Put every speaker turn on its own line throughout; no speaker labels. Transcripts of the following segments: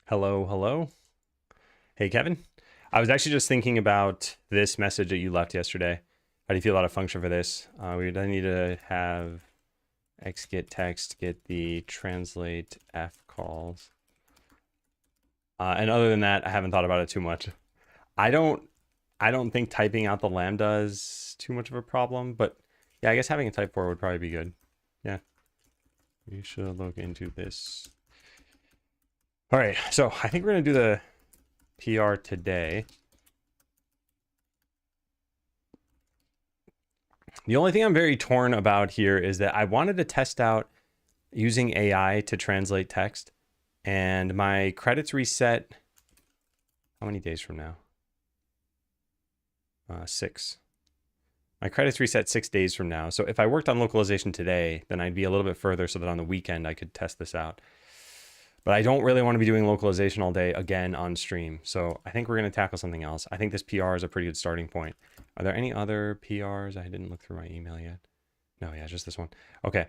Hello, hello. Hey, Kevin. I was actually just thinking about this message that you left yesterday. How do you feel about a function for this? We then need to have xget text get the translate f calls. And other than that, I haven't thought about it too much. I don't think typing out the lambda is too much of a problem, but yeah, I guess having a type for would probably be good. Yeah. We should look into this. All right, so I think we're gonna do the PR today. The only thing I'm very torn about here is that I wanted to test out using AI to translate text, and my credits reset. How many days from now? 6. My credits reset 6 days from now. So if I worked on localization today, then I'd be a little bit further so that on the weekend I could test this out. But I don't really want to be doing localization all day again on stream. So I think we're going to tackle something else. I think this PR is a pretty good starting point. Are there any other PRs? I didn't look through my email yet. No, yeah, just this one. Okay.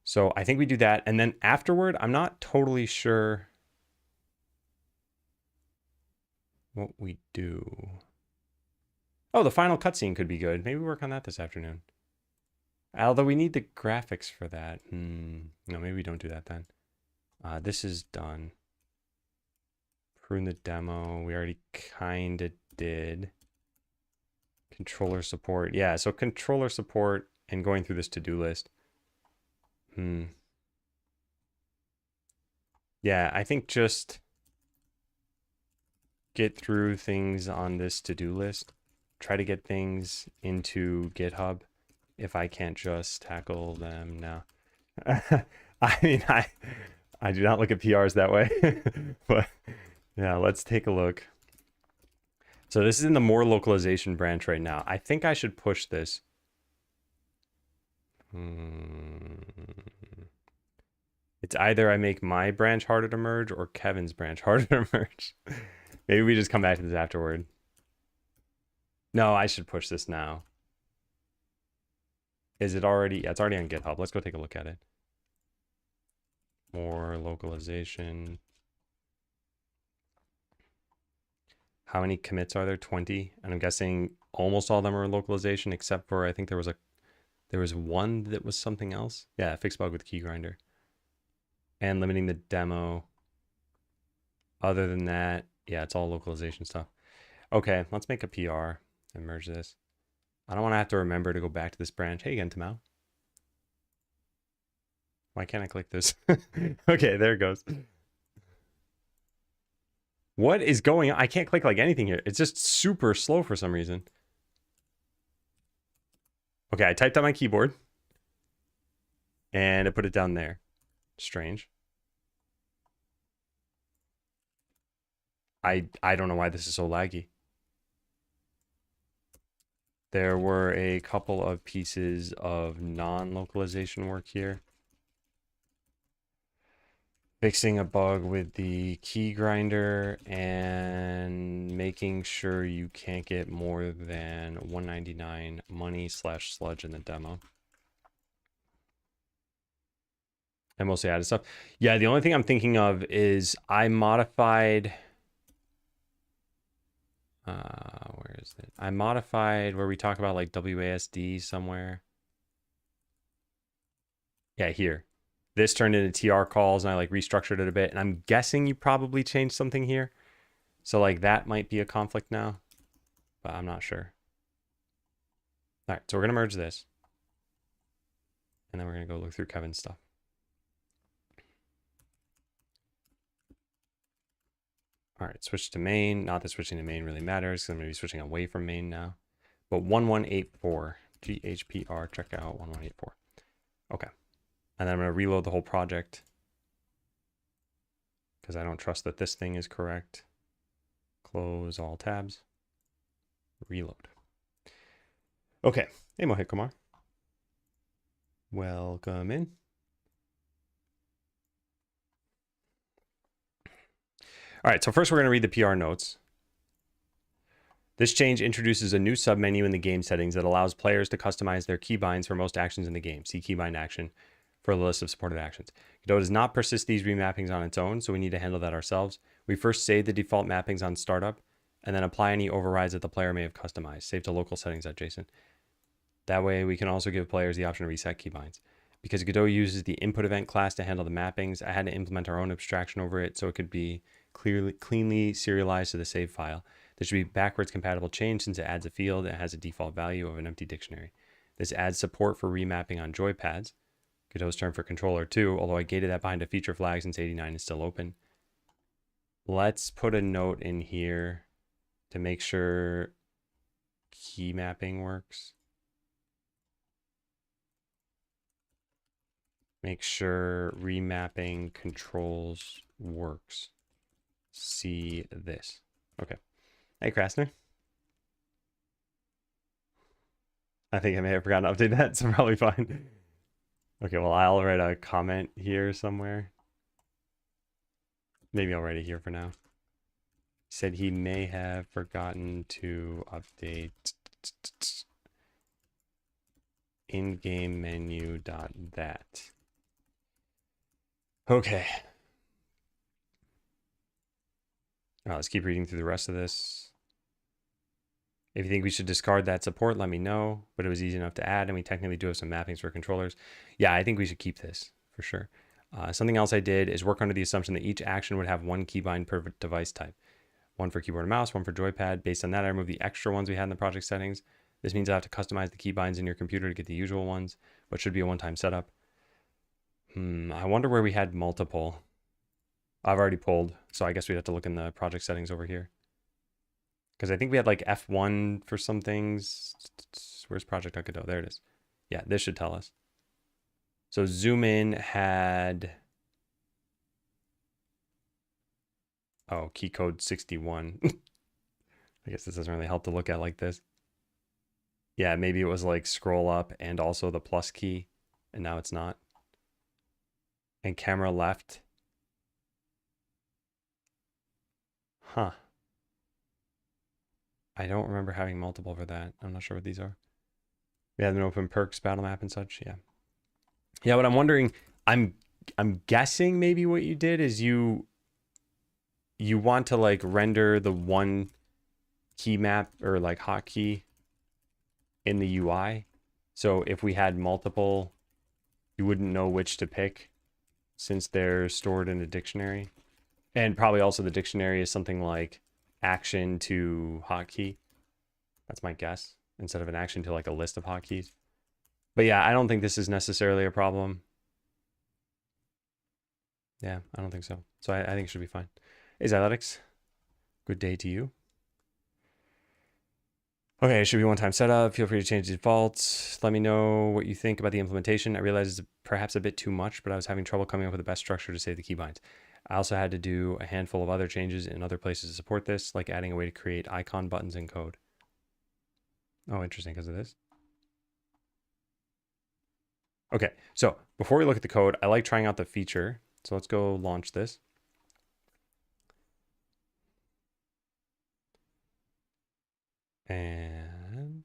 So I think we do that. And then afterward, I'm not totally sure what we do. Oh, the final cutscene could be good. Maybe work on that this afternoon. Although we need the graphics for that. No, maybe we don't do that then. This is done. Prune the demo. We already kind of did. Controller support. Yeah, so controller support and going through this to-do list. Yeah, I think just get through things on this to-do list. Try to get things into GitHub if I can't just tackle them now. I mean, I do not look at PRs that way. But yeah, let's take a look. So this is in the more localization branch right now. I think I should push this. It's either I make my branch harder to merge or Kevin's branch harder to merge. Maybe we just come back to this afterward. No, I should push this now. Is it already? Yeah, it's already on GitHub. Let's go take a look at it. More localization. How many commits are there? 20. And I'm guessing almost all of them are localization, except for I think there was one that was something else. Yeah, fix bug with key grinder. And limiting the demo. Other than that, yeah, it's all localization stuff. Okay, let's make a PR and merge this. I don't want to have to remember to go back to this branch. Hey again, Tamao. Why can't I click this? Okay, there it goes. What is going on? I can't click like anything here. It's just super slow for some reason. Okay, I typed on my keyboard. And I put it down there. Strange. I don't know why this is so laggy. There were a couple of pieces of non-localization work here. Fixing a bug with the key grinder and making sure you can't get more than 199 money/sludge in the demo. And mostly added stuff. Yeah, the only thing I'm thinking of is I modified... where is it? I modified where we talk about like WASD somewhere. Yeah, here. This turned into TR calls and I like restructured it a bit. And I'm guessing you probably changed something here. So like that might be a conflict now, but I'm not sure. All right, so we're going to merge this. And then we're going to go look through Kevin's stuff. All right, switch to main. Not that switching to main really matters because I'm going to be switching away from main now. But 1184, GHPR, check out 1184. Okay. And then I'm going to reload the whole project because I don't trust that this thing is correct. Close all tabs. Reload. Okay. Hey, Mohit Kumar. Welcome in. All right, so first we're going to read the PR notes. This change introduces a new submenu in the game settings that allows players to customize their keybinds for most actions in the game. See keybind action for a list of supported actions. Godot does not persist these remappings on its own, so we need to handle that ourselves. We first save the default mappings on startup, and then apply any overrides that the player may have customized. Save to local settings .json. That way, we can also give players the option to reset keybinds. Because Godot uses the input event class to handle the mappings, I had to implement our own abstraction over it so it could be cleanly serialized to the save file. This should be backwards compatible change since it adds a field and has a default value of an empty dictionary. This adds support for remapping on joypads. Godot's term for controller too, although I gated that behind a feature flag since 89 is still open. Let's put a note in here to make sure key mapping works. Make sure remapping controls works. See this. Okay. Hey, Krasner. I think I may have forgotten to update that, so probably fine. Okay, well, I'll write a comment here somewhere. Maybe I'll write it here for now. He said he may have forgotten to update in-game menu .that. Okay. Let's keep reading through the rest of this. If you think we should discard that support, let me know. But it was easy enough to add, and we technically do have some mappings for controllers. Yeah, I think we should keep this for sure. Something else I did is work under the assumption that each action would have one keybind per device type. One for keyboard and mouse, one for joypad. Based on that, I removed the extra ones we had in the project settings. This means I have to customize the keybinds in your computer to get the usual ones, but should be a one-time setup. I wonder where we had multiple. I've already pulled, so I guess we'd have to look in the project settings over here. Because I think we had like F1 for some things. Where's Project Godot? There it is. Yeah, this should tell us. So zoom in had... Oh, key code 61. I guess this doesn't really help to look at like this. Yeah, maybe it was like scroll up and also the plus key, and now it's not. And camera left. Huh. I don't remember having multiple for that. I'm not sure what these are. We had an open perks, battle map and such. Yeah. Yeah, what I'm wondering, I'm guessing maybe what you did is you want to like render the one key map or like hotkey in the UI. So if we had multiple, you wouldn't know which to pick since they're stored in a dictionary. And probably also the dictionary is something like action to hotkey. That's my guess, instead of an action to like a list of hotkeys. But yeah, I don't think this is necessarily a problem. Yeah, I don't think so. So I think it should be fine. Hey, Xyletics, good day to you. Okay, it should be one-time setup. Feel free to change the defaults. Let me know what you think about the implementation. I realize it's perhaps a bit too much, but I was having trouble coming up with the best structure to save the keybinds. I also had to do a handful of other changes in other places to support this, like adding a way to create icon buttons in code. Oh, interesting, because of this. Okay, so before we look at the code, I like trying out the feature. So let's go launch this. And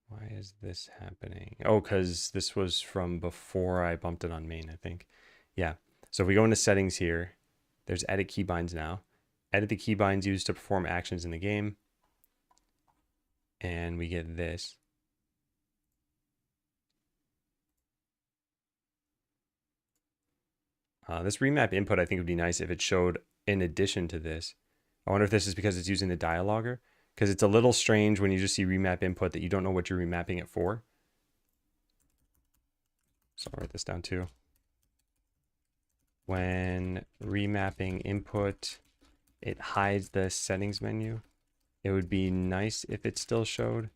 why is this happening? Oh, because this was from before I bumped it on main, I think. Yeah, so if we go into settings here, there's edit keybinds now. Edit the keybinds used to perform actions in the game. And we get this. This remap input, I think would be nice if it showed in addition to this. I wonder if this is because it's using the dialogger, because it's a little strange when you just see remap input that you don't know what you're remapping it for. So I'll write this down too. When remapping input, it hides the settings menu. It would be nice if it still showed.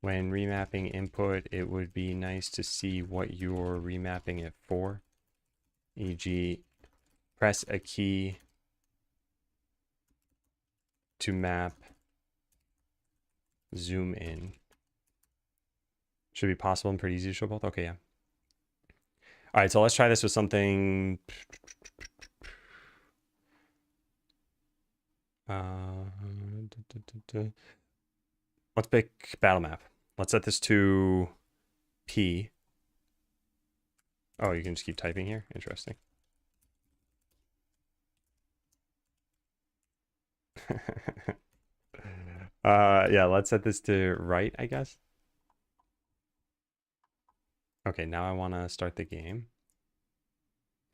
When remapping input, it would be nice to see what you're remapping it for. E.g., press a key to map zoom in. Should be possible and pretty easy to show both. Okay, yeah. All right, so let's try this with something. Let's pick battle map. Let's set this to P. Oh, you can just keep typing here? Interesting. Yeah, let's set this to right, I guess. Okay, now I want to start the game.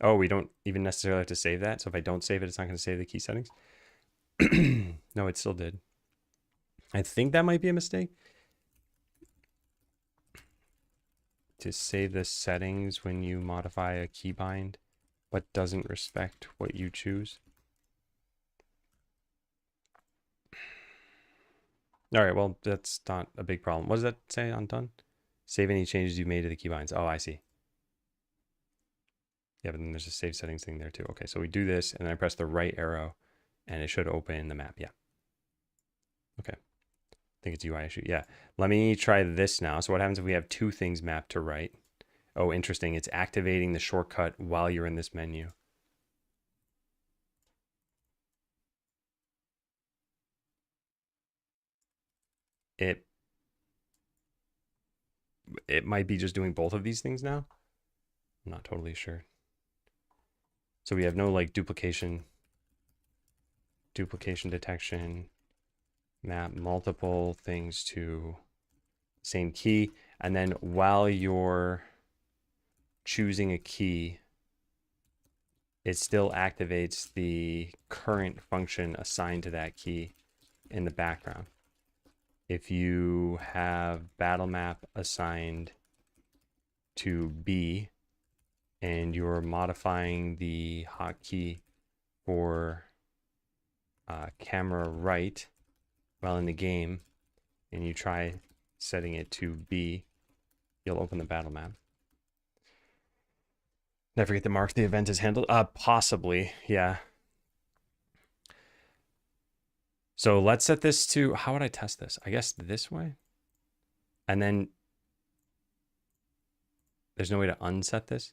Oh, we don't even necessarily have to save that. So if I don't save it, it's not going to save the key settings. No, it still did. I think that might be a mistake. To save the settings when you modify a keybind, but doesn't respect what you choose. All right, well, that's not a big problem. What does that say on done? Save any changes you made to the keybinds. Oh, I see. Yeah, but then there's a save settings thing there too. Okay, so we do this, and then I press the right arrow, and it should open the map. Yeah. Okay. I think it's UI issue. Yeah. Let me try this now. So what happens if we have two things mapped to right? Oh, interesting. It's activating the shortcut while you're in this menu. It might be just doing both of these things now. I'm not totally sure. So we have no like duplication detection, map multiple things to same key. And then while you're choosing a key, it still activates the current function assigned to that key in the background. If you have battle map assigned to B and you're modifying the hotkey for camera right while in the game, and you try setting it to B, you'll open the battle map. Never forget the mark the event is handled. Possibly, yeah. So let's set this to, how would I test this? I guess this way. And then there's no way to unset this.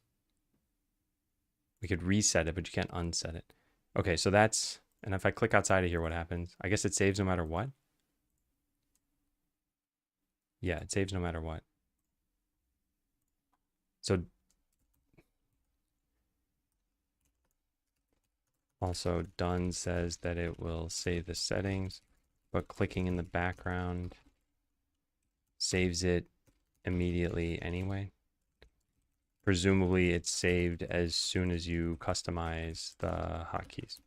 We could reset it, but you can't unset it. Okay, so that's, and if I click outside of here, what happens? I guess it saves no matter what. Yeah, it saves no matter what. So also done says that it will save the settings, but clicking in the background saves it immediately anyway. Presumably it's saved as soon as you customize the hotkeys.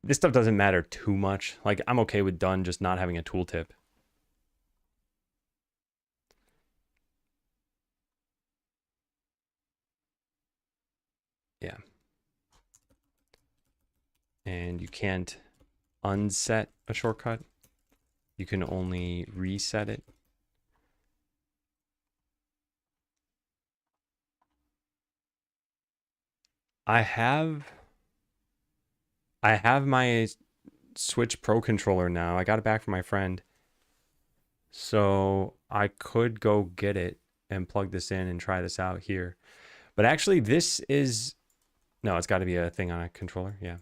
This stuff doesn't matter too much. Like, I'm okay with done just not having a tooltip. Yeah. And you can't unset a shortcut. You can only reset it. I have my Switch Pro controller now. I got it back from my friend. So I could go get it and plug this in and try this out here. But actually this is, no, it's got to be a thing on a controller. Yeah.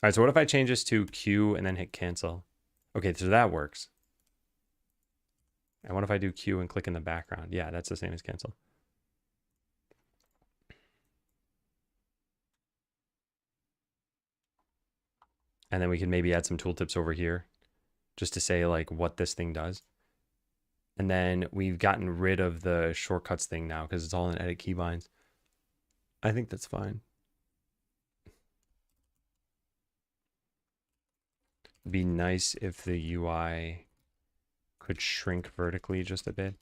All right, so what if I change this to Q and then hit cancel? Okay, so that works. And what if I do Q and click in the background? Yeah, that's the same as cancel. And then we can maybe add some tooltips over here just to say like what this thing does. And then we've gotten rid of the shortcuts thing now because it's all in edit keybinds. I think that's fine. It'd be nice if the UI could shrink vertically just a bit.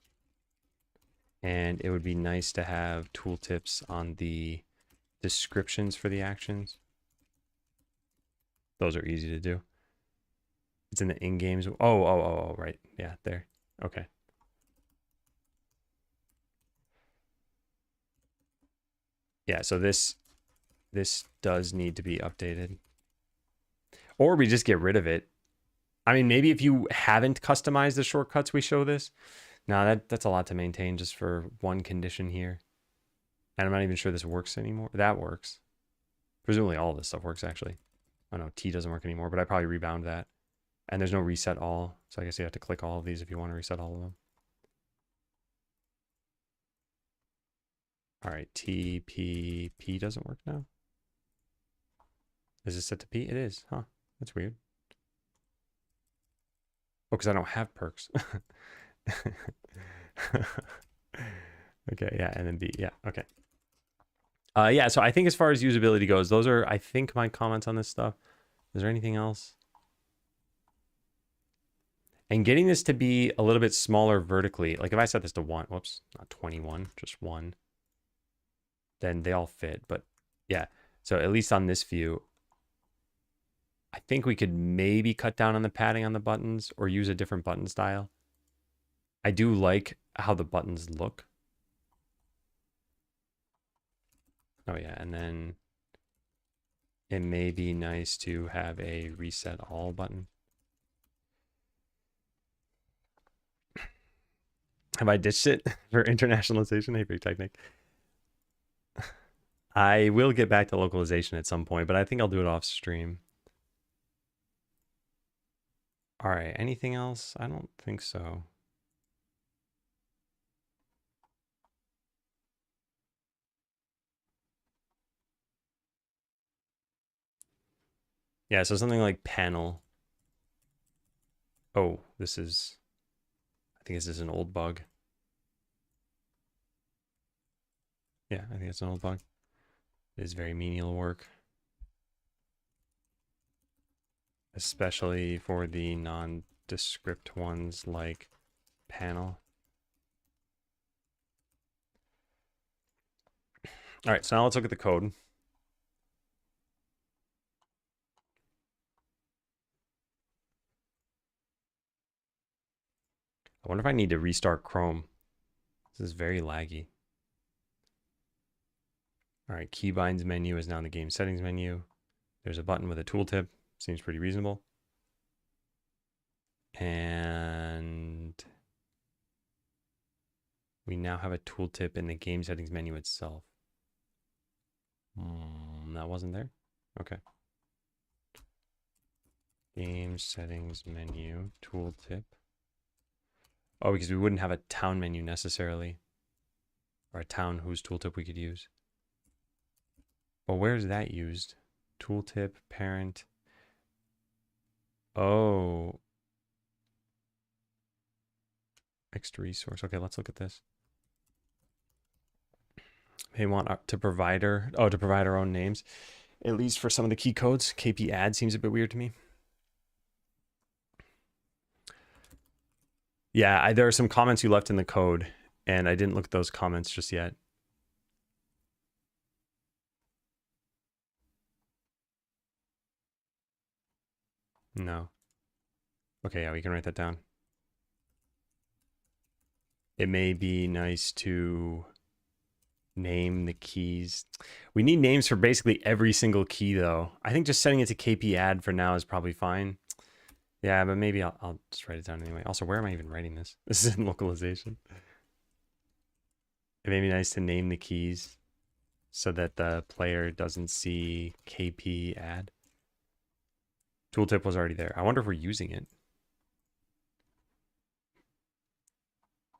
And it would be nice to have tooltips on the descriptions for the actions. Those are easy to do. It's in the in-games. Oh, right. Yeah, there. Okay. Yeah, so this does need to be updated. Or we just get rid of it. I mean, maybe if you haven't customized the shortcuts, we show this. No, that's a lot to maintain just for one condition here. And I'm not even sure this works anymore. That works. Presumably all of this stuff works, actually. Oh no, T doesn't work anymore, but I probably rebound that. And there's no reset all. So I guess you have to click all of these if you want to reset all of them. All right, T, P, P doesn't work now. Is it set to P? It is, huh? That's weird. Oh, because I don't have perks. Okay, yeah, and then B, yeah, okay. Yeah, so I think as far as usability goes, those are, I think, my comments on this stuff. Is there anything else? And getting this to be a little bit smaller vertically, like if I set this to 1, whoops, not 21, just 1, then they all fit. But yeah, so at least on this view, I think we could maybe cut down on the padding on the buttons or use a different button style. I do like how the buttons look. Oh yeah, and then it may be nice to have a reset all button. Have I ditched it for internationalization? Hey, Big Technic. I will get back to localization at some point, but I think I'll do it off stream. All right, anything else? I don't think so. Yeah, so something like panel. Oh, I think this is an old bug. Yeah, I think it's an old bug. It is very menial work. Especially for the nondescript ones like panel. All right, so now let's look at the code. I wonder if I need to restart Chrome. This is very laggy. All right, keybinds menu is now in the game settings menu. There's a button with a tooltip. Seems pretty reasonable. And we now have a tooltip in the game settings menu itself. That wasn't there? Okay. Game settings menu, tooltip. Oh, because we wouldn't have a town menu necessarily. Or a town whose tooltip we could use. Well, where is that used? Tooltip, parent. Oh. Extra resource. Okay, let's look at this. They want to provide our own names. At least for some of the key codes. KP add seems a bit weird to me. Yeah, there are some comments you left in the code, and I didn't look at those comments just yet. No. Okay, yeah, we can write that down. It may be nice to name the keys. We need names for basically every single key, though. I think just setting it to KP add for now is probably fine. Yeah, but maybe I'll just write it down anyway. Also, where am I even writing this? This is in localization. It may be nice to name the keys so that the player doesn't see KP add. Tooltip was already there. I wonder if we're using it.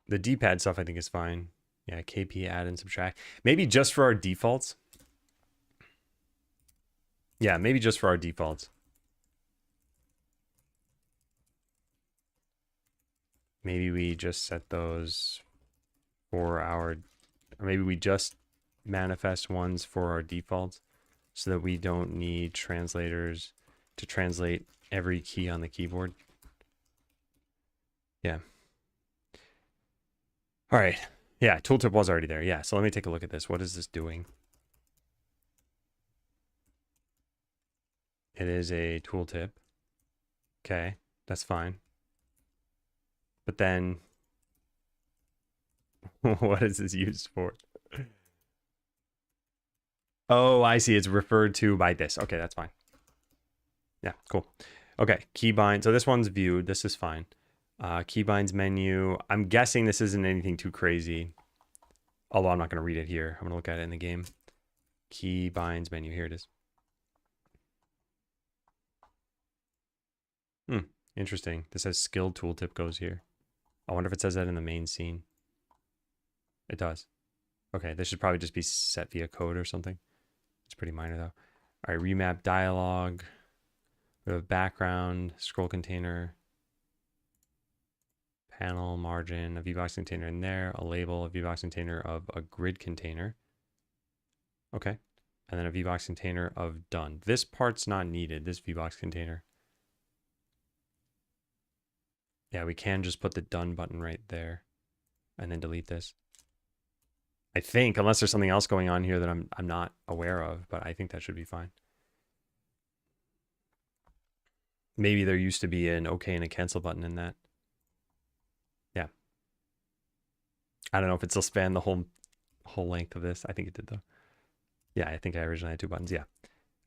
The D-pad stuff I think is fine. Yeah, KP add and subtract. Maybe just for our defaults. Yeah, maybe just for our defaults. Maybe we just set those for our, or maybe we just manifest ones for our defaults so that we don't need translators to translate every key on the keyboard. Yeah. All right. Yeah, tooltip was already there. Yeah, so let me take a look at this. What is this doing? It is a tooltip. Okay, that's fine. But then, what is this used for? Oh, I see. It's referred to by this. Okay, that's fine. Yeah, cool. Okay, keybind. So this one's viewed. This is fine. Keybinds menu. I'm guessing this isn't anything too crazy. Although I'm not going to read it here. I'm going to look at it in the game. Keybinds menu. Here it is. Interesting. This says skill tooltip goes here. I wonder if it says that in the main scene. It does. Okay, this should probably just be set via code or something. It's pretty minor though. All right, remap dialog. We have background, scroll container, panel, margin, a VBox container in there, a label, a VBox container of a grid container. Okay. And then a VBox container of done. This part's not needed, this VBox container. Yeah, we can just put the done button right there and then delete this. I think, unless there's something else going on here that I'm not aware of, but I think that should be fine. Maybe there used to be an OK and a cancel button in that. Yeah. I don't know if it still spanned the whole length of this. I think it did though. Yeah, I think I originally had 2 buttons. Yeah.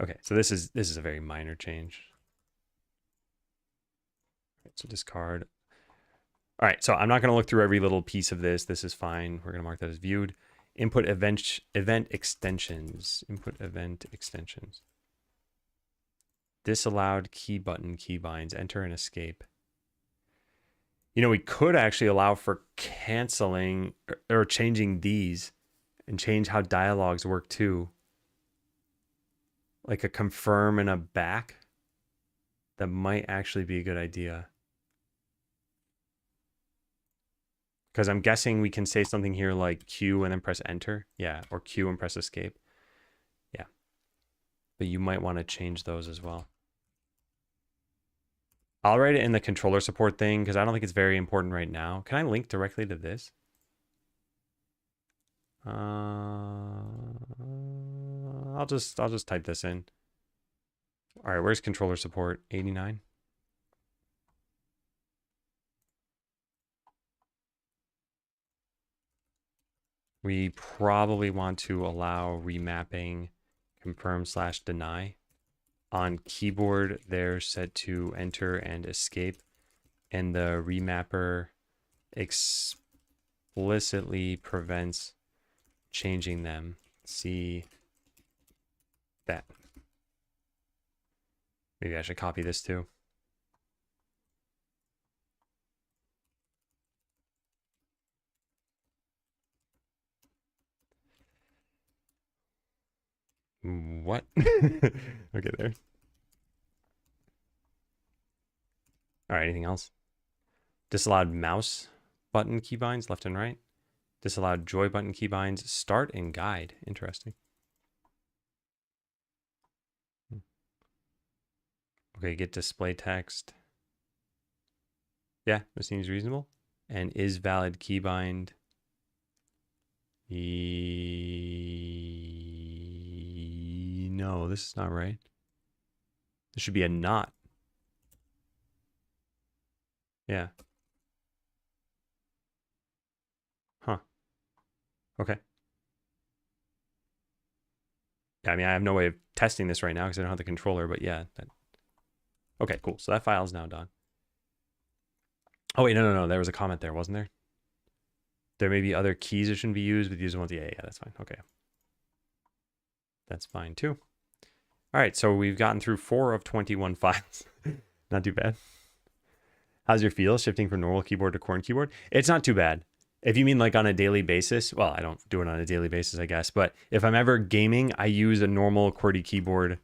Okay, so this is a very minor change. Right, so discard. All right, so I'm not going to look through every little piece of this. This is fine. We're going to mark that as viewed. Input event extensions. Input event extensions. Disallowed key button keybinds. Enter and escape. You know, we could actually allow for canceling or changing these and change how dialogues work too. Like a confirm and a back. That might actually be a good idea. Because I'm guessing we can say something here like Q and then press enter. Yeah, or Q and press escape. Yeah. But you might want to change those as well. I'll write it in the controller support thing because I don't think it's very important right now. Can I link directly to this? I'll just type this in. All right, where's controller support? 89. We probably want to allow remapping confirm/deny. On keyboard, they're set to enter and escape, and the remapper explicitly prevents changing them. See that. Maybe I should copy this too. What? Okay, there. All right, anything else? Disallowed mouse button keybinds, left and right. Disallowed joy button keybinds, start and guide. Interesting. Okay, get display text. Yeah, this seems reasonable. And is valid keybind. No, this is not right. This should be a not. Yeah. Huh. Okay. Yeah, I mean, I have no way of testing this right now because I don't have the controller, but yeah. Okay, cool. So that file is now done. Oh, wait, no. There was a comment there, wasn't there? There may be other keys that shouldn't be used, but these ones, yeah, that's fine. Okay. That's fine too. All right, so we've gotten through 4 of 21 files. Not too bad. How's your feel shifting from normal keyboard to corn keyboard? It's not too bad. If you mean like on a daily basis, well, I don't do it on a daily basis, I guess. But if I'm ever gaming, I use a normal QWERTY keyboard,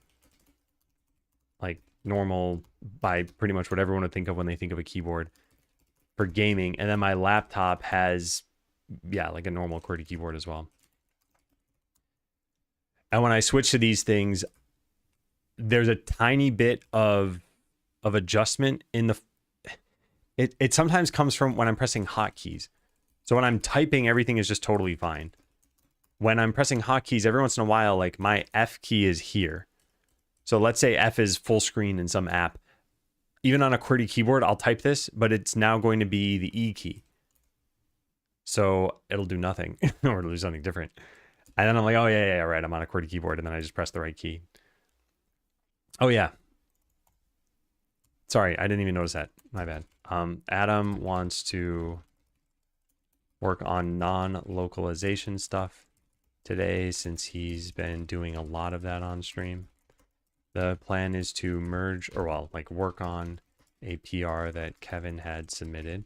like normal by pretty much what everyone would think of when they think of a keyboard for gaming. And then my laptop has, yeah, like a normal QWERTY keyboard as well. And when I switch to these things, there's a tiny bit of adjustment in the... It sometimes comes from when I'm pressing hotkeys. So when I'm typing, everything is just totally fine. When I'm pressing hotkeys, every once in a while, like my F key is here. So let's say F is full screen in some app. Even on a QWERTY keyboard, I'll type this, but it's now going to be the E key. So it'll do nothing, or it'll do something different. And then I'm like, oh yeah, right, I'm on a QWERTY keyboard, and then I just press the right key. Oh yeah. Sorry, I didn't even notice that. My bad. Adam wants to work on non-localization stuff today since he's been doing a lot of that on stream. The plan is to merge, or well, like work on a PR that Kevin had submitted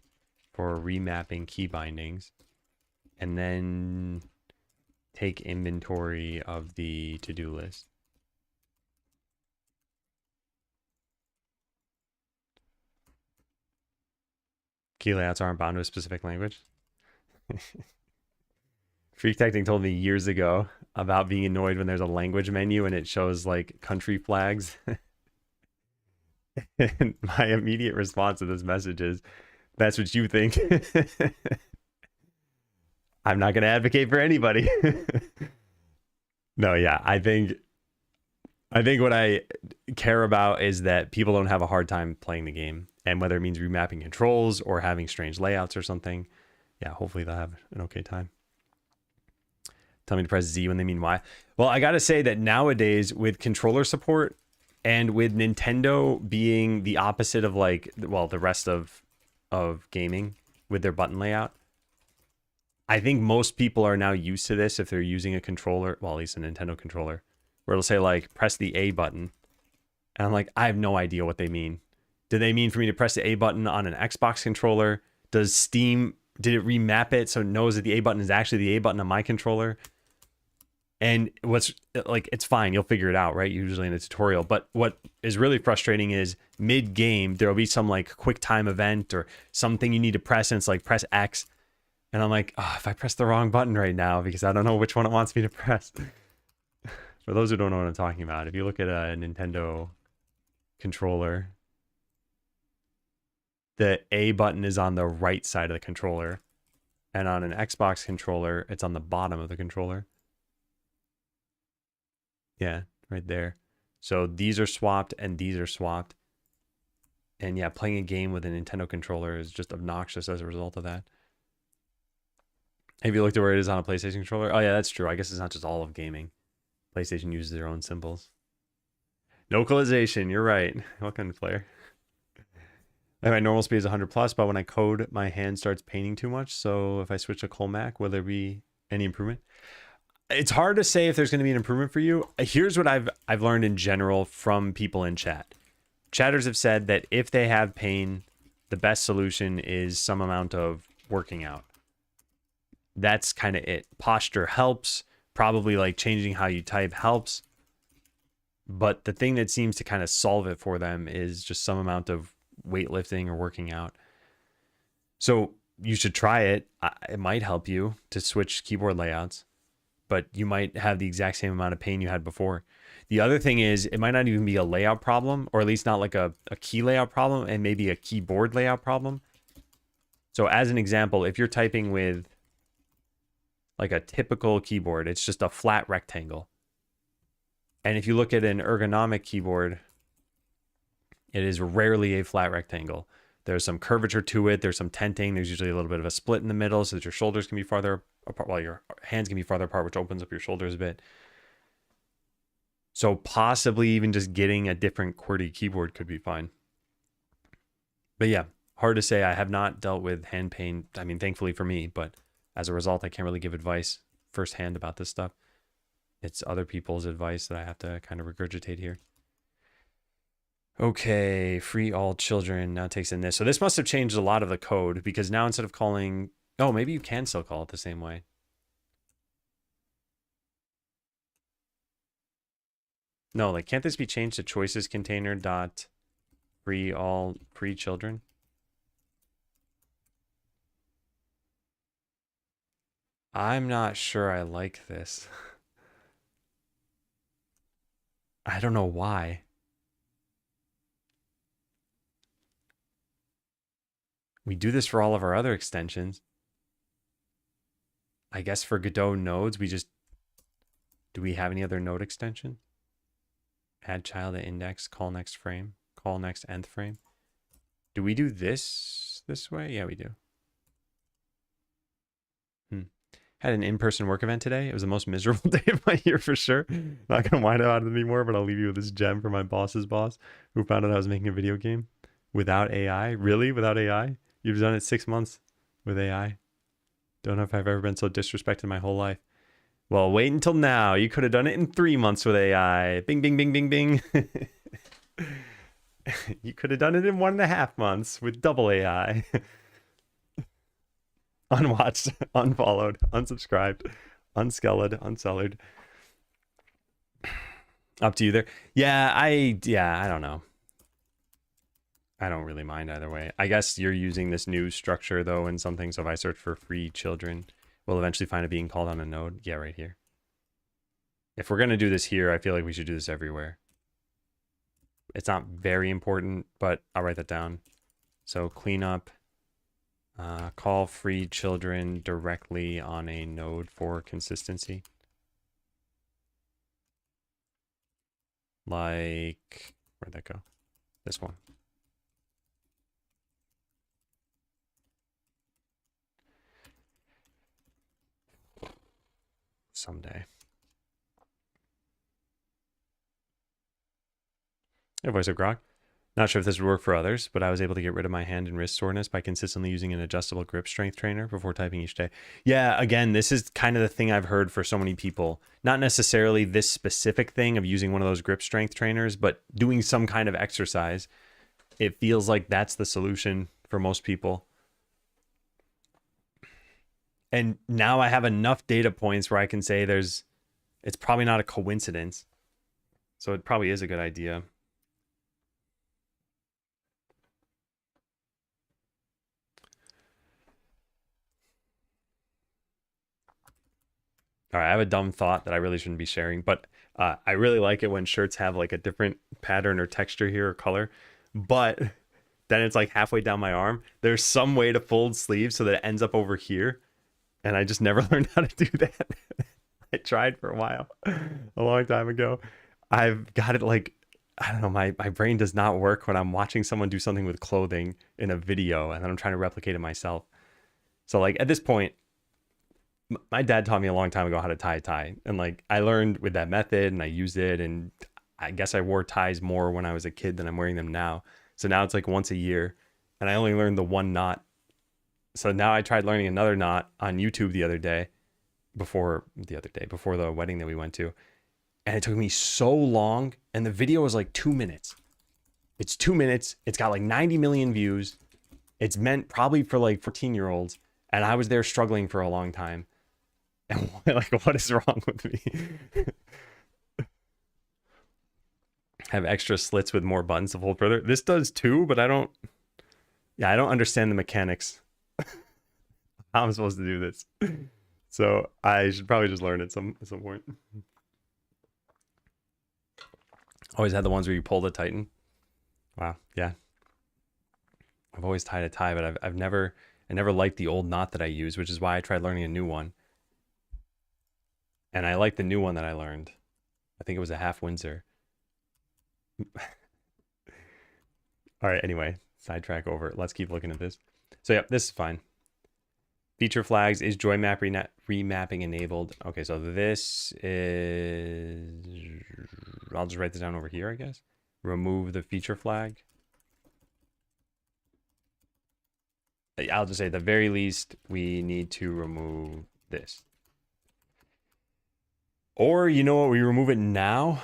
for remapping key bindings. And then take inventory of the to-do list. Key layouts aren't bound to a specific language. Freak Tecting told me years ago about being annoyed when there's a language menu and it shows like country flags. And my immediate response to this message is, that's what you think. I'm not going to advocate for anybody. No, yeah, I think what I care about is that people don't have a hard time playing the game, and whether it means remapping controls or having strange layouts or something, yeah, hopefully they'll have an okay time. Tell me to press Z when they mean Y. Well, I got to say that nowadays with controller support and with Nintendo being the opposite of like, well, the rest of gaming with their button layout, I think most people are now used to this if they're using a controller, well, at least a Nintendo controller, where it'll say like, press the A button. And I'm like, I have no idea what they mean. Do they mean for me to press the A button on an Xbox controller? Does Steam, did it remap it so it knows that the A button is actually the A button on my controller? And what's like, it's fine. You'll figure it out, right? Usually in a tutorial. But what is really frustrating is mid-game, there'll be some like quick time event or something you need to press, and it's like, press X. And I'm like, oh, if I press the wrong button right now, because I don't know which one it wants me to press. For those who don't know what I'm talking about, if you look at a Nintendo controller, the A button is on the right side of the controller. And on an Xbox controller, it's on the bottom of the controller. Yeah, right there. So these are swapped and these are swapped. And yeah, playing a game with a Nintendo controller is just obnoxious as a result of that. Have you looked at where it is on a PlayStation controller? Oh yeah, that's true. I guess it's not just all of gaming. PlayStation uses their own symbols. Localization, you're right. Welcome, player. My normal speed is 100 plus, but when I code, my hand starts painting too much. So if I switch to Colmac, will there be any improvement? It's hard to say if there's going to be an improvement for you. Here's what I've learned in general from people in chat. Chatters have said that if they have pain, the best solution is some amount of working out. That's kind of it. Posture helps. Probably like changing how you type helps. But the thing that seems to kind of solve it for them is just some amount of weightlifting or working out. So you should try it. It might help you to switch keyboard layouts, but you might have the exact same amount of pain you had before. The other thing is it might not even be a layout problem, or at least not like a key layout problem, and maybe a keyboard layout problem. So as an example, if you're typing with like a typical keyboard, it's just a flat rectangle. And if you look at an ergonomic keyboard, it is rarely a flat rectangle. There's some curvature to it. There's some tenting. There's usually a little bit of a split in the middle so that your shoulders can be farther apart, while your hands can be farther apart, which opens up your shoulders a bit. So possibly even just getting a different QWERTY keyboard could be fine. But yeah, hard to say. I have not dealt with hand pain. I mean, thankfully for me, but as a result, I can't really give advice firsthand about this stuff. It's other people's advice that I have to kind of regurgitate here. Okay, free all children now takes in this. So this must have changed a lot of the code, because now instead of calling, oh, maybe you can still call it the same way. No, like, can't this be changed to choices container dot free all free children? I'm not sure I like this. I don't know why. We do this for all of our other extensions. I guess for Godot nodes, we just... Do we have any other node extension? Add child at index, call next frame, call next nth frame. Do we do this way? Yeah, we do. Had an in-person work event today. It was the most miserable day of my year for sure. Not gonna whine about it anymore, but I'll leave you with this gem from my boss's boss, who found out I was making a video game without AI. Really? Without AI? You've done it 6 months with AI. Don't know if I've ever been so disrespected in my whole life. Well, wait until now. You could have done it in 3 months with AI. Bing, bing, bing, bing, bing. You could have done it in 1.5 months with double AI. Unwatched, unfollowed, unsubscribed, Unscelled, uncellared. Up to you there. Yeah, I don't know. I don't really mind either way. I guess you're using this new structure though in something. So if I search for free children, we'll eventually find it being called on a node. Yeah, right here. If we're gonna do this here, I feel like we should do this everywhere. It's not very important, but I'll write that down. So clean up, call free children directly on a node for consistency. Like, where'd that go? This one. Someday. Hey, voice of Grok. Not sure if this would work for others, but I was able to get rid of my hand and wrist soreness by consistently using an adjustable grip strength trainer before typing each day. Yeah, again, this is kind of the thing I've heard for so many people. Not necessarily this specific thing of using one of those grip strength trainers, but doing some kind of exercise. It feels like that's the solution for most people. And now I have enough data points where I can say it's probably not a coincidence. So it probably is a good idea. All right, I have a dumb thought that I really shouldn't be sharing, but I really like it when shirts have like a different pattern or texture here or color, but then it's like halfway down my arm. There's some way to fold sleeves so that it ends up over here, and I just never learned how to do that. I tried for a while, a long time ago. I've got it like, I don't know, my brain does not work when I'm watching someone do something with clothing in a video and then I'm trying to replicate it myself. So like at this point, my dad taught me a long time ago how to tie a tie, and like I learned with that method and I used it, and I guess I wore ties more when I was a kid than I'm wearing them now. So now it's like once a year, and I only learned the one knot. So now I tried learning another knot on YouTube the other day before the wedding that we went to, and it took me so long, and the video was like 2 minutes. It's 2 minutes. It's got like 90 million views. It's meant probably for like 14-year-olds, and I was there struggling for a long time. And like, what is wrong with me? Have extra slits with more buttons to fold further. This does too, but I don't understand the mechanics. How I'm supposed to do this. So I should probably just learn at some point. Always had the ones where you pull the tighten. Wow, yeah. I've always tied a tie, but I never liked the old knot that I used, which is why I tried learning a new one. And I like the new one that I learned. I think it was a half Windsor. All right, anyway, sidetrack over. Let's keep looking at this. So yeah, this is fine. Feature flags, is join map remapping enabled? Okay, so this is, I'll just write this down over here, I guess. Remove the feature flag. I'll just say at the very least, we need to remove this. Or, you know what, we remove it now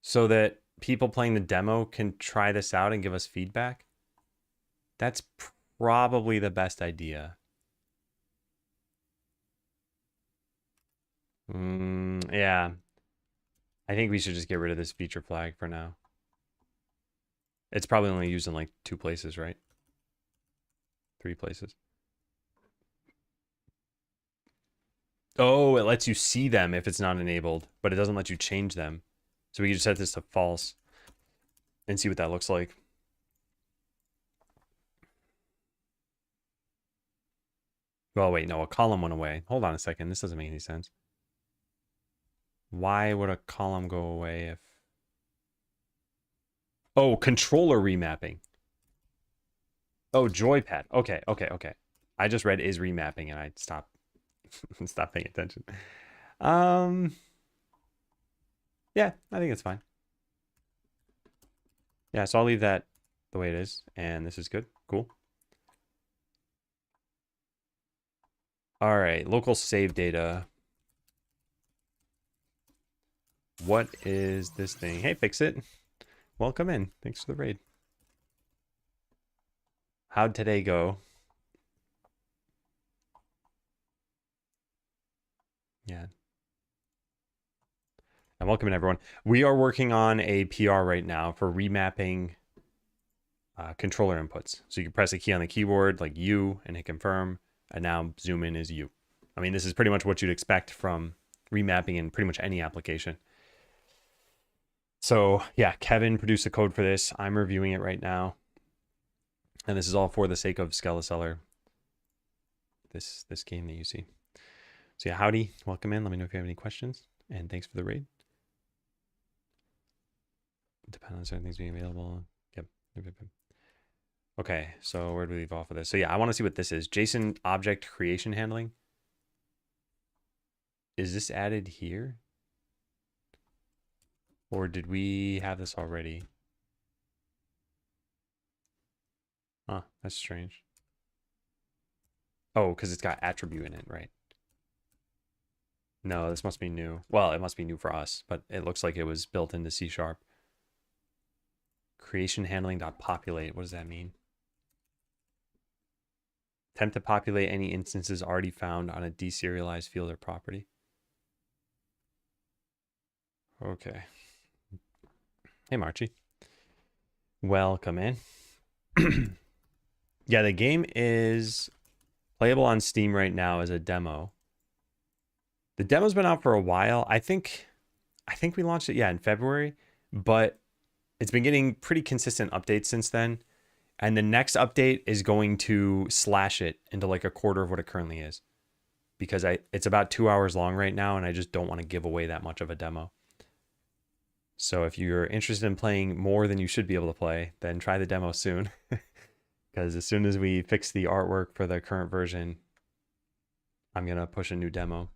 so that people playing the demo can try this out and give us feedback. That's probably the best idea. Yeah. I think we should just get rid of this feature flag for now. It's probably only used in like 2 places, right? 3 places. Oh, it lets you see them if it's not enabled, but it doesn't let you change them. So we can just set this to false and see what that looks like. Well, wait, no, a column went away. Hold on a second. This doesn't make any sense. Why would a column go away if... Oh, controller remapping. Oh, joypad. Okay. I just read is remapping and I stopped paying attention. Yeah, I think it's fine. Yeah, so I'll leave that the way it is, and this is good. Cool. All right, local save data. What is this thing? Hey, fix it. Welcome in. Thanks for the raid. How'd today go? Yeah. And welcome in, everyone. We are working on a PR right now for remapping controller inputs. So you can press a key on the keyboard, like U, and hit confirm, and now zoom in is U. I mean, this is pretty much what you'd expect from remapping in pretty much any application. So yeah, Kevin produced the code for this. I'm reviewing it right now. And this is all for the sake of Skeleseller, this game that you see. So yeah, howdy, welcome in. Let me know if you have any questions. And thanks for the raid. Depend on certain things being available. Yep. Okay, so where do we leave off of this? So yeah, I want to see what this is. JSON object creation handling. Is this added here? Or did we have this already? Huh, that's strange. Oh, because it's got attribute in it, right? No, this must be new. Well, it must be new for us, but it looks like it was built into C#. Creation handling.populate. What does that mean? Attempt to populate any instances already found on a deserialized field or property. Okay. Hey, Marchie. Welcome in. Yeah, the game is playable on Steam right now as a demo. The demo's been out for a while. I think we launched it, in February, but it's been getting pretty consistent updates since then. And the next update is going to slash it into like a quarter of what it currently is. Because it's about 2 hours long right now, and I just don't want to give away that much of a demo. So if you're interested in playing more than you should be able to play, then try the demo soon. Because as soon as we fix the artwork for the current version, I'm going to push a new demo.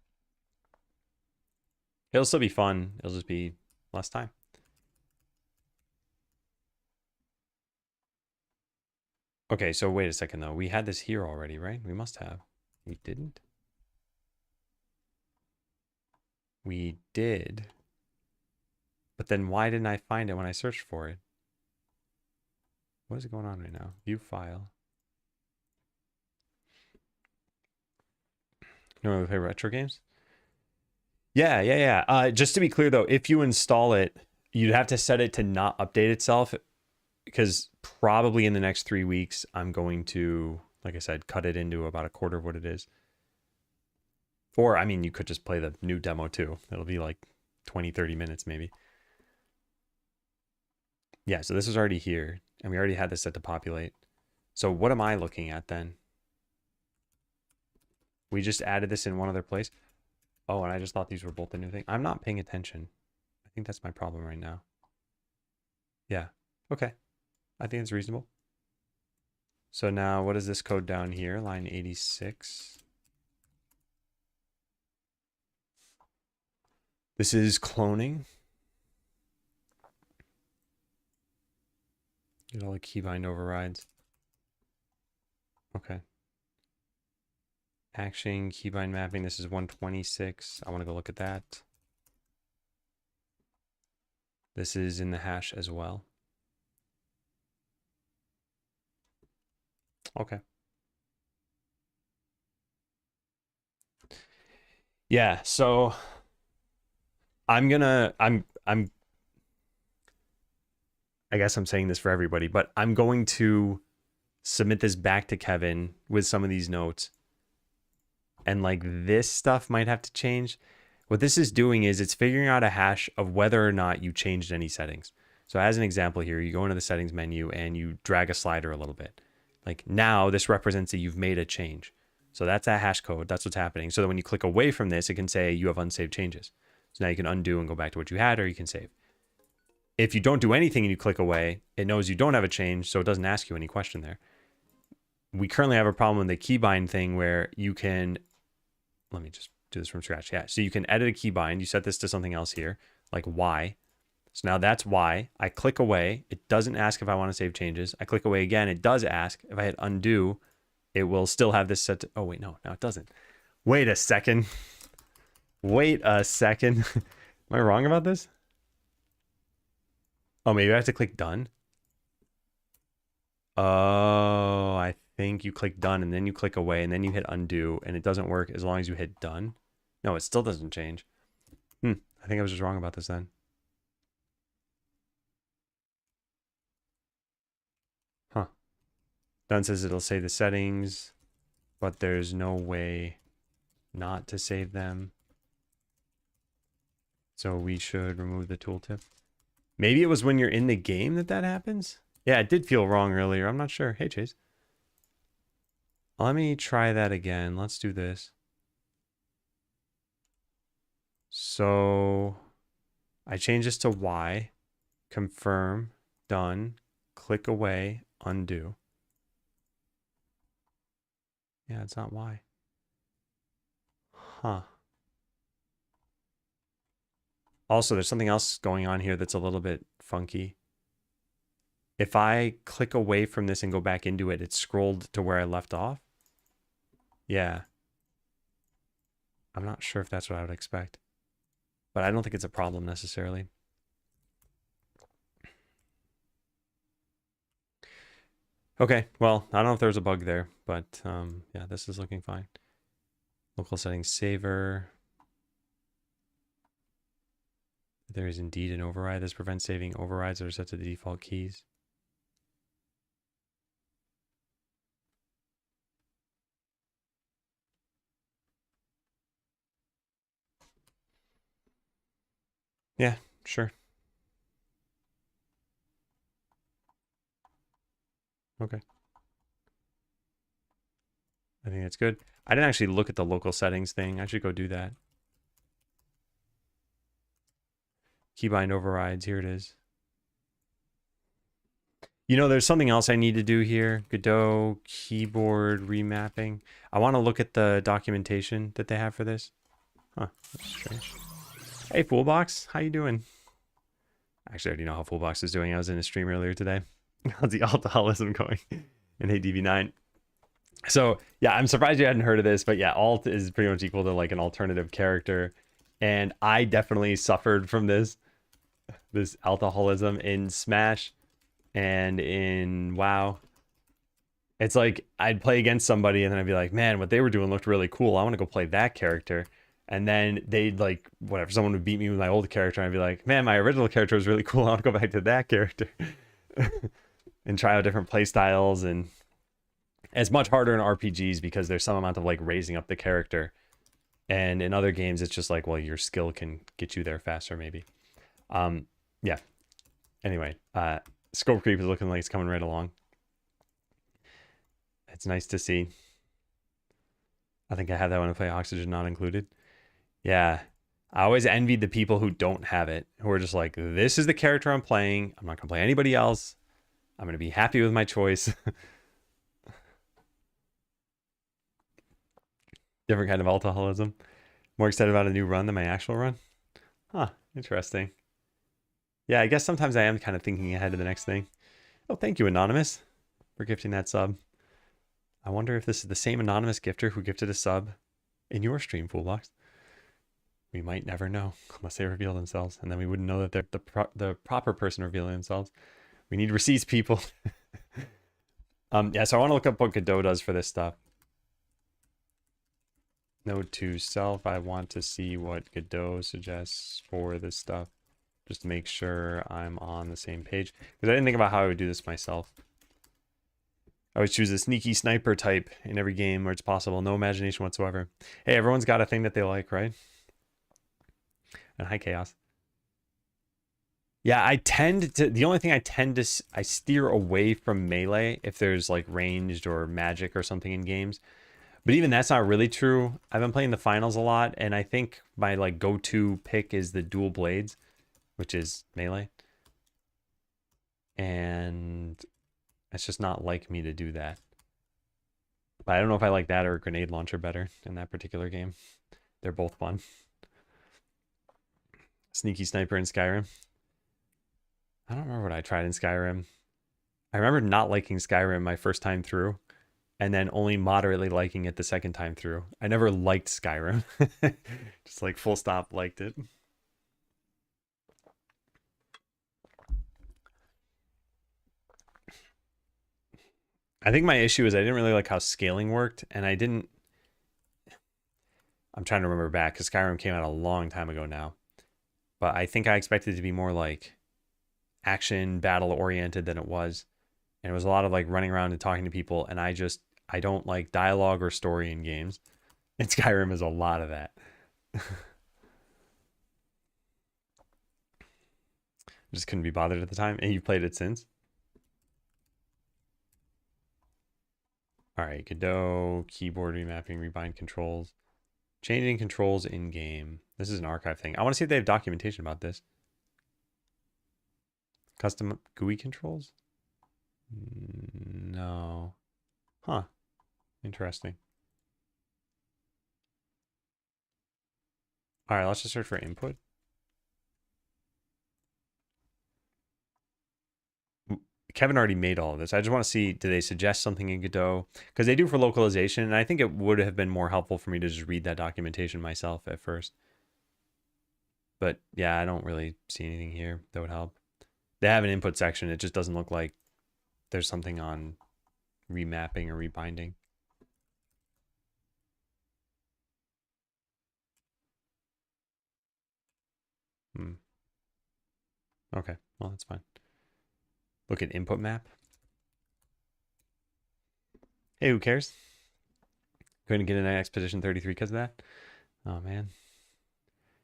It'll still be fun. It'll just be less time. Okay, so wait a second, though. We had this here already, right? We must have. We didn't? We did. But then why didn't I find it when I searched for it? What is going on right now? View file. You normally play retro games? Yeah. Just to be clear, though, if you install it, you'd have to set it to not update itself, because probably in the next 3 weeks, I'm going to, like I said, cut it into about a quarter of what it is. Or, I mean, you could just play the new demo too. It'll be like 20, 30 minutes maybe. Yeah, so this is already here, and we already had this set to populate. So what am I looking at then? We just added this in one other place. Oh, and I just thought these were both the new thing. I'm not paying attention. I think that's my problem right now. Yeah, okay. I think it's reasonable. So now what is this code down here? Line 86. This is cloning. Get all the keybind overrides. Okay. Action, keybind mapping. This is 126. I want to go look at that. This is in the hash as well. Okay. Yeah, so I guess I'm saying this for everybody, but I'm going to submit this back to Kevin with some of these notes. And like this stuff might have to change. What this is doing is it's figuring out a hash of whether or not you changed any settings. So as an example here, you go into the settings menu and you drag a slider a little bit. Like now this represents that you've made a change. So that's that hash code. That's what's happening. So that when you click away from this, it can say you have unsaved changes. So now you can undo and go back to what you had, or you can save. If you don't do anything and you click away, it knows you don't have a change, so it doesn't ask you any question there. We currently have a problem with the keybind thing where you can, let me just do this from scratch. Yeah, so you can edit a keybind. You set this to something else here, like Y. So now that's Y. I click away. It doesn't ask if I want to save changes. I click away again. It does ask. If I hit undo, it will still have this set to, oh wait, no, it doesn't. Wait a second. Wait a second. Am I wrong about this? Oh, maybe I have to click done. Oh, I think you click done and then you click away and then you hit undo and it doesn't work as long as you hit done. No, it still doesn't change. I think I was just wrong about this then. Huh. Done says it'll save the settings, but there's no way not to save them. So we should remove the tooltip. Maybe it was when you're in the game that happens? Yeah, it did feel wrong earlier. I'm not sure. Hey, Chase. Let me try that again. Let's do this. So I change this to Y. Confirm. Done. Click away. Undo. Yeah, it's not Y. Huh. Also, there's something else going on here that's a little bit funky. If I click away from this and go back into it, it's scrolled to where I left off. Yeah. I'm not sure if that's what I would expect. But I don't think it's a problem necessarily. Okay, well, I don't know if there's a bug there, but yeah, this is looking fine. Local settings saver. There is indeed an override. This prevents saving overrides that are set to the default keys. Yeah, sure. Okay. I think that's good. I didn't actually look at the local settings thing. I should go do that. Keybind overrides. Here it is. You know, there's something else I need to do here. Godot keyboard remapping. I want to look at the documentation that they have for this. Huh, that's strange. Hey, Foolbox, how you doing? Actually, I already know how Foolbox is doing. I was in a stream earlier today. How's the alcoholism going? And hey, DB9. So, yeah, I'm surprised you hadn't heard of this, but yeah, alt is pretty much equal to like an alternative character. And I definitely suffered from this alcoholism in Smash. And in WoW, it's like I'd play against somebody and then I'd be like, man, what they were doing looked really cool. I want to go play that character. And then they'd like, whatever, someone would beat me with my old character. And I'd be like, man, my original character was really cool. I want to go back to that character and try out different play styles. And it's much harder in RPGs because there's some amount of like raising up the character. And in other games, it's just like, well, your skill can get you there faster, maybe. Yeah. Anyway, Scope Creep is looking like it's coming right along. It's nice to see. I think I have that one to play Oxygen Not Included. Yeah. I always envied the people who don't have it, who are just like, this is the character I'm playing. I'm not going to play anybody else. I'm going to be happy with my choice. Different kind of alcoholism. More excited about a new run than my actual run. Huh. Interesting. Yeah, I guess sometimes I am kind of thinking ahead of the next thing. Oh, thank you, Anonymous, for gifting that sub. I wonder if this is the same anonymous gifter who gifted a sub in your stream, Foolbox. We might never know unless they reveal themselves, and then we wouldn't know that they're the proper person revealing themselves. We need receipts, people. Yeah, so I want to look up what Godot does for this stuff. Note to self, I want to see what Godot suggests for this stuff, just to make sure I'm on the same page. Because I didn't think about how I would do this myself. I always choose a sneaky sniper type in every game where it's possible. No imagination whatsoever. Hey, everyone's got a thing that they like, right? And hi, Chaos. Yeah, I tend to... The only thing I steer away from melee if there's like ranged or magic or something in games. But even that's not really true. I've been playing the finals a lot, and I think my like go-to pick is the dual blades, which is melee. And it's just not like me to do that. But I don't know if I like that or a grenade launcher better in that particular game. They're both fun. Sneaky sniper in Skyrim. I don't remember what I tried in Skyrim. I remember not liking Skyrim my first time through, and then only moderately liking it the second time through. I never liked Skyrim. Just like full stop liked it. I think my issue is I didn't really like how scaling worked, and I didn't... I'm trying to remember back because Skyrim came out a long time ago now. But I think I expected it to be more like action battle oriented than it was. And it was a lot of like running around and talking to people. And I don't like dialogue or story in games. And Skyrim is a lot of that. Just couldn't be bothered at the time. And you've played it since? All right, Godot, keyboard remapping, rebind controls, changing controls in game. This is an archive thing. I want to see if they have documentation about this. Custom GUI controls? No. Huh. Interesting. All right, let's just search for input. Kevin already made all of this. I just want to see, do they suggest something in Godot? Because they do for localization, and I think it would have been more helpful for me to just read that documentation myself at first. But yeah, I don't really see anything here that would help. They have an input section. It just doesn't look like there's something on remapping or rebinding. Okay, well, that's fine. Look at input map. Hey, who cares? Couldn't get an Expedition 33 because of that. Oh, man.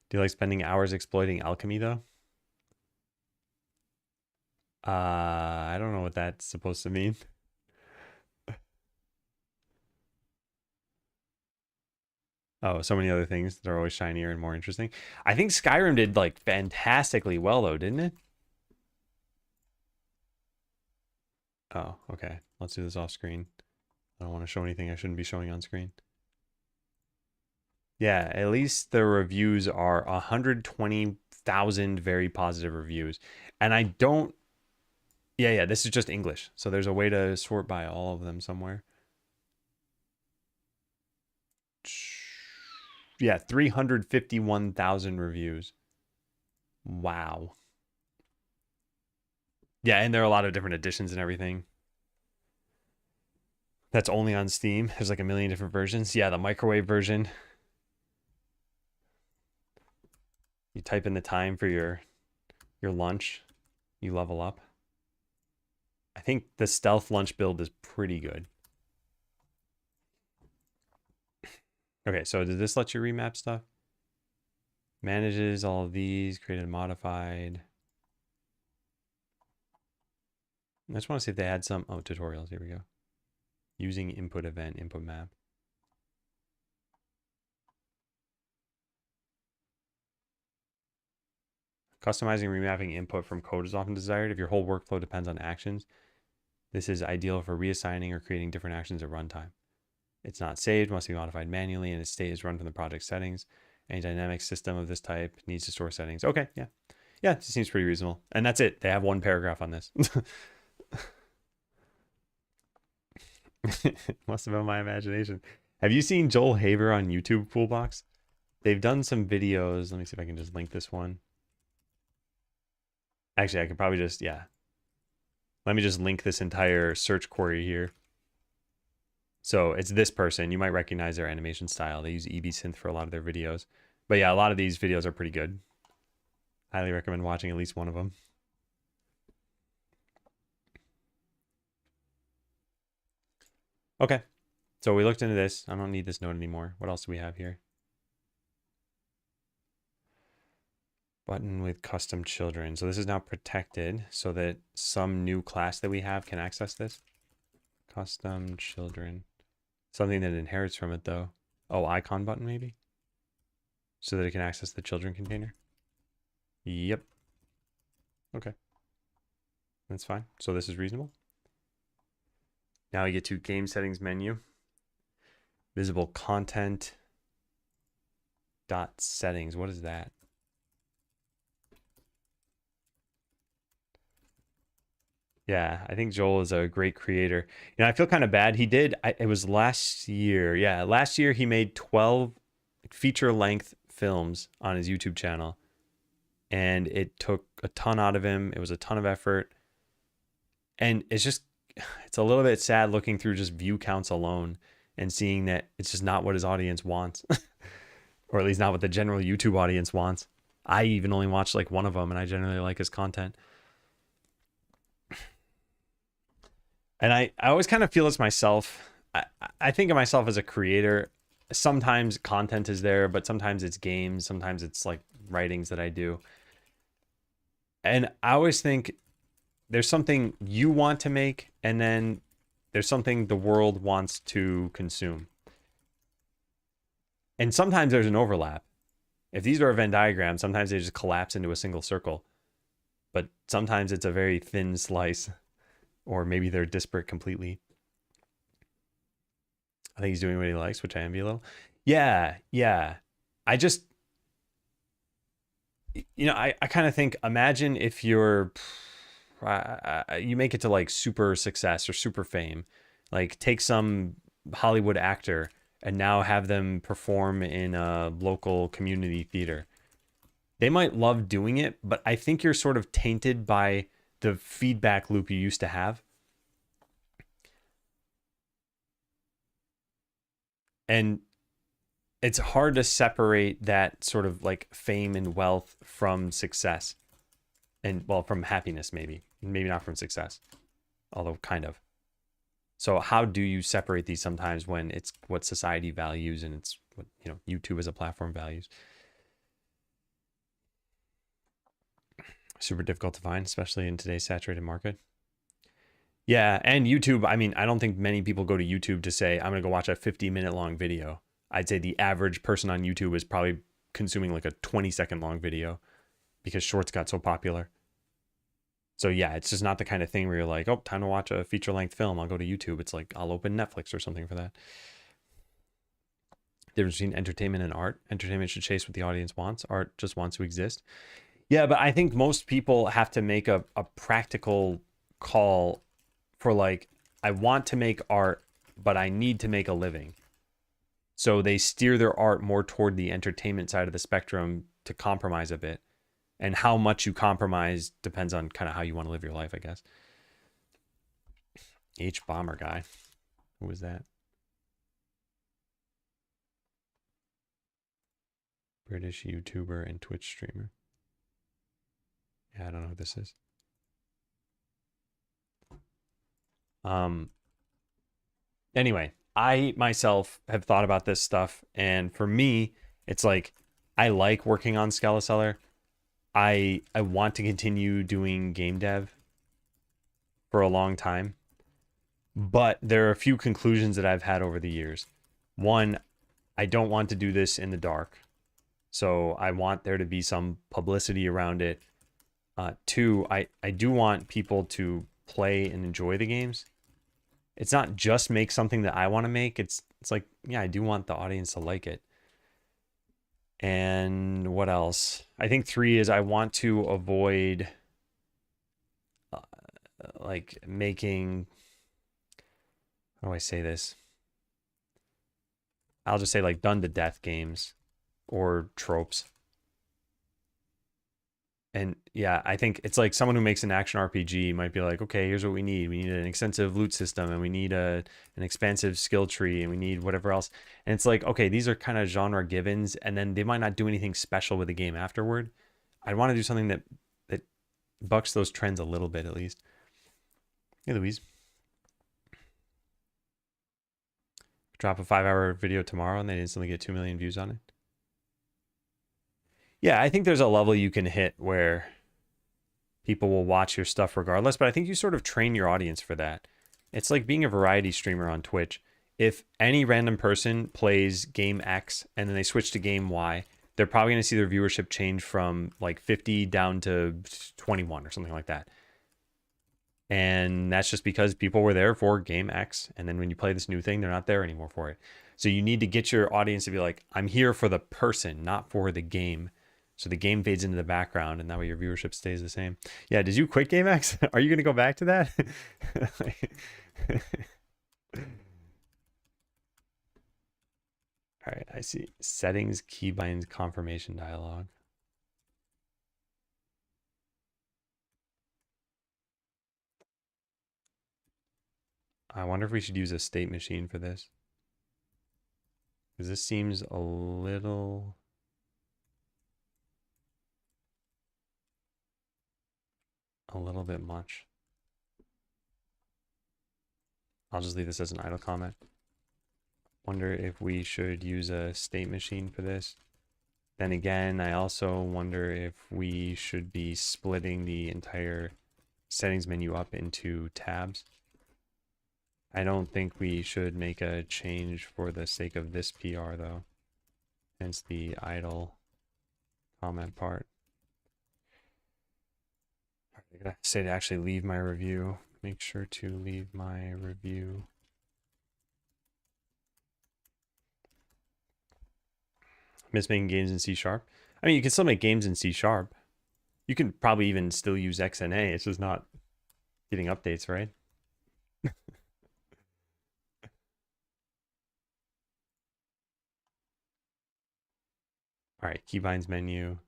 Do you like spending hours exploiting alchemy, though? I don't know what that's supposed to mean. Oh, so many other things that are always shinier and more interesting. I think Skyrim did like fantastically well though, didn't it? Oh, okay. Let's do this off screen. I don't want to show anything I shouldn't be showing on screen. Yeah, at least the reviews are 120,000 very positive reviews. And I don't, yeah, this is just English. So there's a way to sort by all of them somewhere. Yeah, 351,000 reviews. Wow. Yeah, and there are a lot of different editions and everything. That's only on Steam. There's like a million different versions. Yeah, the microwave version. You type in the time for your lunch, you level up. I think the stealth lunch build is pretty good. Okay, so does this let you remap stuff? Manages all of these, created and modified. I just want to see if they had some, oh, tutorials, here we go. Using input event, input map. Customizing remapping input from code is often desired if your whole workflow depends on actions. This is ideal for reassigning or creating different actions at runtime. It's not saved, must be modified manually, and its state is run from the project settings. Any dynamic system of this type needs to store settings. Okay, yeah. Yeah, it seems pretty reasonable. And that's it. They have one paragraph on this. Must have been my imagination. Have you seen Joel Haver on YouTube Poolbox? They've done some videos. Let me see if I can just link this one. Actually, I could probably just, yeah. Let me just link this entire search query here. So it's this person. You might recognize their animation style. They use EB-Synth for a lot of their videos. But yeah, a lot of these videos are pretty good. Highly recommend watching at least one of them. Okay. So we looked into this. I don't need this node anymore. What else do we have here? Button with custom children. So this is now protected so that some new class that we have can access this. Custom children. Something that inherits from it though. Oh, icon button maybe? So that it can access the children container. Yep. Okay. That's fine. So this is reasonable. Now we get to game settings menu. Visible content. Dot settings. What is that? Yeah, I think Joel is a great creator. You know, I feel kind of bad. He did, it was last year. Yeah, last year he made 12 feature-length films on his YouTube channel. And it took a ton out of him. It was a ton of effort. And it's just, it's a little bit sad looking through just view counts alone and seeing that it's just not what his audience wants. or at least not what the general YouTube audience wants. I even only watch like one of them, and I generally like his content. And I always kind of feel as myself. I think of myself as a creator. Sometimes content is there, but sometimes it's games. Sometimes it's like writings that I do. And I always think there's something you want to make, and then there's something the world wants to consume. And sometimes there's an overlap. If these are a Venn diagram, sometimes they just collapse into a single circle. But sometimes it's a very thin slice, or maybe they're disparate completely. I think he's doing what he likes, which I envy a little. Yeah, yeah. I just, I kind of think, imagine if you're, you make it to like super success or super fame. Like take some Hollywood actor and now have them perform in a local community theater. They might love doing it, but I think you're sort of tainted by the feedback loop you used to have. And it's hard to separate that sort of like fame and wealth from success. And well, from happiness, maybe not from success, although kind of. So how do you separate these sometimes when it's what society values and it's what, YouTube as a platform values? Super difficult to find, especially in today's saturated market. Yeah, and YouTube, I mean, I don't think many people go to YouTube to say, I'm going to go watch a 50-minute long video. I'd say the average person on YouTube is probably consuming like a 20-second long video because shorts got so popular. So yeah, it's just not the kind of thing where you're like, oh, time to watch a feature-length film. I'll go to YouTube. It's like, I'll open Netflix or something for that. Difference between entertainment and art. Entertainment should chase what the audience wants. Art just wants to exist. Yeah, but I think most people have to make a practical call for like, I want to make art, but I need to make a living. So they steer their art more toward the entertainment side of the spectrum to compromise a bit. And how much you compromise depends on kind of how you want to live your life, I guess. H Bomber guy. Who was that? British YouTuber and Twitch streamer. Yeah, I don't know who this is. Anyway, I myself have thought about this stuff, and for me, it's like I like working on Scalaseller. I want to continue doing game dev for a long time. But there are a few conclusions that I've had over the years. One, I don't want to do this in the dark. So I want there to be some publicity around it. Two, I do want people to play and enjoy the games. It's not just make something that I want to make. It's like, yeah, I do want the audience to like it. And what else? I think three is I want to avoid like making, how do I say this? I'll just say like done to death games or tropes. And yeah, I think it's like someone who makes an action RPG might be like, okay, here's what we need. We need an extensive loot system, and we need an expansive skill tree, and we need whatever else. And it's like, okay, these are kind of genre givens, and then they might not do anything special with the game afterward. I'd want to do something that bucks those trends a little bit at least. Hey, Louise. Drop a 5-hour video tomorrow, and they instantly get 2 million views on it. Yeah, I think there's a level you can hit where people will watch your stuff regardless, but I think you sort of train your audience for that. It's like being a variety streamer on Twitch. If any random person plays game X and then they switch to game Y, they're probably going to see their viewership change from like 50 down to 21 or something like that. And that's just because people were there for game X. And then when you play this new thing, they're not there anymore for it. So you need to get your audience to be like, I'm here for the person, not for the game. So the game fades into the background, and that way your viewership stays the same. Yeah, did you quit GameX? Are you going to go back to that? All right, I see. Settings, keybind confirmation dialog. I wonder if we should use a state machine for this. Because this seems a little a little bit much. I'll just leave this as an idle comment. Wonder if we should use a state machine for this. Then again, I also wonder if we should be splitting the entire settings menu up into tabs. I don't think we should make a change for the sake of this PR though. Hence the idle comment part. I gotta say to actually leave my review. Make sure to leave my review. Miss making games in C#. I mean, you can still make games in C#. You can probably even still use XNA. It's just not getting updates, right? All right, keybinds menu.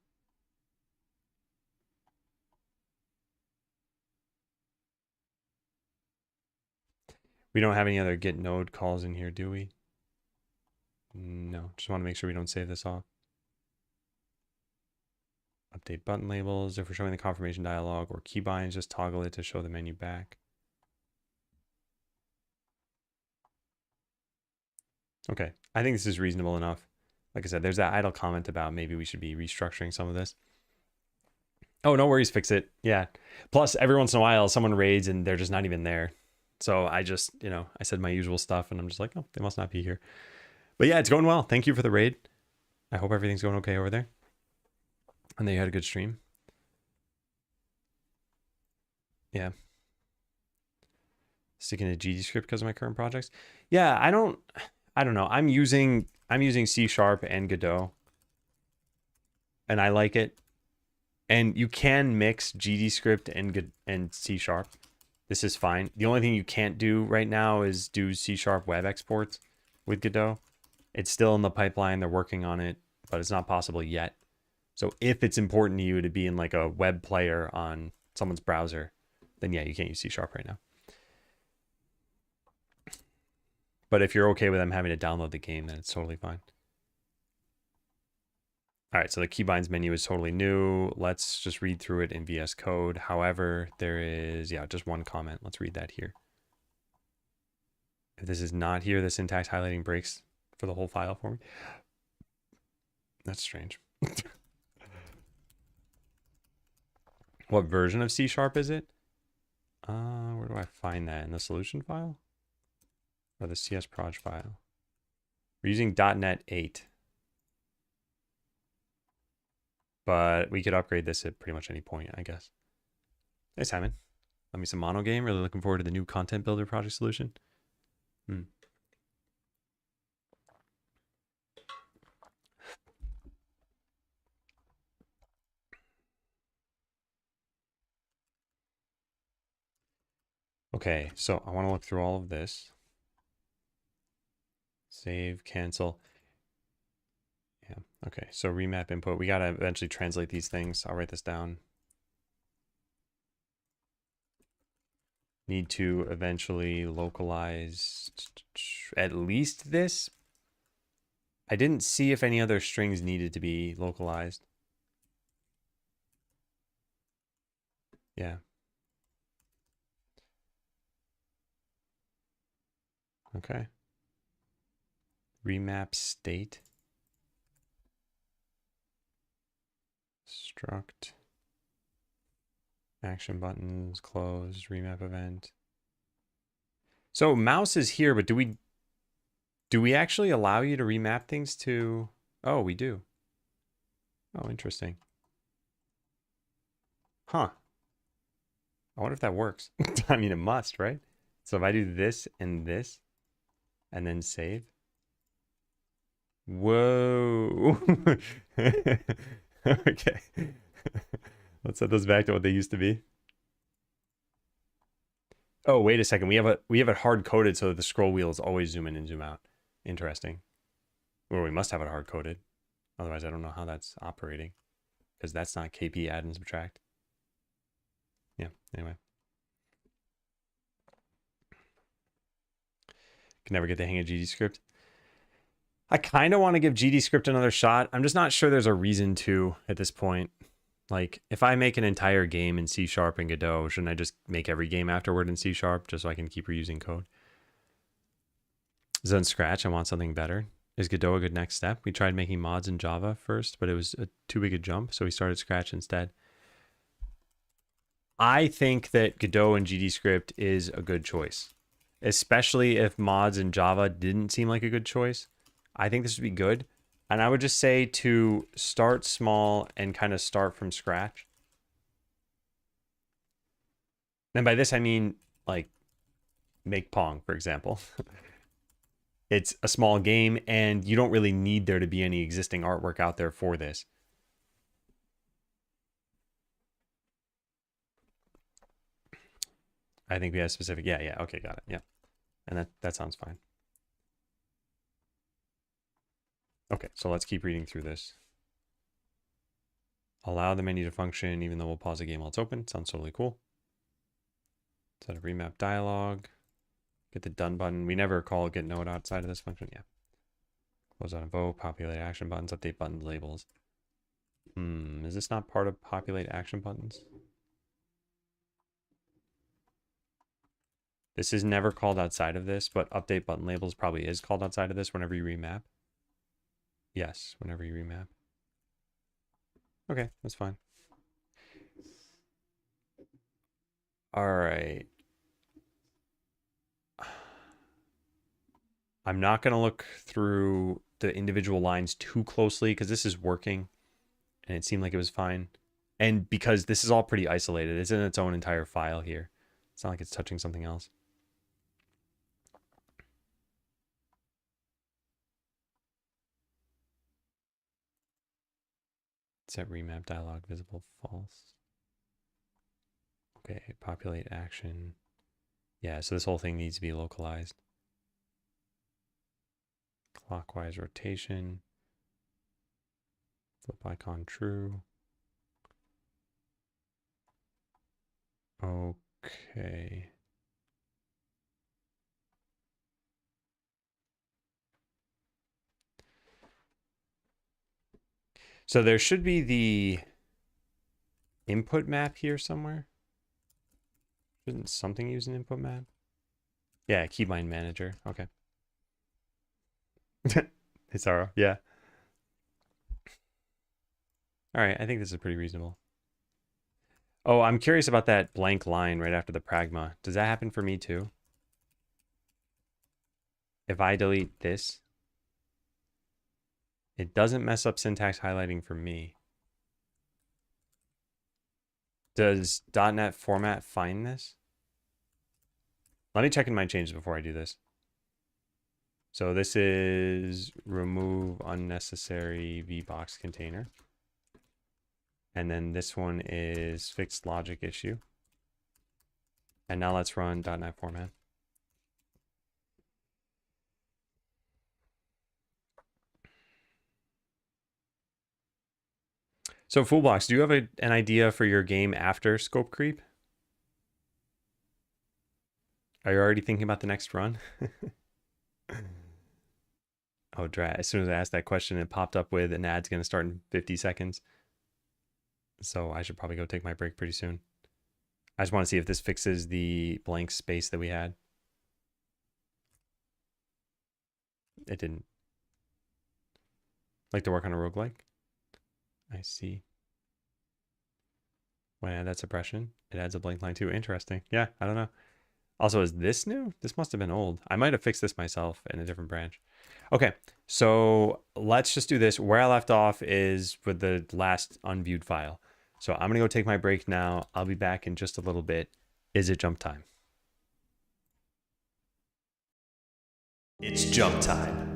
We don't have any other get node calls in here, do we? No, just want to make sure we don't save this off. Update button labels. If we're showing the confirmation dialog or keybinds, just toggle it to show the menu back. Okay, I think this is reasonable enough. Like I said, there's that idle comment about maybe we should be restructuring some of this. Oh, no worries, fix it. Yeah. Plus, every once in a while, someone raids and they're just not even there. So I just, I said my usual stuff and I'm just like, oh, they must not be here. But yeah, it's going well. Thank you for the raid. I hope everything's going okay over there. And that you had a good stream. Yeah. Sticking to GDScript because of my current projects. Yeah, I don't know. I'm using C# and Godot. And I like it. And you can mix GDScript and C#. This is fine. The only thing you can't do right now is do C# web exports with Godot. It's still in the pipeline. They're working on it, but it's not possible yet. So if it's important to you to be in like a web player on someone's browser, then yeah, you can't use C# right now. But if you're okay with them having to download the game, then it's totally fine. All right, so the keybinds menu is totally new. Let's just read through it in VS Code. However, there is, just one comment. Let's read that here. If this is not here, the syntax highlighting breaks for the whole file for me. That's strange. What version of C# is it? Where do I find that? In the solution file? Or the CSproj file? We're using .NET 8. But we could upgrade this at pretty much any point, I guess. Hey, Simon. Let me some mono game. Really looking forward to the new content builder project solution. Okay, so I want to look through all of this. Save, cancel. Yeah, okay, so remap input. We got to eventually translate these things. I'll write this down. Need to eventually localize at least this. I didn't see if any other strings needed to be localized. Yeah. Okay. Remap state. Struct. Action buttons, close, remap event. So mouse is here, but do we actually allow you to remap things to... Oh, we do. Oh, interesting. Huh. I wonder if that works. I mean, it must, right? So if I do this and then save. Whoa. Okay. Let's set those back to what they used to be. Oh, wait a second. We have it hard coded so that the scroll wheels always zoom in and zoom out. Interesting. Or we must have it hard coded. Otherwise, I don't know how that's operating because that's not KP add and subtract. Yeah, anyway. Can never get the hang of GDScript. I kind of want to give GDScript another shot. I'm just not sure there's a reason to at this point. Like, if I make an entire game in C# and Godot, shouldn't I just make every game afterward in C# just so I can keep reusing code? So in Scratch, I want something better. Is Godot a good next step? We tried making mods in Java first, but it was too big a jump, so we started Scratch instead. I think that Godot and GDScript is a good choice, especially if mods in Java didn't seem like a good choice. I think this would be good. And I would just say to start small and kind of start from scratch. And by this, I mean, like, make Pong, for example. It's a small game, and you don't really need there to be any existing artwork out there for this. I think we have specific. Yeah. Okay, got it. Yeah. And that sounds fine. Okay, so let's keep reading through this. Allow the menu to function even though we'll pause the game while it's open. Sounds totally cool. Set a remap dialog. Get the done button. We never call get node outside of this function. Yeah. Close out invoke, populate action buttons, update button labels. Is this not part of populate action buttons? This is never called outside of this, but update button labels probably is called outside of this whenever you remap. Yes, whenever you remap. Okay, that's fine. All right. I'm not going to look through the individual lines too closely because this is working and it seemed like it was fine. And because this is all pretty isolated, it's in its own entire file here. It's not like it's touching something else. Set remap dialog visible false. Okay, populate action. Yeah, so this whole thing needs to be localized. Clockwise rotation. Flip icon true. Okay. So there should be the input map here somewhere. Shouldn't something use an input map? Yeah, keybind manager. Okay. It's Aro. Yeah. All right, I think this is pretty reasonable. Oh, I'm curious about that blank line right after the pragma. Does that happen for me too? If I delete this, it doesn't mess up syntax highlighting for me. Does .NET format find this? Let me check in my changes before I do this. So this is remove unnecessary VBox container. And then this one is fixed logic issue. And now let's run .NET format. So Foolbox, do you have an idea for your game after scope creep? Are you already thinking about the next run? Oh, drat. As soon as I asked that question, it popped up with an ad's going to start in 50 seconds. So I should probably go take my break pretty soon. I just want to see if this fixes the blank space that we had. It didn't. Like to work on a roguelike? I see. When I add that suppression, it adds a blank line too. Interesting. Yeah, I don't know. Also, is this new? This must have been old. I might have fixed this myself in a different branch. Okay, so let's just do this. Where I left off is with the last unviewed file. So I'm going to go take my break now. I'll be back in just a little bit. Is it jump time? It's jump time.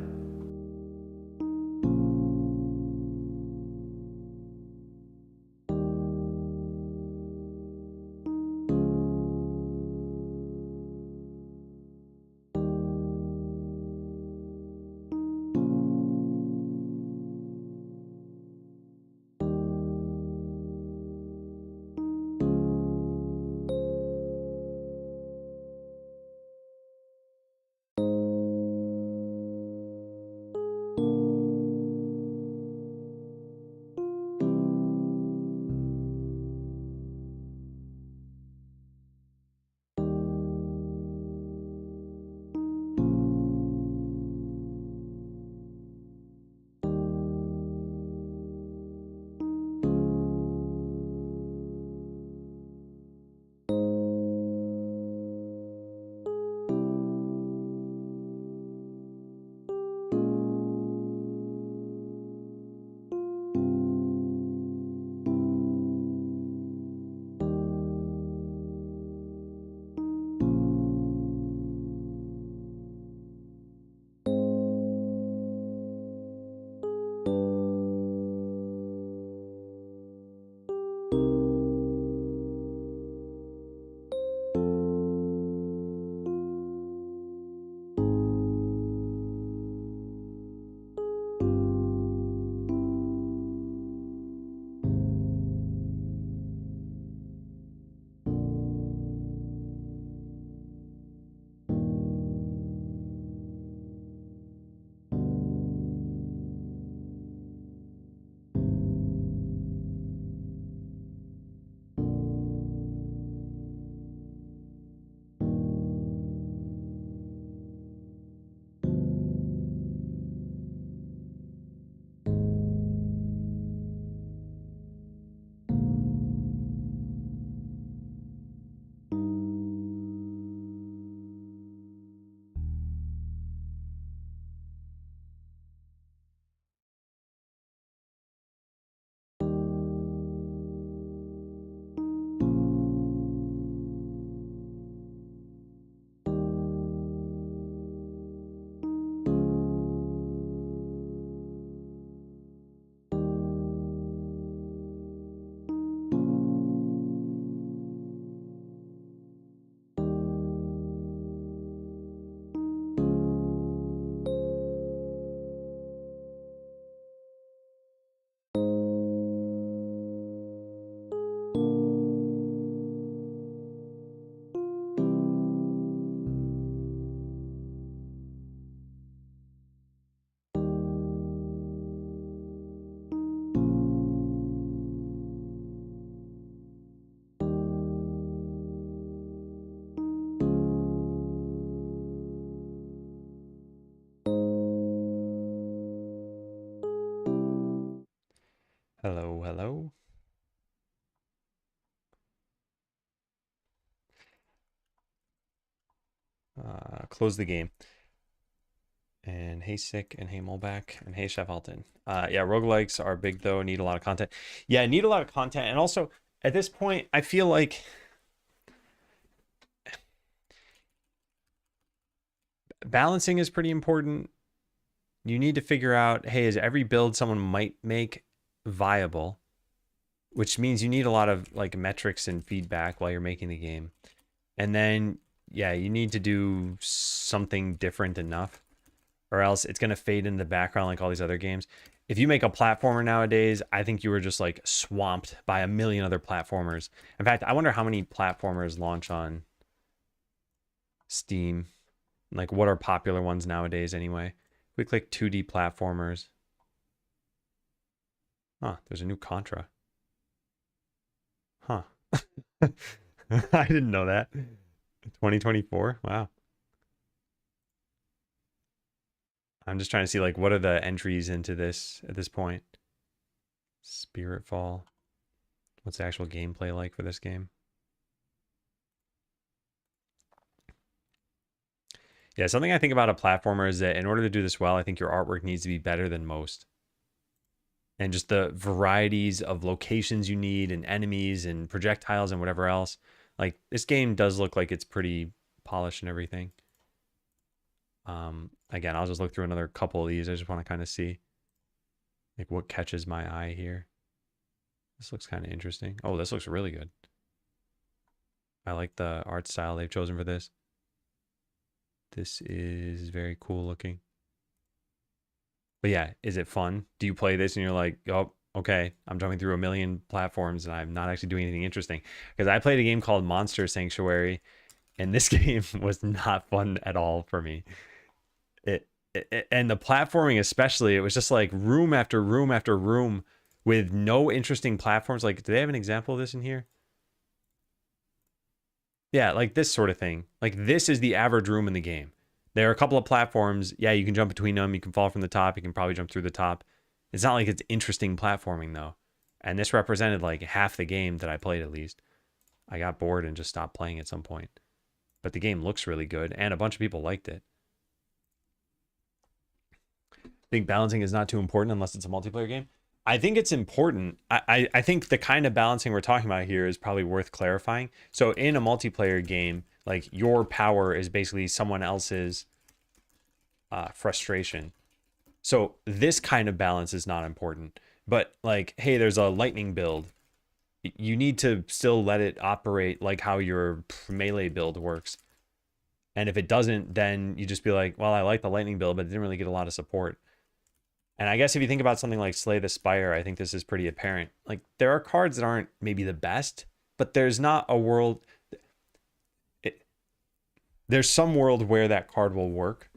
Hello, hello. Close the game. And hey Sick, and hey Molback, and hey Chef Alton. Yeah, roguelikes are big though, need a lot of content. Yeah, need a lot of content. And also, at this point, I feel like balancing is pretty important. You need to figure out, hey, is every build someone might make viable? Which means you need a lot of like metrics and feedback while you're making the game. And then, yeah, you need to do something different enough, or else it's going to fade in the background like all these other games. If you make a platformer nowadays, I think you were just like swamped by a million other platformers. In fact, I wonder how many platformers launch on Steam. Like, what are popular ones nowadays anyway? We click 2D platformers. Huh, there's a new Contra. Huh. I didn't know that. 2024? Wow. I'm just trying to see like what are the entries into this at this point. Spiritfall. What's the actual gameplay like for this game? Yeah, something I think about a platformer is that in order to do this well, I think your artwork needs to be better than most. And just the varieties of locations you need and enemies and projectiles and whatever else. Like this game does look like it's pretty polished and everything. Again, I'll just look through another couple of these. I just want to kind of see like what catches my eye here. This looks kind of interesting. Oh, this looks really good. I like the art style they've chosen for this. This is very cool looking. But yeah, is it fun? Do you play this and you're like, oh, okay, I'm jumping through a million platforms and I'm not actually doing anything interesting? Because I played a game called Monster Sanctuary, and this game was not fun at all for me. And the platforming especially, it was just like room after room after room with no interesting platforms. Like, do they have an example of this in here? Yeah, like this sort of thing. Like this is the average room in the game. There are a couple of platforms. Yeah, you can jump between them. You can fall from the top. You can probably jump through the top. It's not like it's interesting platforming though. And this represented like half the game that I played at least. I got bored and just stopped playing at some point. But the game looks really good and a bunch of people liked it. I think balancing is not too important unless it's a multiplayer game. I think it's important. I think the kind of balancing we're talking about here is probably worth clarifying. So in a multiplayer game, like your power is basically someone else's frustration. So this kind of balance is not important. But like, hey, there's a lightning build. You need to still let it operate like how your melee build works. And if it doesn't, then you just be like, well, I like the lightning build, but it didn't really get a lot of support. And I guess if you think about something like Slay the Spire, I think this is pretty apparent. Like there are cards that aren't maybe the best, but there's not a world. There's some world where that card will work.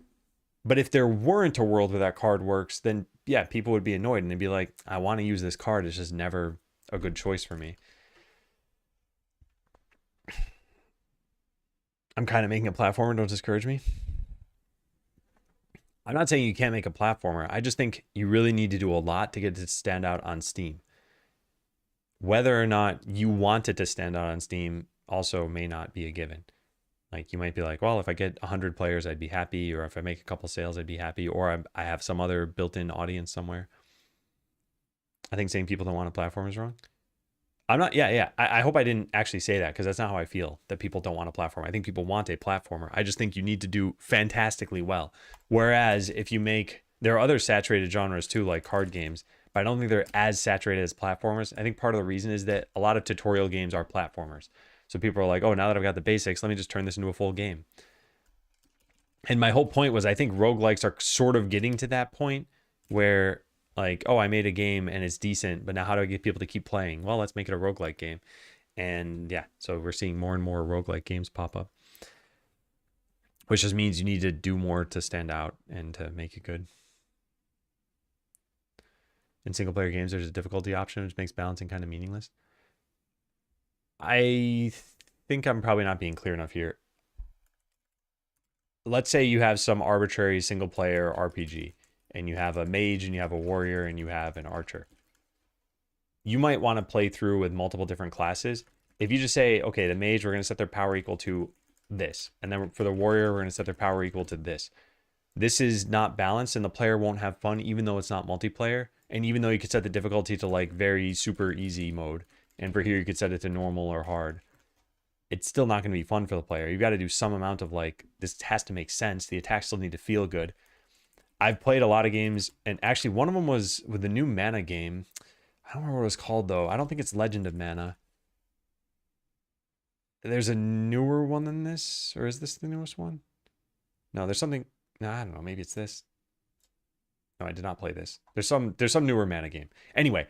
But if there weren't a world where that card works, then yeah, people would be annoyed and they'd be like, I want to use this card. It's just never a good choice for me. I'm kind of making a platformer. Don't discourage me. I'm not saying you can't make a platformer. I just think you really need to do a lot to get it to stand out on Steam. Whether or not you want it to stand out on Steam also may not be a given. Like you might be like, well, if I get 100 players, I'd be happy. Or if I make a couple sales, I'd be happy. Or I have some other built-in audience somewhere. I think saying people don't want a platform is wrong. I'm not, yeah. I hope I didn't actually say that because that's not how I feel, that people don't want a platform. I think people want a platformer. I just think you need to do fantastically well. Whereas if you make, there are other saturated genres too, like card games, but I don't think they're as saturated as platformers. I think part of the reason is that a lot of tutorial games are platformers. So people are like, oh, now that I've got the basics, let me just turn this into a full game. And my whole point was I think roguelikes are sort of getting to that point where like, oh, I made a game and it's decent, but now how do I get people to keep playing? Well, let's make it a roguelike game. And yeah, so we're seeing more and more roguelike games pop up, which just means you need to do more to stand out and to make it good. In single player games, there's a difficulty option, which makes balancing kind of meaningless. I think I'm probably not being clear enough here. Let's say you have some arbitrary single player RPG and you have a mage and you have a warrior and you have an archer. you might want to play through with multiple different classes. If you just say, okay, the mage, we're going to set their power equal to this. And then for the warrior, we're going to set their power equal to this. This is not balanced and the player won't have fun, even though it's not multiplayer. And even though you could set the difficulty to like very super easy mode. And for here, you could set it to normal or hard. It's still not going to be fun for the player. You've got to do some amount of like, this has to make sense. The attacks still need to feel good. I've played a lot of games, and actually one of them was with the new mana game. I don't remember what it was called though. I don't think it's Legend of Mana. There's a newer one than this, or is this the newest one? No, there's something. No, I don't know. Maybe it's this. No, I did not play this. There's some newer mana game. Anyway,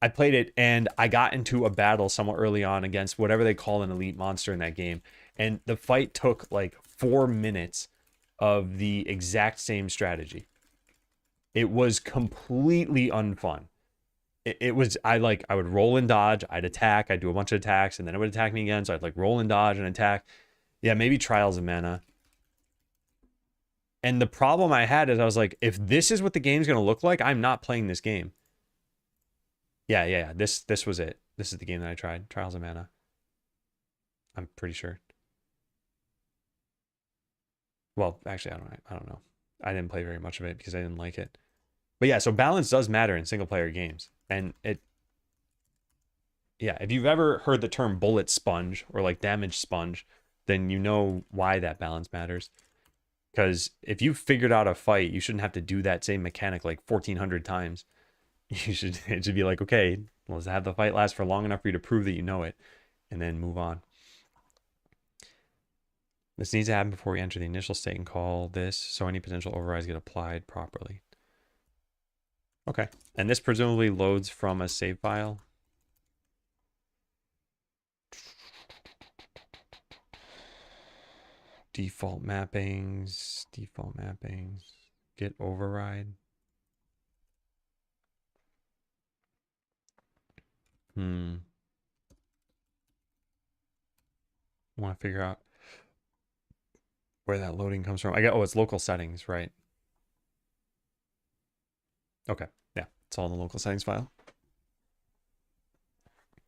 I played it and I got into a battle somewhat early on against whatever they call an elite monster in that game. And the fight took like 4 minutes of the exact same strategy. It was completely unfun. It was, I would roll and dodge, I'd attack, I'd do a bunch of attacks, and then it would attack me again. So I'd like roll and dodge and attack. Yeah, maybe Trials of Mana. And the problem I had is I was like, if this is what the game's going to look like, I'm not playing this game. Yeah. This was it. This is the game that I tried. Trials of Mana. I'm pretty sure. Well, actually, I don't know. I didn't play very much of it because I didn't like it. But yeah, so balance does matter in single player games. And yeah, if you've ever heard the term bullet sponge or like damage sponge, then you know why that balance matters. Because if you figured out a fight, you shouldn't have to do that same mechanic like 1,400 times. It should be like, okay, let's have the fight last for long enough for you to prove that you know it, and then move on. This needs to happen before we enter the initial state and call this, so any potential overrides get applied properly. Okay, and this presumably loads from a save file. Default mappings, get override. I want to figure out where that loading comes from. Oh, it's local settings, right? Okay, yeah, it's all in the local settings file.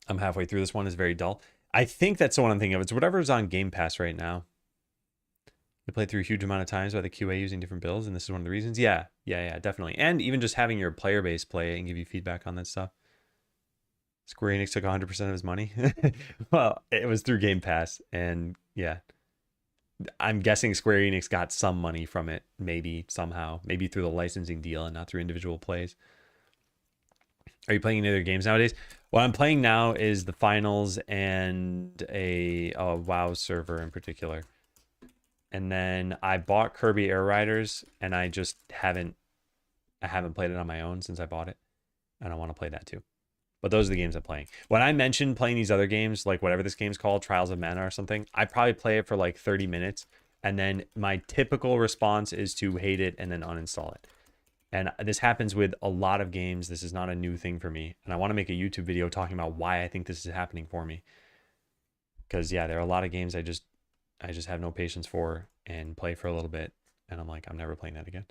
I'm halfway through this one. It's very dull. I think that's the one I'm thinking of. It's whatever's on Game Pass right now. You play through a huge amount of times by the QA using different builds, and this is one of the reasons. Yeah, definitely. And even just having your player base play and give you feedback on that stuff. Square Enix took 100% of his money. Well, it was through Game Pass, and yeah. I'm guessing Square Enix got some money from it, maybe somehow, maybe through the licensing deal and not through individual plays. Are you playing any other games nowadays? What I'm playing now is the finals and a WoW server in particular. And then I bought Kirby Air Riders, and I just haven't played it on my own since I bought it. And I want to play that too. But those are the games I'm playing. When I mentioned playing these other games, like whatever this game's called, Trials of Mana or something, I probably play it for like 30 minutes. And then my typical response is to hate it and then uninstall it. And this happens with a lot of games. This is not a new thing for me. And I want to make a YouTube video talking about why I think this is happening for me. Because yeah, there are a lot of games I just have no patience for and play for a little bit. And I'm like, I'm never playing that again.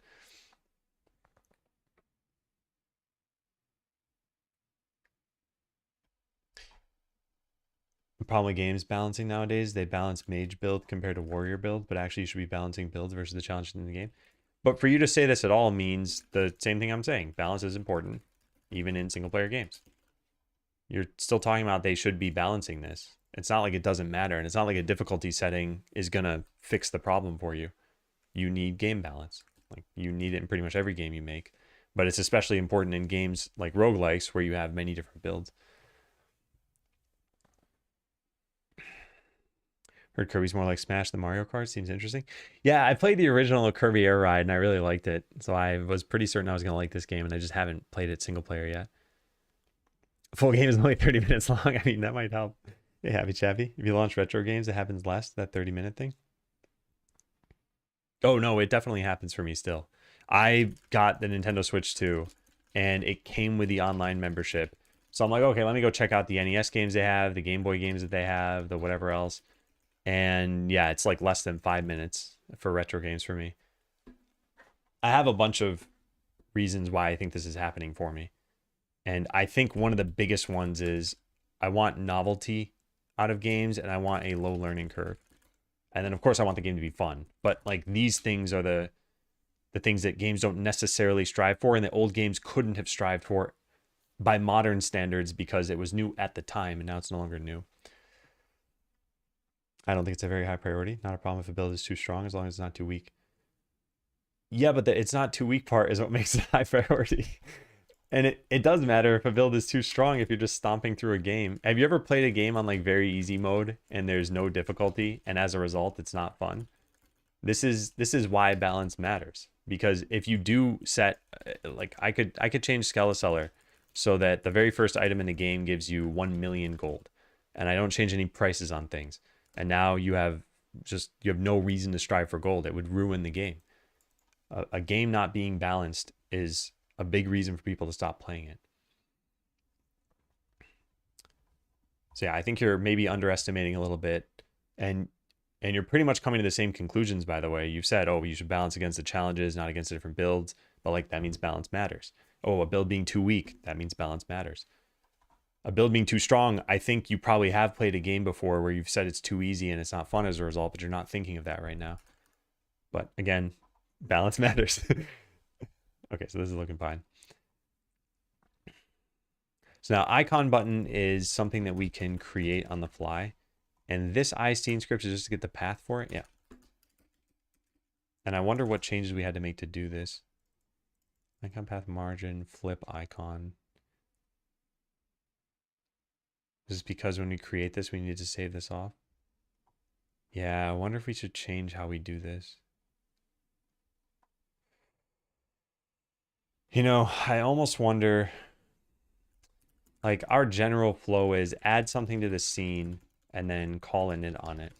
The problem with games balancing nowadays, they balance mage build compared to warrior build, but actually you should be balancing builds versus the challenge in the game. But for you to say this at all means the same thing I'm saying. Balance is important, even in single player games. You're still talking about they should be balancing this. It's not like it doesn't matter, and it's not like a difficulty setting is going to fix the problem for you. You need game balance. Like, you need it in pretty much every game you make. But it's especially important in games like roguelikes where you have many different builds. Heard Kirby's more like Smash than Mario Kart. Seems interesting. Yeah, I played the original Kirby Air Ride, and I really liked it. So I was pretty certain I was going to like this game, and I just haven't played it single player yet. Full game is only 30 minutes long. I mean, that might help. Hey, Happy Chappy. If you launch retro games, it happens less, that 30-minute thing. Oh, no, it definitely happens for me still. I got the Nintendo Switch 2, and it came with the online membership. So I'm like, okay, let me go check out the NES games they have, the Game Boy games that they have, the whatever else. And yeah, it's like less than 5 minutes for retro games for me. I have a bunch of reasons why I think this is happening for me. And I think one of the biggest ones is I want novelty out of games and I want a low learning curve. And then of course I want the game to be fun. But like these things are the things that games don't necessarily strive for and that old games couldn't have strived for by modern standards because it was new at the time and now it's no longer new. I don't think it's a very high priority. Not a problem if a build is too strong as long as it's not too weak. Yeah, but the it's not too weak part is what makes it high priority. And it does matter if a build is too strong if you're just stomping through a game. Have you ever played a game on like very easy mode and there's no difficulty and as a result it's not fun? This is why balance matters. Because if you do set like I could change Skeleseller so that the very first item in the game gives you 1 million gold and I don't change any prices on things. And now you have no reason to strive for gold. It would ruin the game. A game not being balanced is a big reason for people to stop playing it. So yeah, I think you're maybe underestimating a little bit, and you're pretty much coming to the same conclusions, by the way. You've said, oh, you should balance against the challenges, not against the different builds, but like that means balance matters. Oh, a build being too weak, that means balance matters. A build being too strong, I think you probably have played a game before where you've said it's too easy and it's not fun as a result, but you're not thinking of that right now. But again, balance matters. Okay, so this is looking fine. So now icon button is something that we can create on the fly. And this ISTN script is just to get the path for it. Yeah. And I wonder what changes we had to make to do this. Icon path margin, flip icon. This is because when we create this, we need to save this off. Yeah, I wonder if we should change how we do this. You know, I almost wonder, like our general flow is add something to the scene and then call init on it.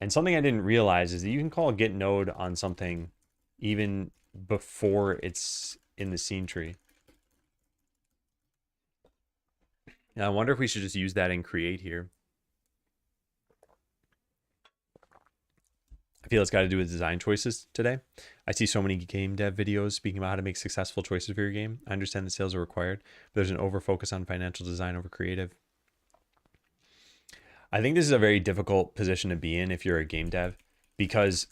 And something I didn't realize is that you can call get node on something even before it's in the scene tree. And I wonder if we should just use that in create here. I feel it's got to do with design choices today. I see so many game dev videos speaking about how to make successful choices for your game. I understand that sales are required, but there's an over focus on financial design over creative. I think this is a very difficult position to be in if you're a game dev because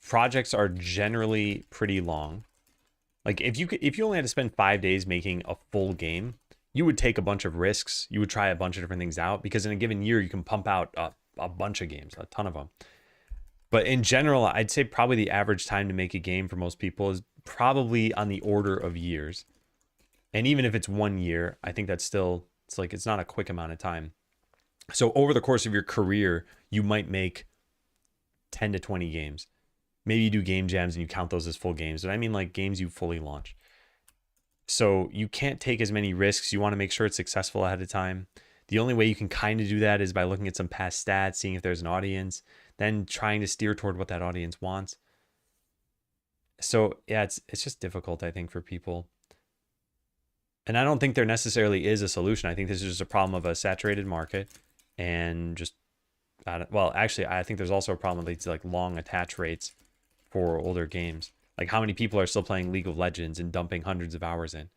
projects are generally pretty long. Like if you only had to spend 5 days making a full game, you would take a bunch of risks. You would try a bunch of different things out because in a given year you can pump out a bunch of games, a ton of them. But in general, I'd say probably the average time to make a game for most people is probably on the order of years. And even if it's 1 year, I think that's still, it's not a quick amount of time. So over the course of your career, you might make 10 to 20 games. Maybe you do game jams and you count those as full games, but I mean like games you fully launch. So you can't take as many risks. You want to make sure it's successful ahead of time. The only way you can kind of do that is by looking at some past stats, seeing if there's an audience, then trying to steer toward what that audience wants. So yeah, it's just difficult, I think, for people. And I don't think there necessarily is a solution. I think this is just a problem of a saturated market and just, well, actually, I think there's also a problem with these like long attach rates for older games. Like how many people are still playing League of Legends and dumping hundreds of hours in?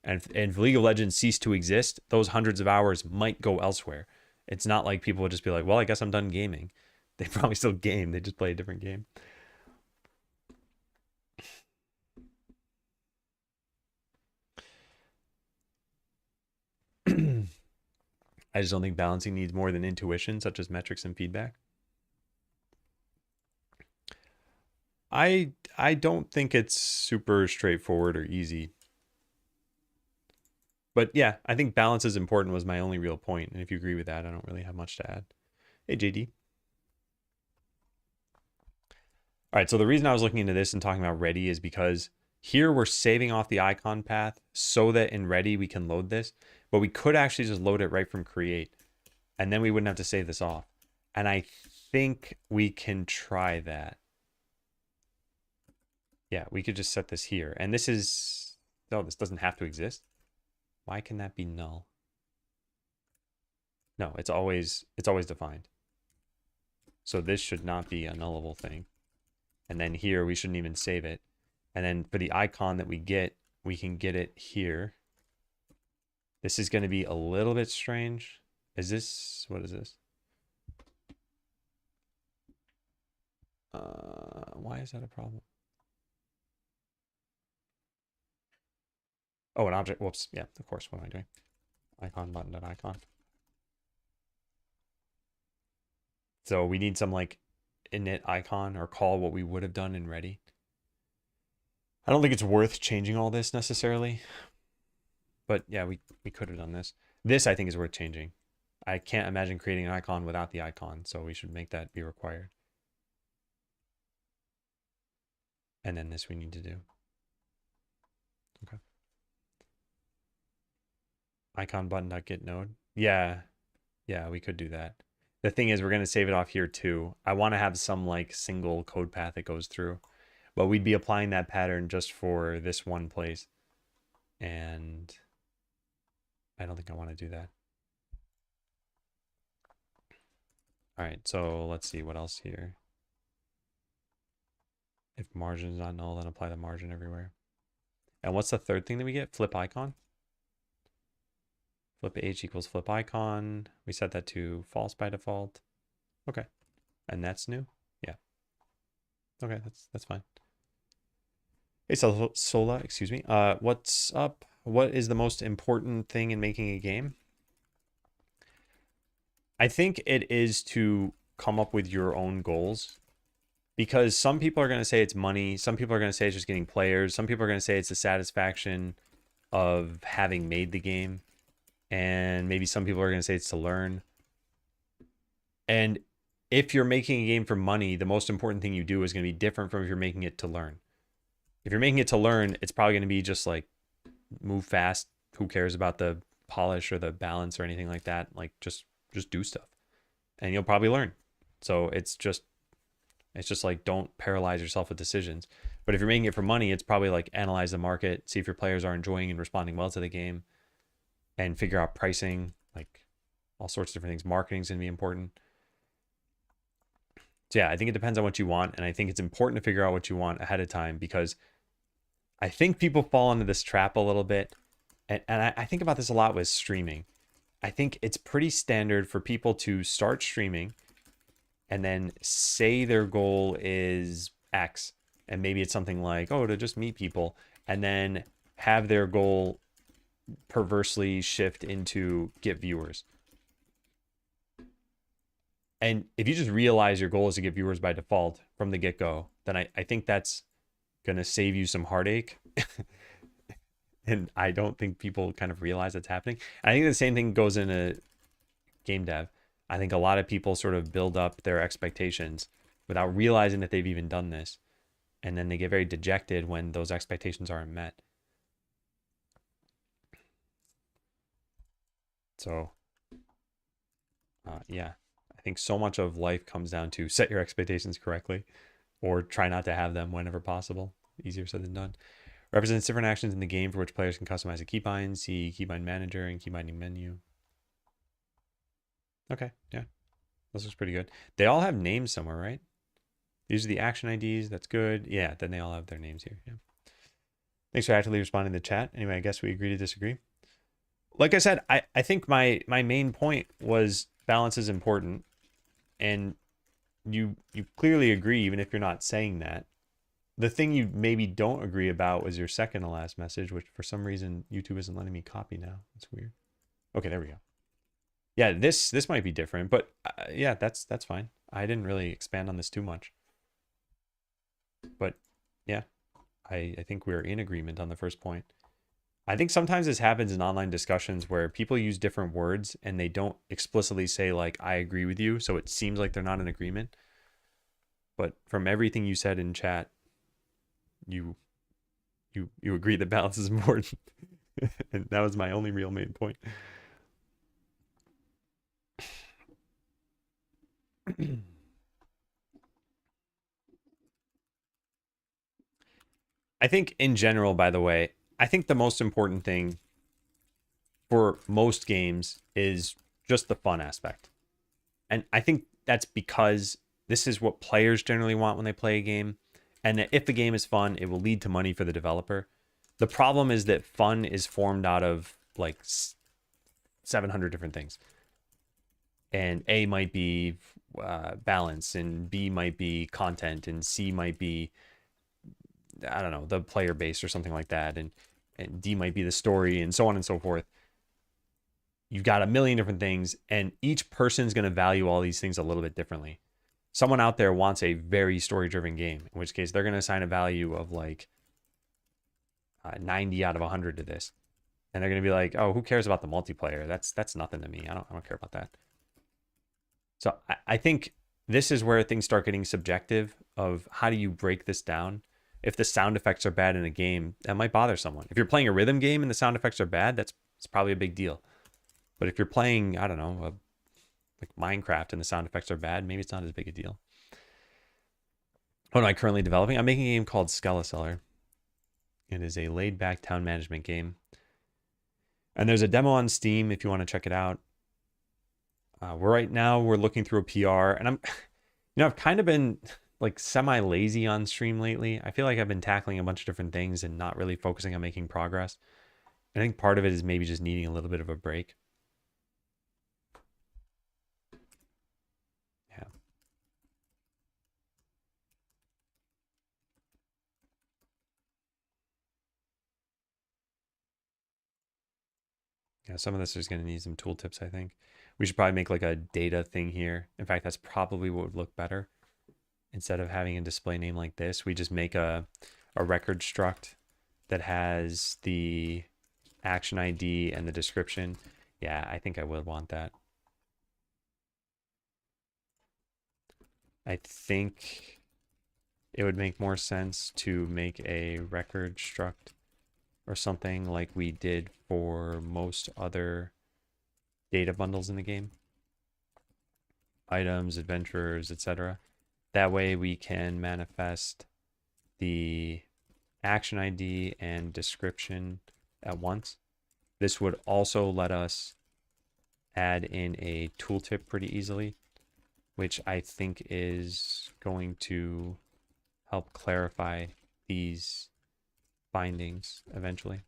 And if League of Legends ceased to exist, those hundreds of hours might go elsewhere. It's not like people would just be like, well, I guess I'm done gaming. They probably still game. They just play a different game. I just don't think balancing needs more than intuition, such as metrics and feedback. I don't think it's super straightforward or easy. But yeah, I think balance is important was my only real point. And if you agree with that, I don't really have much to add. Hey, JD. All right, so the reason I was looking into this and talking about ready is because here we're saving off the icon path so that in ready we can load this, but we could actually just load it right from create and then we wouldn't have to save this off. And I think we can try that. Yeah, we could just set this here. And this is, no, this doesn't have to exist. Why can that be null? No, it's always defined. So this should not be a nullable thing. And then here we shouldn't even save it. And then for the icon that we get, we can get it here. This is going to be a little bit strange. Is this, what is this? Why is that a problem? Oh, an object. Whoops. Yeah, of course. What am I doing? Icon button icon. So we need some like init icon or call what we would have done in ready. I don't think it's worth changing all this necessarily. But yeah, we could have done this. This I think is worth changing. I can't imagine creating an icon without the icon, so we should make that be required. And then this we need to do. Okay. Icon button.get node. Yeah, we could do that. The thing is, we're going to save it off here too. I want to have some like single code path that goes through, but we'd be applying that pattern just for this one place. And I don't think I want to do that. All right, so let's see what else here. If margin is not null, then apply the margin everywhere. And what's the third thing that we get? Flip icon. Flip h equals flip icon. We set that to false by default. Okay. And that's new? Yeah. Okay, that's fine. Hey, Sola, excuse me. What's up? What is the most important thing in making a game? I think it is to come up with your own goals. Because some people are going to say it's money. Some people are going to say it's just getting players. Some people are going to say it's the satisfaction of having made the game. And maybe some people are going to say it's to learn. And if you're making a game for money, the most important thing you do is going to be different from if you're making it to learn. If you're making it to learn, it's probably going to be just like move fast. Who cares about the polish or the balance or anything like that? Like just do stuff and you'll probably learn. So it's just like, don't paralyze yourself with decisions. But if you're making it for money, it's probably like analyze the market, see if your players are enjoying and responding well to the game, and figure out pricing, like all sorts of different things. Marketing is going to be important. So yeah, I think it depends on what you want. And I think it's important to figure out what you want ahead of time, because I think people fall into this trap a little bit. And I think about this a lot with streaming. I think it's pretty standard for people to start streaming and then say their goal is X. And maybe it's something like, oh, to just meet people. And then have their goal perversely shift into get viewers. And if you just realize your goal is to get viewers by default from the get-go, then I think that's going to save you some heartache. And I don't think people kind of realize that's happening. I think the same thing goes into game dev. I think a lot of people sort of build up their expectations without realizing that they've even done this. And then they get very dejected when those expectations aren't met. So, yeah, I think so much of life comes down to set your expectations correctly or try not to have them whenever possible. Easier said than done. Represents different actions in the game for which players can customize a keybind. See keybind manager and keybinding menu. Okay, yeah, this looks pretty good. They all have names somewhere, right? These are the action IDs. That's good. Yeah, then they all have their names here. Yeah. Thanks for actively responding to the chat. Anyway, I guess we agree to disagree. Like I said, I think my main point was balance is important. And you clearly agree, even if you're not saying that. The thing you maybe don't agree about was your second to last message, which for some reason YouTube isn't letting me copy now. That's weird. Okay, there we go. Yeah, this might be different, but yeah, that's fine. I didn't really expand on this too much. But yeah, I think we're in agreement on the first point. I think sometimes this happens in online discussions where people use different words and they don't explicitly say like, I agree with you. So it seems like they're not in agreement. But from everything you said in chat, you agree that balance is important. And that was my only real main point. I think in general, by the way, I think the most important thing for most games is just the fun aspect. And I think that's because this is what players generally want when they play a game. And if the game is fun, it will lead to money for the developer. The problem is that fun is formed out of like 700 different things. And A might be balance, and B might be content, and C might be, I don't know, the player base or something like that. And D might be the story, and so on and so forth. You've got a million different things, and each person's going to value all these things a little bit differently. Someone out there wants a very story-driven game, in which case they're going to assign a value of like 90 out of 100 to this. And they're going to be like, oh, who cares about the multiplayer? That's nothing to me. I don't care about that. So I think this is where things start getting subjective of how do you break this down? If the sound effects are bad in a game, that might bother someone. If you're playing a rhythm game and the sound effects are bad, it's probably a big deal. But if you're playing, I don't know, like Minecraft and the sound effects are bad, maybe it's not as big a deal. What am I currently developing? I'm making a game called Skeleseller. It is a laid-back town management game. And there's a demo on Steam if you want to check it out. Right now we're looking through a PR, and I've kind of been like semi-lazy on stream lately. I feel like I've been tackling a bunch of different things and not really focusing on making progress. I think part of it is maybe just needing a little bit of a break. Yeah. Yeah, some of this is going to need some tooltips, I think. We should probably make like a data thing here. In fact, that's probably what would look better. Instead of having a display name like this, we just make a record struct that has the action ID and the description. Yeah, I think I would want that. I think it would make more sense to make a record struct or something like we did for most other data bundles in the game. Items, adventurers, etc. That way we can manifest the action ID and description at once. This would also let us add in a tooltip pretty easily, which I think is going to help clarify these bindings eventually.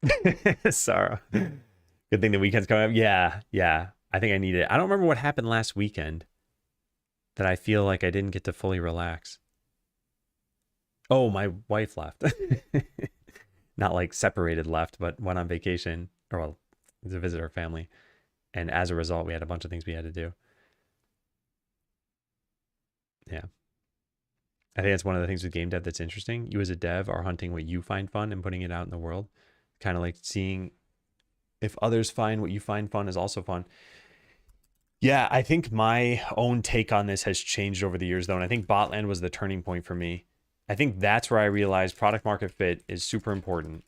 Okay. Sarah. Good thing the weekend's coming up. Yeah. I think I need it. I don't remember what happened last weekend that I feel like I didn't get to fully relax. Oh, my wife left. Not like separated left, but went on vacation, or well, to visit her family. And as a result, we had a bunch of things we had to do. Yeah. I think that's one of the things with game dev that's interesting. You as a dev are hunting what you find fun and putting it out in the world. Kind of like seeing if others find what you find fun is also fun. Yeah, I think my own take on this has changed over the years, though. And I think Botland was the turning point for me. I think that's where I realized product market fit is super important.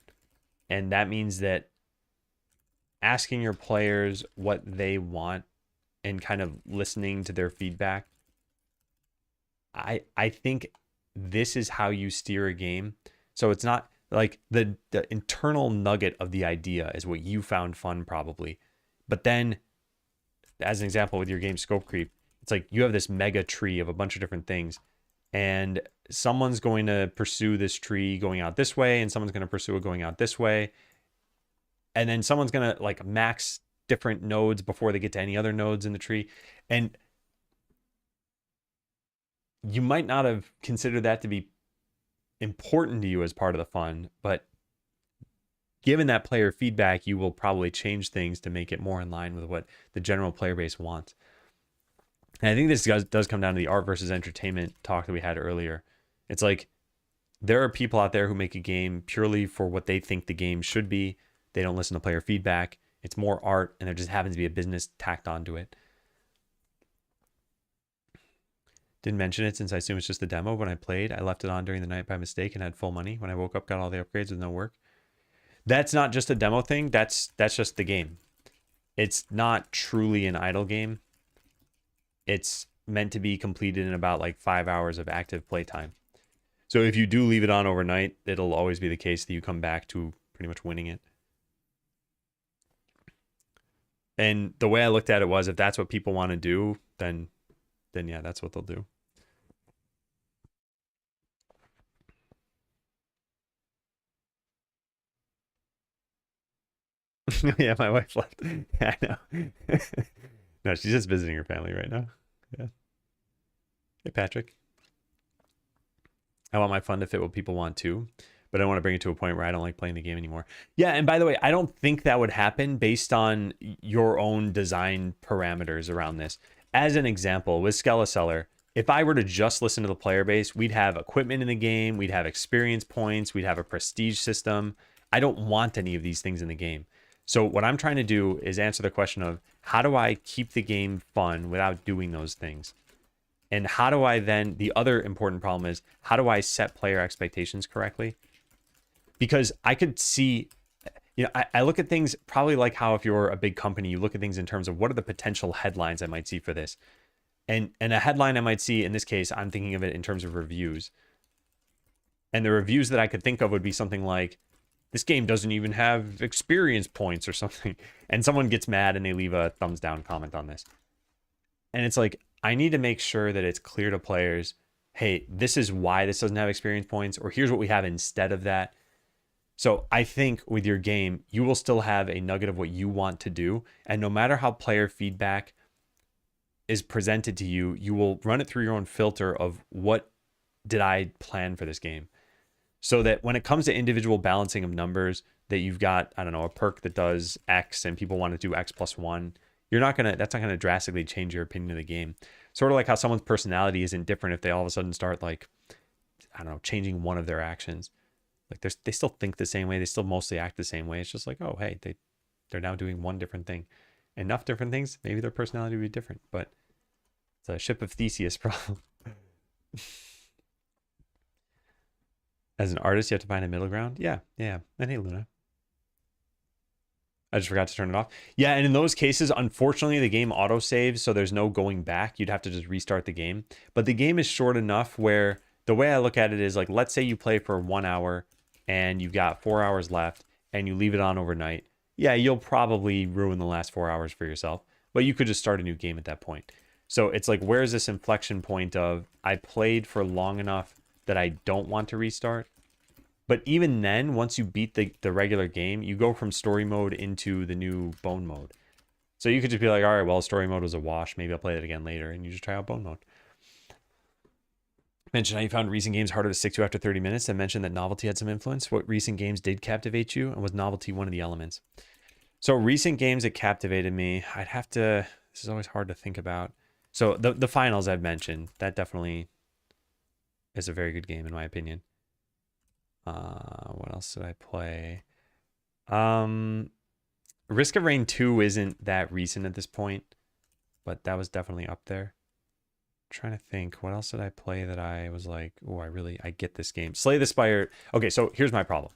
And that means that asking your players what they want and kind of listening to their feedback, I think this is how you steer a game. So it's not like the internal nugget of the idea is what you found fun probably. But then as an example with your game Scope Creep, it's like you have this mega tree of a bunch of different things, and someone's going to pursue this tree going out this way, and someone's going to pursue it going out this way. And then someone's going to like max different nodes before they get to any other nodes in the tree. And you might not have considered that to be important to you as part of the fun, but given that player feedback, you will probably change things to make it more in line with what the general player base wants. And I think this does come down to the art versus entertainment talk that we had earlier. It's like there are people out there who make a game purely for what they think the game should be. They don't listen to player feedback. It's more art, and there just happens to be a business tacked onto it. Didn't mention it since I assume it's just the demo. When I played, I left it on during the night by mistake and had full money. When I woke up, got all the upgrades with no work. That's not just a demo thing. That's just the game. It's not truly an idle game. It's meant to be completed in about like 5 hours of active playtime. So if you do leave it on overnight, it'll always be the case that you come back to pretty much winning it. And the way I looked at it was, if that's what people want to do, then yeah, that's what they'll do. Yeah, my wife left. Yeah, I know. No, she's just visiting her family right now. Yeah. Hey, Patrick. I want my fun to fit what people want too, but I want to bring it to a point where I don't like playing the game anymore. Yeah, and by the way, I don't think that would happen based on your own design parameters around this. As an example, with Skeleseller, if I were to just listen to the player base, we'd have equipment in the game, we'd have experience points, we'd have a prestige system. I don't want any of these things in the game. So what I'm trying to do is answer the question of how do I keep the game fun without doing those things? And how do I then, the other important problem is, how do I set player expectations correctly? Because I could see, I look at things probably like how if you're a big company, you look at things in terms of what are the potential headlines I might see for this. And a headline I might see, in this case, I'm thinking of it in terms of reviews. And the reviews that I could think of would be something like, this game doesn't even have experience points or something. And someone gets mad and they leave a thumbs down comment on this. And it's like, I need to make sure that it's clear to players, hey, this is why this doesn't have experience points, or here's what we have instead of that. So I think with your game, you will still have a nugget of what you want to do. And no matter how player feedback is presented to you, you will run it through your own filter of what did I plan for this game. So that when it comes to individual balancing of numbers, that you've got, I don't know, a perk that does X and people want to do X plus 1, that's not gonna drastically change your opinion of the game. Sort of like how someone's personality isn't different if they all of a sudden start, like, I don't know, changing one of their actions. Like they still think the same way, they still mostly act the same way. It's just like, oh hey, they're now doing one different thing. Enough different things, maybe their personality would be different, but it's a ship of Theseus problem. As an artist, you have to find a middle ground. Yeah. And hey, Luna. I just forgot to turn it off. Yeah, and in those cases, unfortunately, the game auto-saves, so there's no going back. You'd have to just restart the game. But the game is short enough where the way I look at it is, like, let's say you play for 1 hour and you've got 4 hours left and you leave it on overnight. Yeah, you'll probably ruin the last 4 hours for yourself, but you could just start a new game at that point. So it's like, where's this inflection point of, I played for long enough that I don't want to restart? But even then, once you beat the regular game, you go from story mode into the new bone mode. So you could just be like, all right, well, story mode was a wash. Maybe I'll play it again later. And you just try out bone mode. Mention how you found recent games harder to stick to after 30 minutes and mentioned that novelty had some influence. What recent games did captivate you? And was novelty one of the elements? So recent games that captivated me, I'd have to, this is always hard to think about. So the finals I've mentioned, that definitely is a very good game in my opinion. What else did I play? Risk of Rain 2 isn't that recent at this point, but that was definitely up there. I'm trying to think, what else did I play that I was like, oh, I get this game. Slay the Spire. Okay, so here's my problem.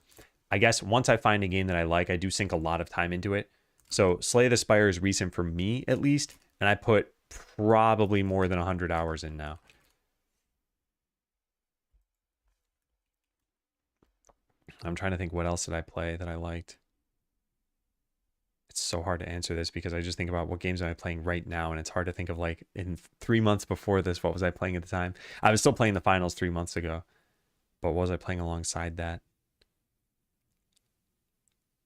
I guess once I find a game that I like, I do sink a lot of time into it. So Slay the Spire is recent for me, at least, and I put probably more than 100 hours in now. I'm trying to think, what else did I play that I liked? It's so hard to answer this because I just think about what games am I playing right now, and it's hard to think of, like, in 3 months before this, what was I playing at the time? I was still playing the finals 3 months ago, but what was I playing alongside that?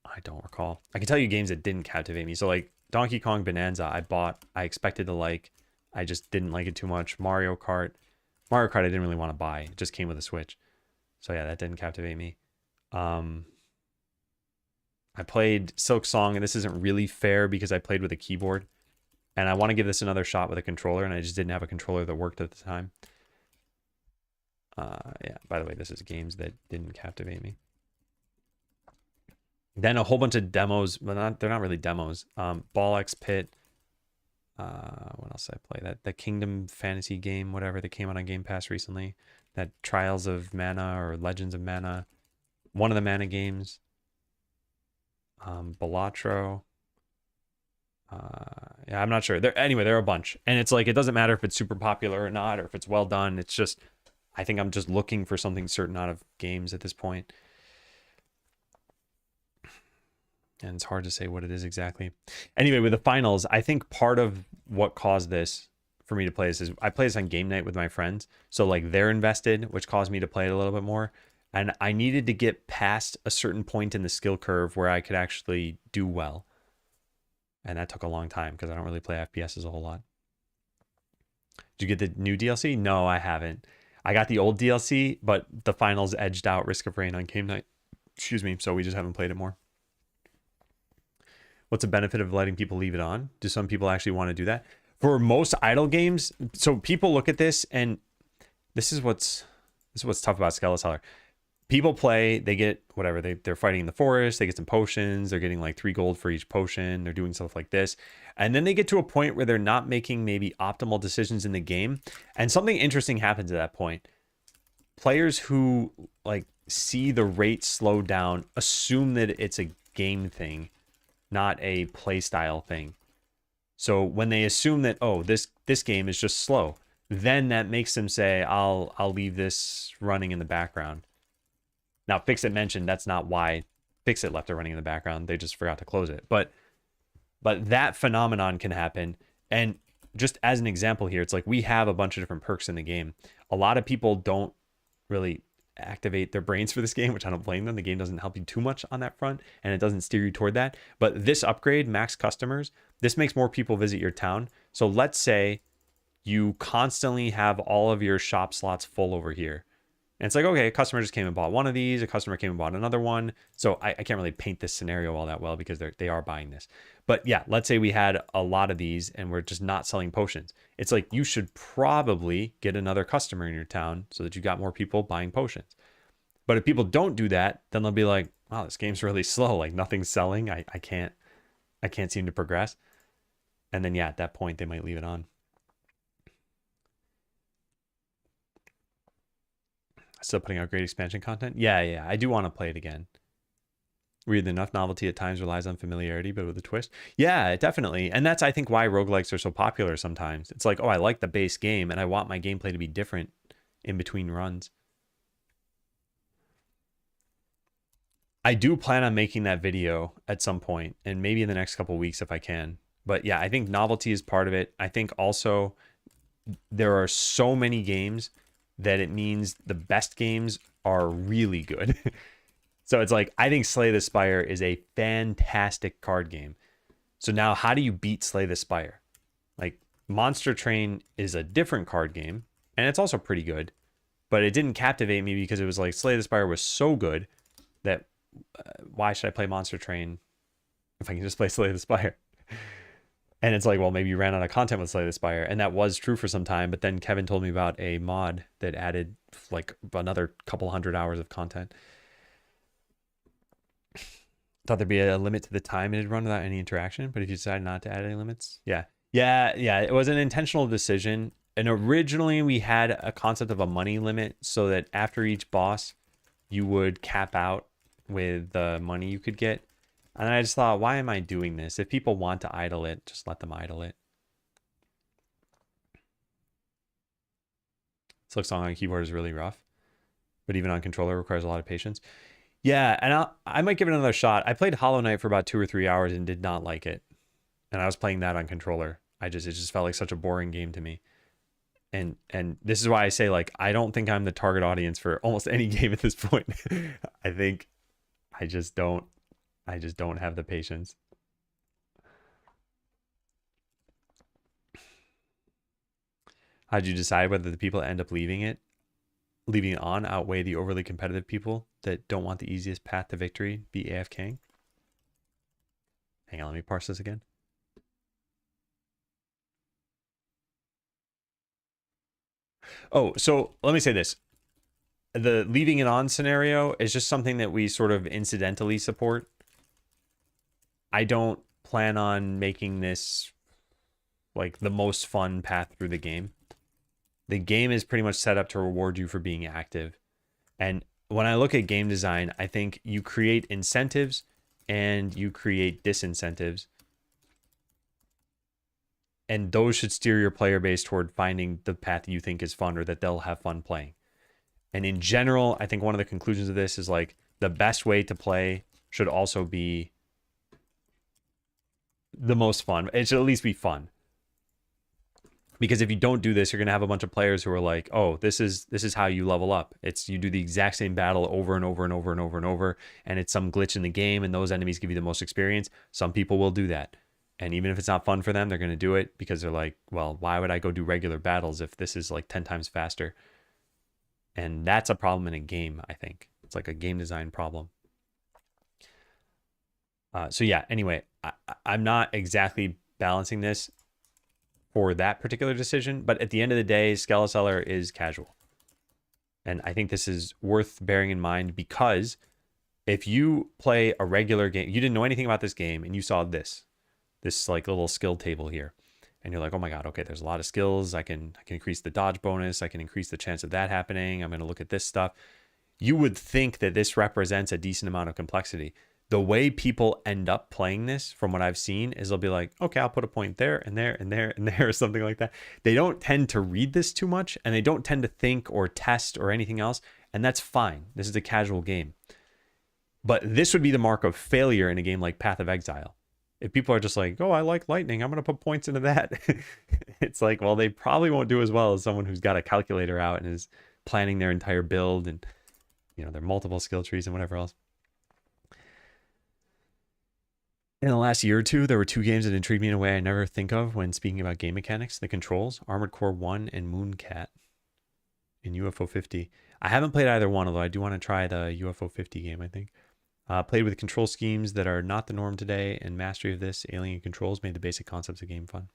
I don't recall. I can tell you games that didn't captivate me. So, like, Donkey Kong Bonanza, I expected to like. I just didn't like it too much. Mario Kart I didn't really want to buy. It just came with a Switch. So yeah, that didn't captivate me. I played Silk Song, and this isn't really fair because I played with a keyboard, and I want to give this another shot with a controller, and I just didn't have a controller that worked at the time. Yeah, by the way, this is games that didn't captivate me. Then a whole bunch of demos, but they're not really demos. Ball X Pit. What else did I play? The Kingdom Fantasy game, whatever, that came out on Game Pass recently. That Trials of Mana or Legends of Mana. One of the Mana games. Balatro. Yeah, I'm not sure. Anyway, there are a bunch. And it's like, it doesn't matter if it's super popular or not, or if it's well done. It's just, I think I'm just looking for something certain out of games at this point. And it's hard to say what it is exactly. Anyway, with the finals, I think part of what caused this for me to play this is I play this on game night with my friends. So like they're invested, which caused me to play it a little bit more. And I needed to get past a certain point in the skill curve where I could actually do well. And that took a long time because I don't really play FPSs a whole lot. Did you get the new DLC? No, I haven't. I got the old DLC, but the finals edged out Risk of Rain on game night. Excuse me. So we just haven't played it more. What's the benefit of letting people leave it on? Do some people actually want to do that? For most idle games, so people look at this, and this is what's tough about Skeleseller. People play, they get whatever, they're fighting in the forest, they get some potions, they're getting like 3 gold for each potion, they're doing stuff like this. And then they get to a point where they're not making maybe optimal decisions in the game. And something interesting happens at that point. Players who like see the rate slow down assume that it's a game thing, not a play style thing. So when they assume that, oh, this game is just slow, then that makes them say, I'll leave this running in the background. Now, Fixit mentioned that's not why Fixit left it running in the background. They just forgot to close it. But that phenomenon can happen. And just as an example here, it's like we have a bunch of different perks in the game. A lot of people don't really activate their brains for this game, which I don't blame them. The game doesn't help you too much on that front, and it doesn't steer you toward that. But this upgrade, max customers, this makes more people visit your town. So let's say you constantly have all of your shop slots full over here. And it's like, okay, a customer just came and bought one of these. A customer came and bought another one. So I can't really paint this scenario all that well because they are buying this. But yeah, let's say we had a lot of these and we're just not selling potions. It's like you should probably get another customer in your town so that you got more people buying potions. But if people don't do that, then they'll be like, wow, this game's really slow. Like nothing's selling. I can't seem to progress. And then yeah, at that point they might leave it on. Still putting out great expansion content? Yeah. I do want to play it again. Weird enough, novelty at times relies on familiarity, but with a twist. Yeah, definitely. And that's, I think, why roguelikes are so popular sometimes. It's like, oh, I like the base game, and I want my gameplay to be different in between runs. I do plan on making that video at some point, and maybe in the next couple of weeks if I can. But yeah, I think novelty is part of it. I think also there are so many games that it means the best games are really good. So it's like, I think Slay the Spire is a fantastic card game. So now how do you beat Slay the Spire? Like Monster Train is a different card game and it's also pretty good, but it didn't captivate me because it was like Slay the Spire was so good that why should I play Monster Train if I can just play Slay the Spire? And it's like, well, maybe you ran out of content with Slay the Spire. And that was true for some time. But then Kevin told me about a mod that added like another couple 100 hours of content. Thought there'd be a limit to the time it'd run without any interaction. But if you decide not to add any limits, yeah. It was an intentional decision. And originally we had a concept of a money limit so that after each boss, you would cap out with the money you could get. And I just thought, why am I doing this? If people want to idle it, just let them idle it. Silk Song on keyboard is really rough, but even on controller requires a lot of patience. Yeah, and I might give it another shot. I played Hollow Knight for about 2 or 3 hours and did not like it. And I was playing that on controller. It just felt like such a boring game to me. And this is why I say, like, I don't think I'm the target audience for almost any game at this point. I think I just don't have the patience. How'd you decide whether the people that end up leaving it on outweigh the overly competitive people that don't want the easiest path to victory, be AFKing? Hang on, let me parse this again. Oh, so let me say this. The leaving it on scenario is just something that we sort of incidentally support. I don't plan on making this like the most fun path through the game. The game is pretty much set up to reward you for being active. And when I look at game design, I think you create incentives and you create disincentives. And those should steer your player base toward finding the path you think is fun or that they'll have fun playing. And in general, I think one of the conclusions of this is like the best way to play should also be the most fun. It should at least be fun. Because if you don't do this, you're going to have a bunch of players who are like, oh, this is how you level up. It's you do the exact same battle over and over and over and over and over, and it's some glitch in the game, and those enemies give you the most experience. Some people will do that. And even if it's not fun for them, they're going to do it because they're like, well, why would I go do regular battles if this is like 10 times faster? And that's a problem in a game, I think. It's like a game design problem. So yeah, anyway, I'm not exactly balancing this for that particular decision, but at the end of the day, Skeleseller is casual. And I think this is worth bearing in mind because if you play a regular game, you didn't know anything about this game and you saw this like little skill table here. And you're like, oh my God, okay, there's a lot of skills. I can increase the dodge bonus. I can increase the chance of that happening. I'm going to look at this stuff. You would think that this represents a decent amount of complexity. The way people end up playing this, from what I've seen, is they'll be like, okay, I'll put a point there and there and there and there or something like that. They don't tend to read this too much, and they don't tend to think or test or anything else, and that's fine. This is a casual game. But this would be the mark of failure in a game like Path of Exile. If people are just like, oh, I like lightning, I'm going to put points into that. It's like, well, they probably won't do as well as someone who's got a calculator out and is planning their entire build and, you know, their multiple skill trees and whatever else. In the last year or two, there were two games that intrigued me in a way I never think of when speaking about game mechanics. The Controls, Armored Core 1 and Mooncat in UFO 50. I haven't played either one, although I do want to try the UFO 50 game, I think. Played with control schemes that are not the norm today, and mastery of this alien controls made the basic concepts of game fun.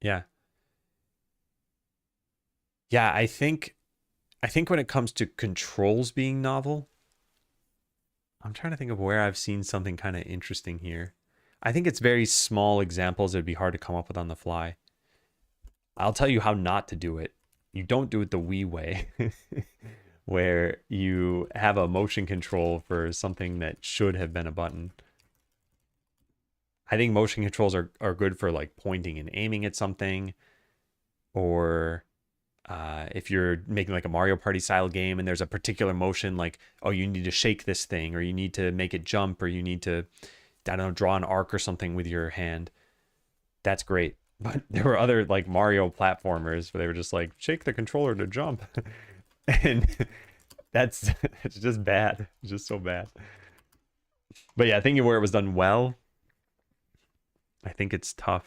Yeah. Yeah, I think when it comes to controls being novel, I'm trying to think of where I've seen something kind of interesting here. I think it's very small examples that would be hard to come up with on the fly. I'll tell you how not to do it. You don't do it the Wii way, where you have a motion control for something that should have been a button. I think motion controls are good for like pointing and aiming at something, or if you're making like a Mario Party style game and there's a particular motion, like, oh, you need to shake this thing, or you need to make it jump, or you need to, I don't know, draw an arc or something with your hand. That's great. But there were other like Mario platformers where they were just like, shake the controller to jump. And it's just bad. It's just so bad. But yeah, thinking where it was done well, I think it's tough.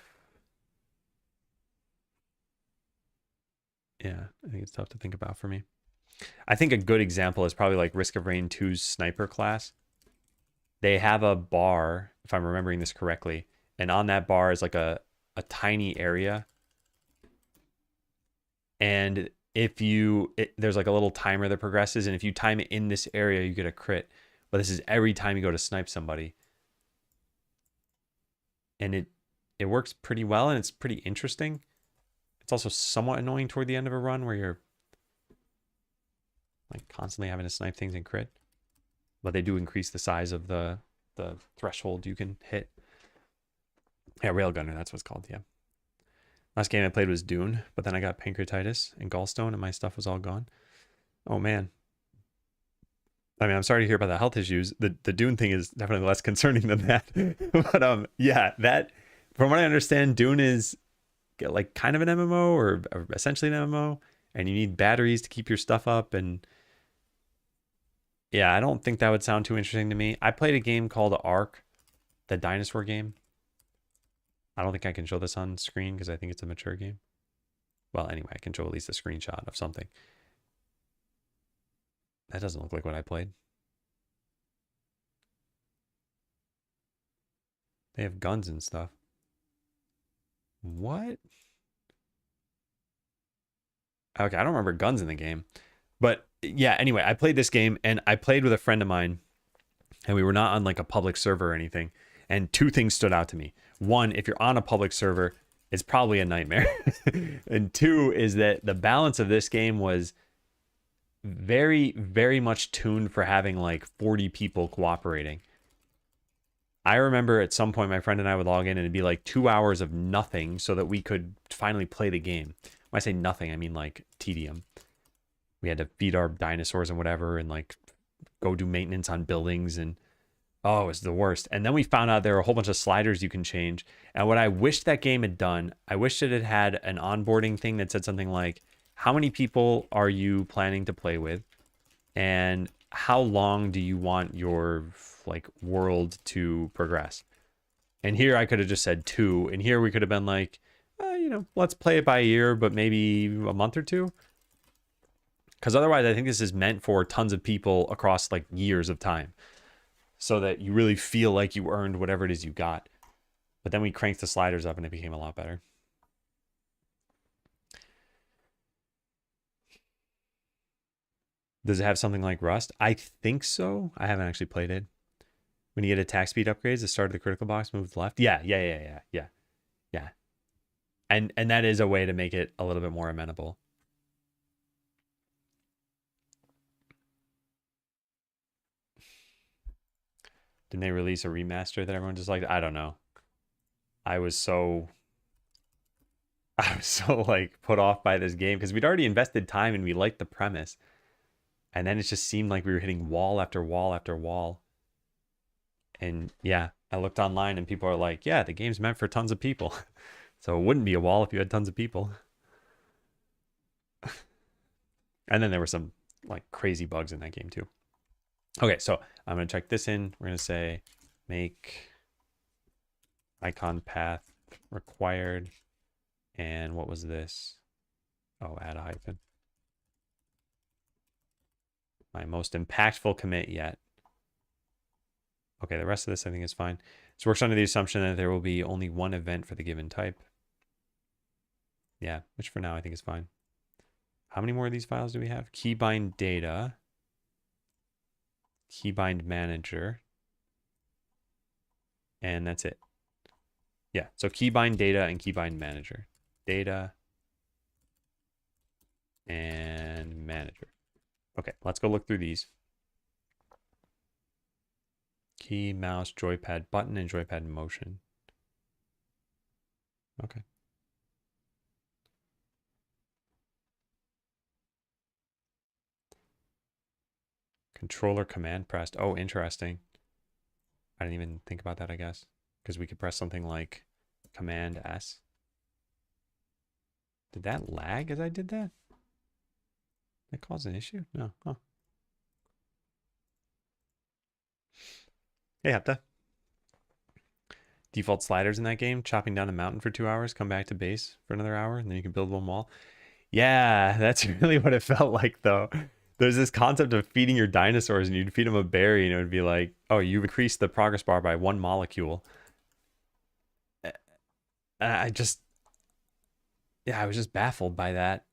Yeah, I think it's tough to think about for me. I think a good example is probably like Risk of Rain 2's sniper class. They have a bar, if I'm remembering this correctly, and on that bar is like a tiny area. And if there's like a little timer that progresses, and if you time it in this area, you get a crit. But this is every time you go to snipe somebody. And it works pretty well, and it's pretty interesting. It's also somewhat annoying toward the end of a run where you're like constantly having to snipe things and crit. But they do increase the size of the threshold you can hit. Yeah, Railgunner, that's what it's called, yeah. Last game I played was Dune, but then I got pancreatitis and gallstone and my stuff was all gone. Oh, man. I mean, I'm sorry to hear about the health issues. The Dune thing is definitely less concerning than that. But yeah, that, from what I understand, Dune is like kind of an MMO or essentially an MMO, and you need batteries to keep your stuff up. And yeah, I don't think that would sound too interesting to me. I played a game called Ark, the dinosaur game. I don't think I can show this on screen because I think it's a mature game. Well, anyway, I can show at least a screenshot of something. That doesn't look like what I played. They have guns and stuff. What? Okay, I don't remember guns in the game. But yeah, anyway, I played this game and I played with a friend of mine, and we were not on like a public server or anything. And two things stood out to me. One, if you're on a public server, it's probably a nightmare. And two is that the balance of this game was very, very much tuned for having like 40 people cooperating. I remember at some point my friend and I would log in and it'd be like 2 hours of nothing so that we could finally play the game. When I say nothing, I mean like tedium. We had to feed our dinosaurs and whatever and like go do maintenance on buildings, and Oh, it's the worst. And then we found out there were a whole bunch of sliders you can change. And what I wish that game had done, I wish that it had an onboarding thing that said something like, how many people are you planning to play with? And how long do you want your like world to progress? And here I could have just said 2. And here we could have been like, let's play it by ear, but maybe a month or 2. Because otherwise, I think this is meant for tons of people across like years of time, so that you really feel like you earned whatever it is you got. But then we cranked the sliders up and it became a lot better. Does it have something like Rust? I think so. I haven't actually played it. When you get attack speed upgrades, the start of the critical box moves left. Yeah. And that is a way to make it a little bit more amenable. Didn't they release a remaster that everyone just liked? I don't know. I was so like put off by this game because we'd already invested time and we liked the premise. And then it just seemed like we were hitting wall after wall after wall. And yeah, I looked online and people are like, yeah, the game's meant for tons of people. So it wouldn't be a wall if you had tons of people. And then there were some like crazy bugs in that game too. Okay, so I'm going to check this in. We're going to say make icon path required. And what was this? Oh, add a hyphen. My most impactful commit yet. Okay, the rest of this I think is fine. This works under the assumption that there will be only one event for the given type. Yeah, which for now I think is fine. How many more of these files do we have? Keybind data. Keybind manager. And that's it. Yeah, so keybind data and keybind manager. Data and manager. Okay, let's go look through these. Key, mouse, joypad button, and joypad motion. Okay. Controller command pressed. Oh, interesting. I didn't even think about that, I guess. Because we could press something like Command S. Did that lag as I did that? Did that cause an issue? No. Huh. Hey, Hepta. Default sliders in that game, chopping down a mountain for 2 hours, come back to base for another hour, and then you can build one wall. Yeah, that's really what it felt like, though. There's this concept of feeding your dinosaurs, and you'd feed them a berry, and it would be like, oh, you've increased the progress bar by 1 molecule. I just, yeah, I was just baffled by that.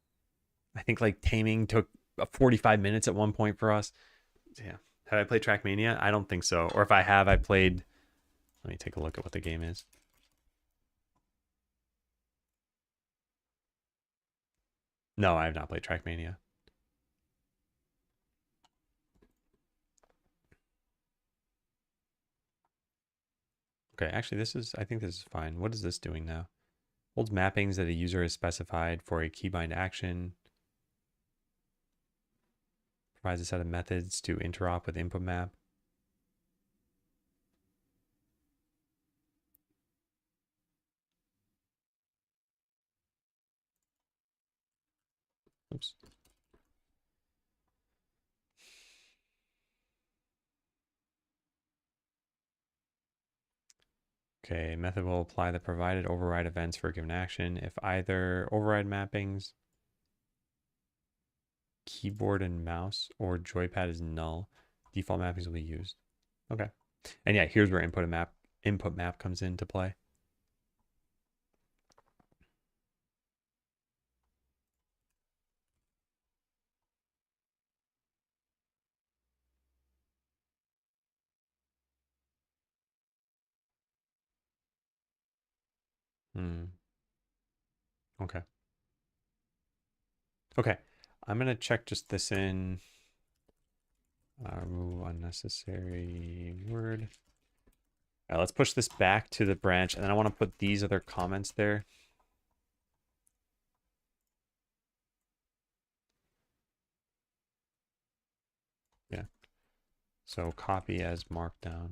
I think like taming took 45 minutes at one point for us. Yeah. Have I played Trackmania? I don't think so. Or if I have, I played. Let me take a look at what the game is. No, I have not played Trackmania. Okay, actually, I think this is fine. What is this doing now? Holds mappings that a user has specified for a keybind action. Provides a set of methods to interop with input map. Oops. Okay, method will apply the provided override events for a given action. If either override mappings, keyboard and mouse, or joypad is null, default mappings will be used. Okay. And yeah, here's where input map comes into play. Okay. Okay. I'm going to check just this in. Remove unnecessary word. All right, let's push this back to the branch, and then I want to put these other comments there. Yeah. So copy as markdown.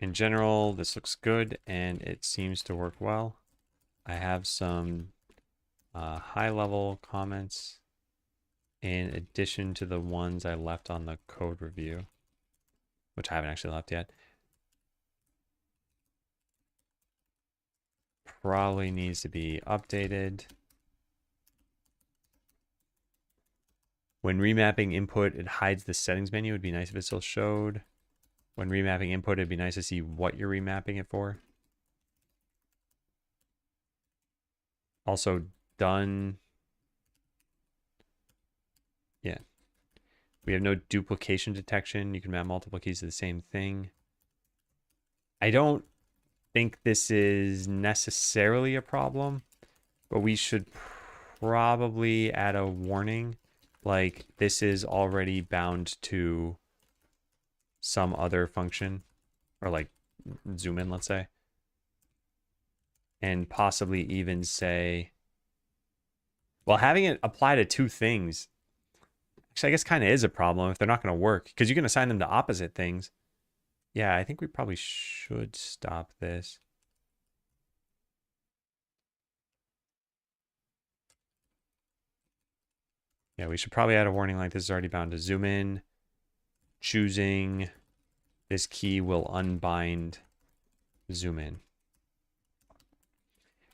In general, this looks good and it seems to work well. I have some high-level comments in addition to the ones I left on the code review, which I haven't actually left yet. Probably needs to be updated. When remapping input, it hides the settings menu. It'd be nice if it still showed. When remapping input, it'd be nice to see what you're remapping it for. Also done. Yeah. We have no duplication detection. You can map multiple keys to the same thing. I don't think this is necessarily a problem, but we should probably add a warning. Like, this is already bound to some other function, or like zoom in, let's say. And possibly even say, well, having it apply to two things, actually, I guess kind of is a problem if they're not going to work, because you can assign them to opposite things. Yeah, I think we probably should stop this. Yeah, we should probably add a warning like this is already bound to zoom in. Choosing this key will unbind zoom in.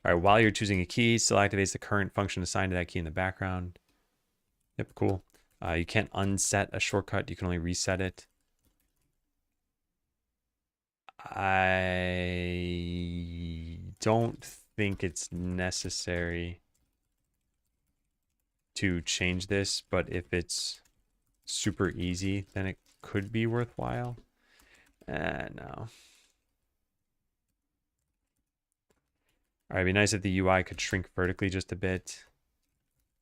All right, while you're choosing a key, still activates the current function assigned to that key in the background. Yep, cool. You can't unset a shortcut. You can only reset it. I don't think it's necessary to change this, but if it's super easy, then it could be worthwhile. No. All right, it'd be nice if the UI could shrink vertically just a bit.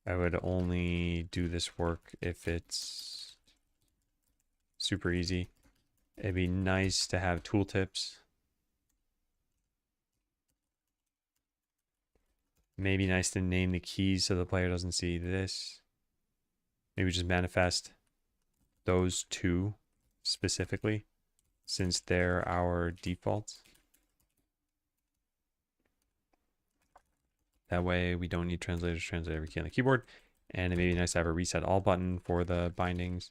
I would only do this work if it's super easy. It'd be nice to have tooltips. Maybe nice to name the keys so the player doesn't see this. Maybe just manifest those two specifically, since they're our defaults. That way we don't need translators to translate every key on the keyboard. And it may be nice to have a reset all button for the bindings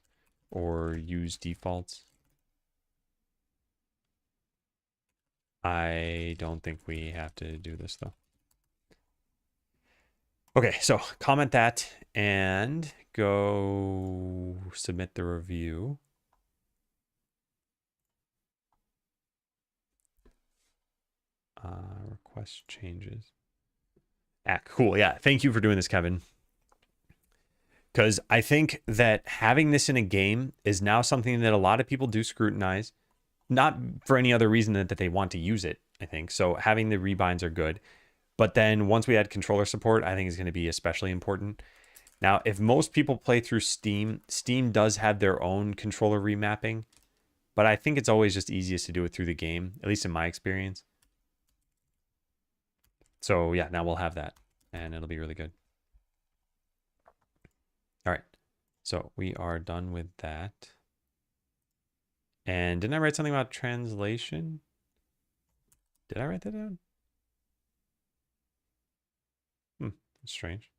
or use defaults. I don't think we have to do this though. Okay, so comment that and go submit the review. Request changes. Cool. Yeah. Thank you for doing this, Kevin. Because I think that having this in a game is now something that a lot of people do scrutinize, not for any other reason than that they want to use it, I think. So having the rebinds are good. But then once we add controller support, I think is going to be especially important. Now, if most people play through Steam, Steam does have their own controller remapping, but I think it's always just easiest to do it through the game, at least in my experience. So yeah, now we'll have that and it'll be really good. All right, so we are done with that. And didn't I write something about translation? Did I write that down? That's strange.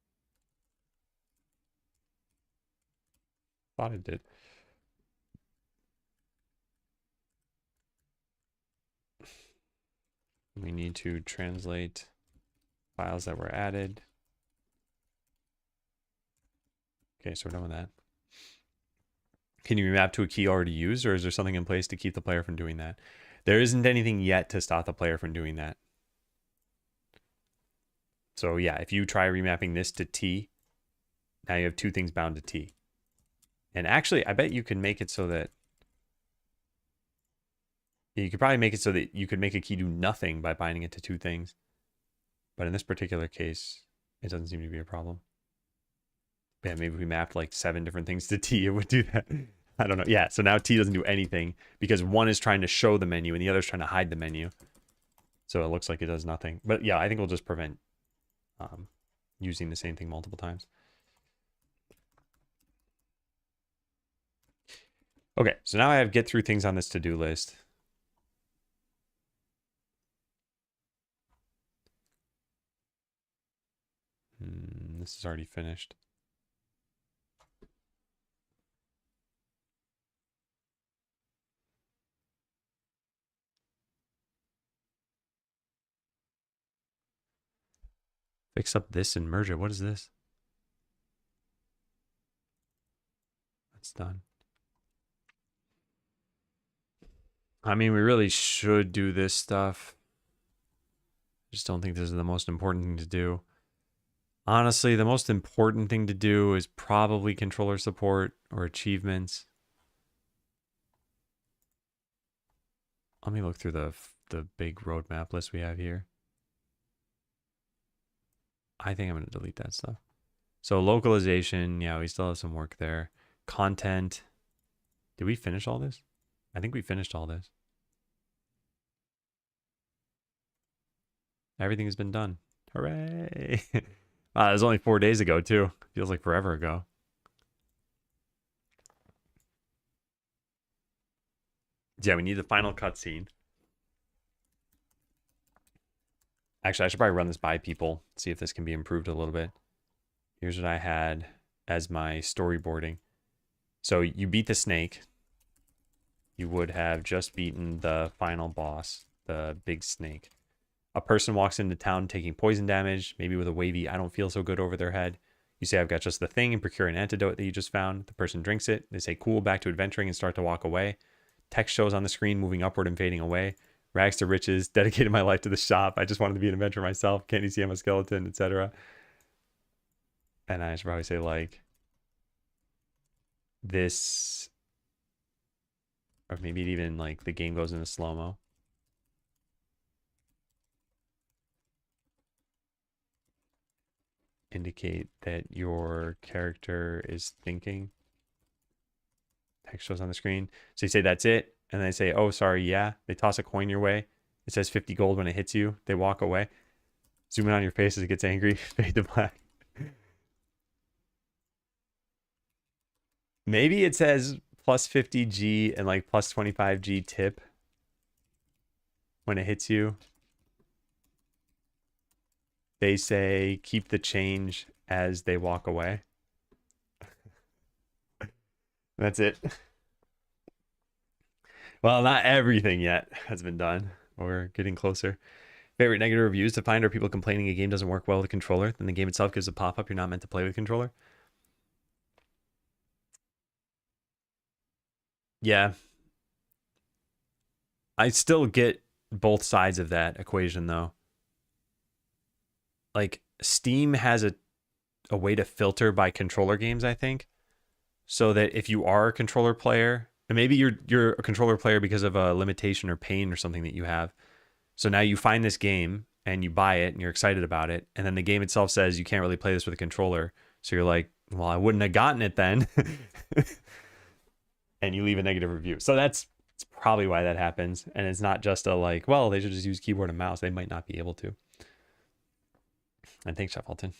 Thought I did. We need to translate files that were added. Okay, so we're done with that. Can you remap to a key already used, or is there something in place to keep the player from doing that? There isn't anything yet to stop the player from doing that. So yeah, if you try remapping this to T, now you have two things bound to T. And actually, I bet you can make it so that you could probably make it so that you could make a key do nothing by binding it to two things. But in this particular case, it doesn't seem to be a problem. Yeah, maybe if we mapped like 7 different things to T, it would do that. I don't know. Yeah, so now T doesn't do anything because one is trying to show the menu and the other is trying to hide the menu. So it looks like it does nothing. But yeah, I think we'll just prevent using the same thing multiple times. Okay, so now I have get through things on this to-do list. this is already finished. Fix up this and merge it. What is this? That's done. I mean, we really should do this stuff. I just don't think this is the most important thing to do. Honestly, the most important thing to do is probably controller support or achievements. Let me look through the big roadmap list we have here. I think I'm going to delete that stuff. So localization, yeah, we still have some work there. Content. Did we finish all this? I think we finished all this. Everything has been done. Hooray. Wow, it was only 4 days ago, too. Feels like forever ago. Yeah, we need the final cutscene. Actually, I should probably run this by people, see if this can be improved a little bit. Here's what I had as my storyboarding. So you beat the snake. You would have just beaten the final boss, the big snake. A person walks into town taking poison damage, maybe with a wavy "I don't feel so good" over their head. You say, "I've got just the thing," and procure an antidote that you just found. The person drinks it. They say, "Cool, back to adventuring," and start to walk away. Text shows on the screen, moving upward and fading away. Rags to riches, dedicated my life to the shop. I just wanted to be an adventurer myself. Can't you see I'm a skeleton, etc. And I should probably say, like, this, or maybe even like the game goes into slow-mo. Indicate that your character is thinking. Text shows on the screen. So you say, "That's it." And they say, "Oh, sorry, yeah." They toss a coin your way. It says 50 gold when it hits you. They walk away. Zoom in on your face as it gets angry. Fade to black. Maybe it says plus 50G and like plus 25G tip when it hits you. They say keep the change as they walk away. That's it. Well, not everything yet has been done. We're getting closer. Favorite negative reviews to find are people complaining a game doesn't work well with a controller. Then the game itself gives a pop-up you're not meant to play with a controller. Yeah. I still get both sides of that equation, though. Like, Steam has a way to filter by controller games, I think. So that if you are a controller player, and maybe you're a controller player because of a limitation or pain or something that you have. So now you find this game and you buy it and you're excited about it. And then the game itself says you can't really play this with a controller. So you're like, well, I wouldn't have gotten it then. And you leave a negative review. So it's probably why that happens. And it's not just a like, well, they should just use keyboard and mouse. They might not be able to. And thanks, Shuffleton.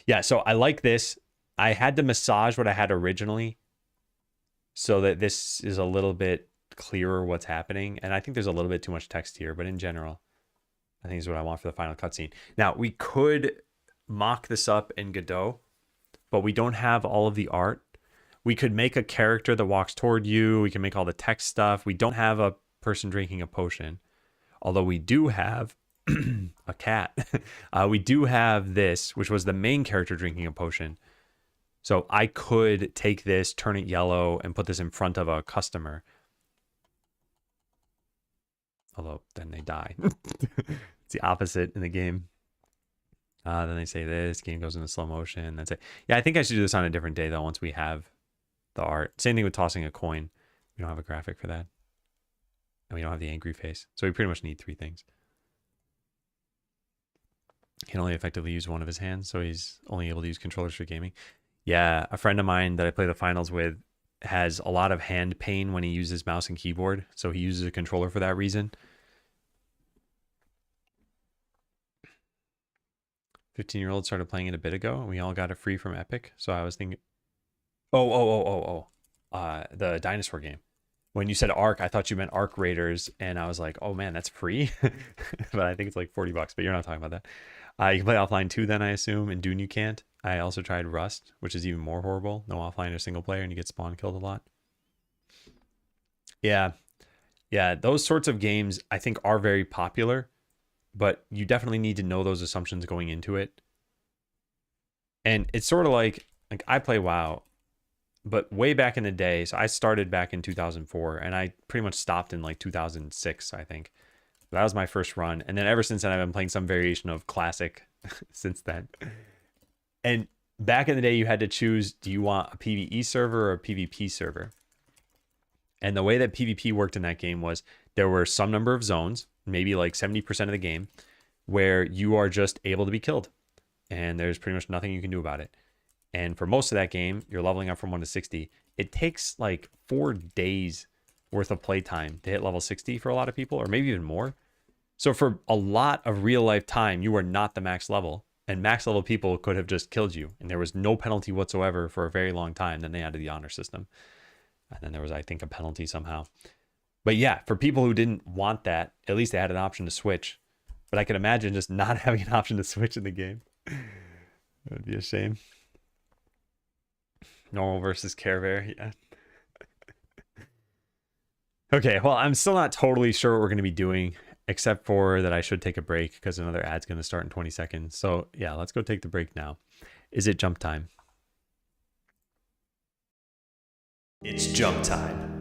Yeah, so I like this. I had to massage what I had originally so that this is a little bit clearer what's happening. And I think there's a little bit too much text here, but in general, I think is what I want for the final cutscene. Now, we could mock this up in Godot, but we don't have all of the art. We could make a character that walks toward you. We can make all the text stuff. We don't have a person drinking a potion, although we do have a cat. We do have this, which was the main character drinking a potion. So I could take this, turn it yellow, and put this in front of a customer. Although then they die. It's the opposite in the game. Then they say this game goes into slow motion. That's it. Yeah, I think I should do this on a different day though. Once we have the art. Same thing with tossing a coin. We don't have a graphic for that, and we don't have the angry face. So we pretty much need 3 things. He can only effectively use one of his hands, so he's only able to use controllers for gaming. Yeah, a friend of mine that I play the finals with has a lot of hand pain when he uses mouse and keyboard, so he uses a controller for that reason. 15-year-old started playing it a bit ago, and we all got it free from Epic. So I was thinking, the dinosaur game. When you said Arc, I thought you meant Arc Raiders, and I was like, oh man, that's free. But I think it's like $40. But you're not talking about that. You can play offline too, then I assume. And Dune you can't. I also tried Rust, which is even more horrible. No offline or single player, and you get spawn killed a lot. Yeah, yeah, those sorts of games I think are very popular, but you definitely need to know those assumptions going into it. And it's sort of like I play WoW, but way back in the day. So I started back in 2004, and I pretty much stopped in like 2006, I think. That was my first run, and then ever since then I've been playing some variation of Classic since then. And back in the day, you had to choose: do you want a PvE server or a PvP server? And the way that PvP worked in that game was there were some number of zones, maybe like 70% of the game, where you are just able to be killed. And there's pretty much nothing you can do about it. And for most of that game, you're leveling up from 1 to 60. It takes like 4 days worth of playtime to hit level 60 for a lot of people, or maybe even more. So for a lot of real life time, you were not the max level. And max level people could have just killed you. And there was no penalty whatsoever for a very long time. Then they added the honor system. And then there was, I think, a penalty somehow. But yeah, for people who didn't want that, at least they had an option to switch. But I could imagine just not having an option to switch in the game. It would be a shame. Normal versus Care Bear, yeah. Okay, well, I'm still not totally sure what we're going to be doing, except for that I should take a break because another ad's going to start in 20 seconds. So yeah, let's go take the break now. Is it jump time? It's jump time.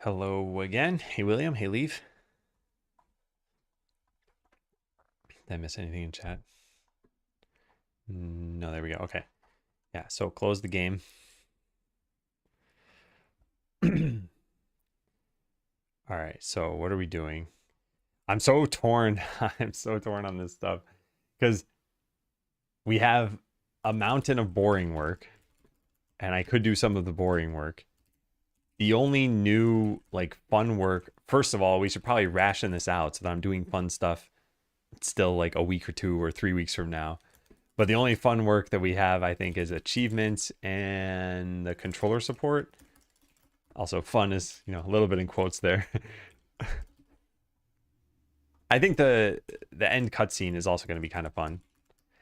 Hello again. Hey, William. Hey, Leaf. Did I miss anything in chat? No, there we go. Okay. Yeah, so close the game. All right, so what are we doing? I'm so torn. I'm so torn on this stuff because we have a mountain of boring work, and I could do some of the boring work. The only new, like, fun work, first of all, we should probably ration this out so that I'm doing fun stuff still like a week or 2 or 3 weeks from now. But the only fun work that we have, I think, is achievements and the controller support. Also, fun is, a little bit in quotes there. I think the end cutscene is also going to be kind of fun.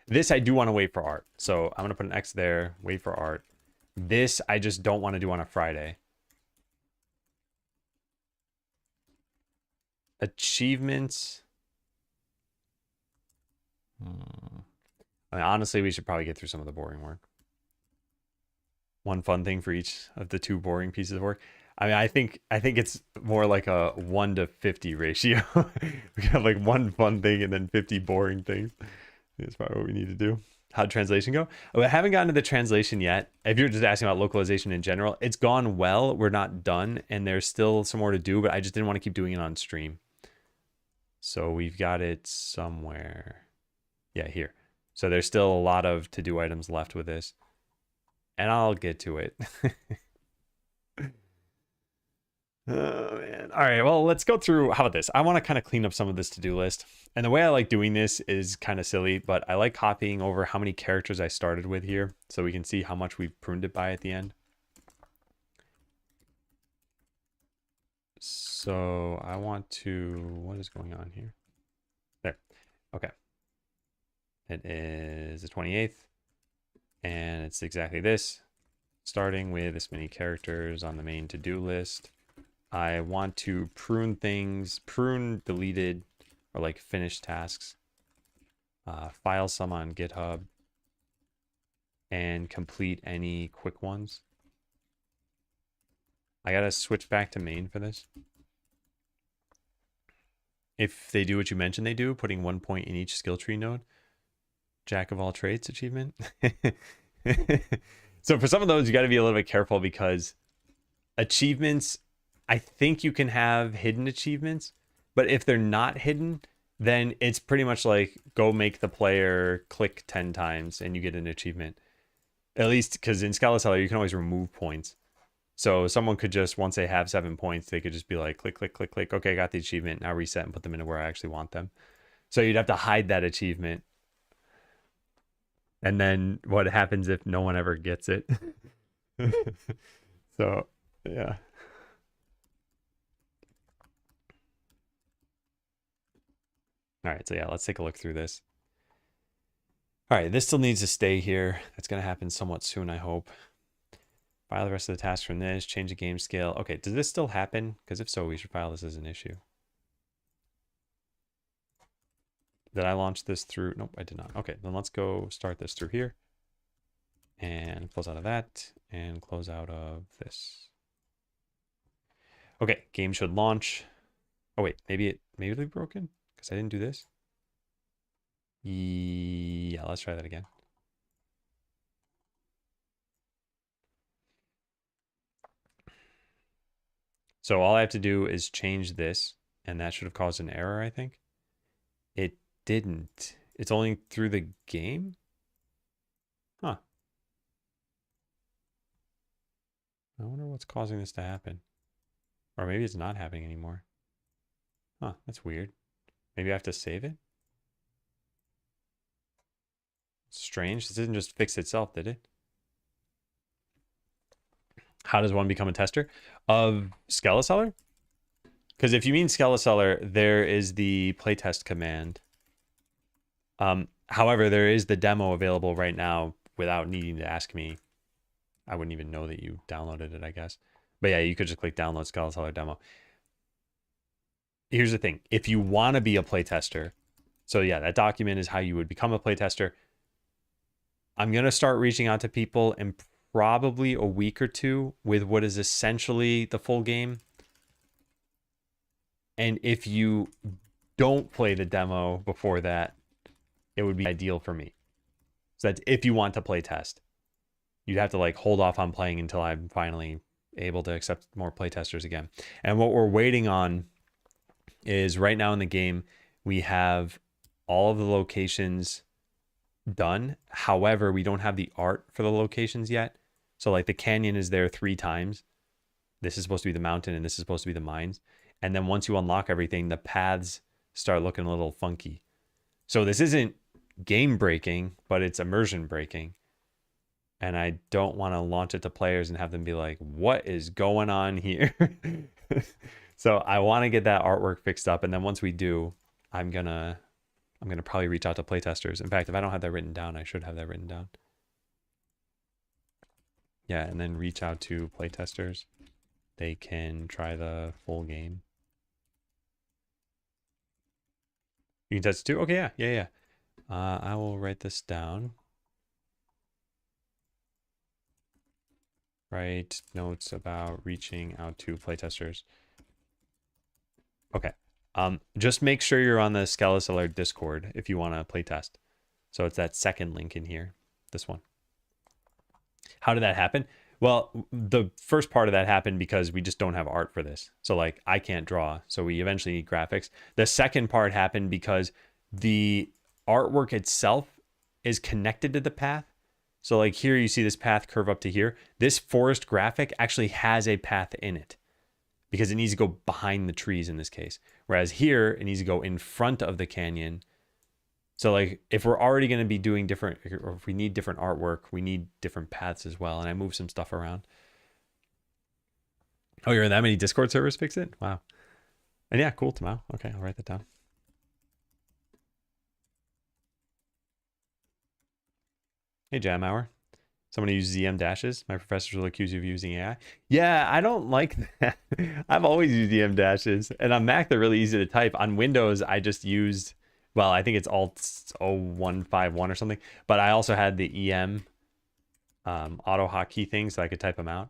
This I do want to wait for art. So I'm going to put an X there, wait for art. This I just don't want to do on a Friday. Achievements. I mean, honestly, we should probably get through some of the boring work. One fun thing for each of the 2 boring pieces of work. I mean, I think it's more like a 1 to 50 ratio. We have like 1 fun thing and then 50 boring things. That's probably what we need to do. How'd translation go? Oh, I haven't gotten to the translation yet. If you're just asking about localization in general, it's gone well. We're not done, and there's still some more to do, but I just didn't want to keep doing it on stream. So we've got it somewhere. Yeah, here. So there's still a lot of to-do items left with this. And I'll get to it. Oh, man. All right, well, let's go through. How about this? I want to kind of clean up some of this to-do list. And the way I like doing this is kind of silly, but I like copying over how many characters I started with here so we can see how much we've pruned it by at the end. So I want to... What is going on here? There. Okay. It is the 28th. And it's exactly this. Starting with this many characters on the main to-do list. I want to prune things, prune deleted or like finished tasks, file some on GitHub, and complete any quick ones. I gotta switch back to main for this. If they do what you mentioned they do, putting 1 point in each skill tree node, jack of all trades achievement. So for some of those, you got to be a little bit careful because achievements, I think you can have hidden achievements, but if they're not hidden, then it's pretty much like go make the player click 10 times and you get an achievement. At least because in Scala Seller, you can always remove points. So someone could just, once they have 7 points, they could just be like, click, click, click, click. Okay, I got the achievement. Now reset and put them into where I actually want them. So you'd have to hide that achievement. And then what happens if no one ever gets it? So, yeah. All right, so yeah, let's take a look through this. All right, this still needs to stay here. That's going to happen somewhat soon, I hope. File the rest of the tasks from this, change the game scale. Okay, does this still happen? Because if so, we should file this as an issue. Did I launch this through? Nope, I did not. Okay, then let's go start this through here. And close out of that, and close out of this. Okay, game should launch. Oh wait, maybe it'll be broken because I didn't do this. Yeah, let's try that again. So all I have to do is change this, and that should have caused an error, I think. It didn't. It's only through the game? Huh. I wonder what's causing this to happen. Or maybe it's not happening anymore. Huh, that's weird. Maybe I have to save it? Strange. This didn't just fix itself, did it? How does one become a tester? Of Scala Seller? Because if you mean Scala Seller, there is the playtest command. However, there is the demo available right now without needing to ask me. I wouldn't even know that you downloaded it, I guess. But yeah, you could just click download Scala Seller demo. Here's the thing. If you want to be a playtester, so yeah, that document is how you would become a playtester. I'm going to start reaching out to people in probably a week or 2 with what is essentially the full game. And if you don't play the demo before that, it would be ideal for me. So that's if you want to play test. You'd have to like hold off on playing until I'm finally able to accept more playtesters again. And what we're waiting on is right now in the game, we have all of the locations done. However, we don't have the art for the locations yet. So like the canyon is there 3 times. This is supposed to be the mountain and this is supposed to be the mines. And then once you unlock everything, the paths start looking a little funky. So this isn't game breaking, but it's immersion breaking. And I don't want to launch it to players and have them be like, what is going on here? So I want to get that artwork fixed up. And then once we do, I'm gonna probably reach out to playtesters. In fact, if I don't have that written down, I should have that written down. Yeah, and then reach out to playtesters. They can try the full game. You can test it too? Okay, yeah. I will write this down. Write notes about reaching out to playtesters. Okay. Just make sure you're on the Scala Discord if you want to playtest. So it's that second link in here, this one. How did that happen? Well, the first part of that happened because we just don't have art for this. So like I can't draw, so we eventually need graphics. The second part happened because the artwork itself is connected to the path. So like here you see this path curve up to here. This forest graphic actually has a path in it because it needs to go behind the trees in this case. Whereas here it needs to go in front of the canyon. So like if we're already going to be doing different, or if we need different artwork, we need different paths as well. And I move some stuff around. Oh, you're in that many Discord servers fix it? Wow. And yeah, cool, Tamao. Okay, I'll write that down. Hey, Jam Hour. Someone who uses EM dashes. My professors will accuse you of using AI. Yeah, I don't like that. I've always used EM dashes. And on Mac, they're really easy to type. On Windows, I just used, well, I think it's Alt 0151 or something. But I also had the EM auto hotkey thing so I could type them out.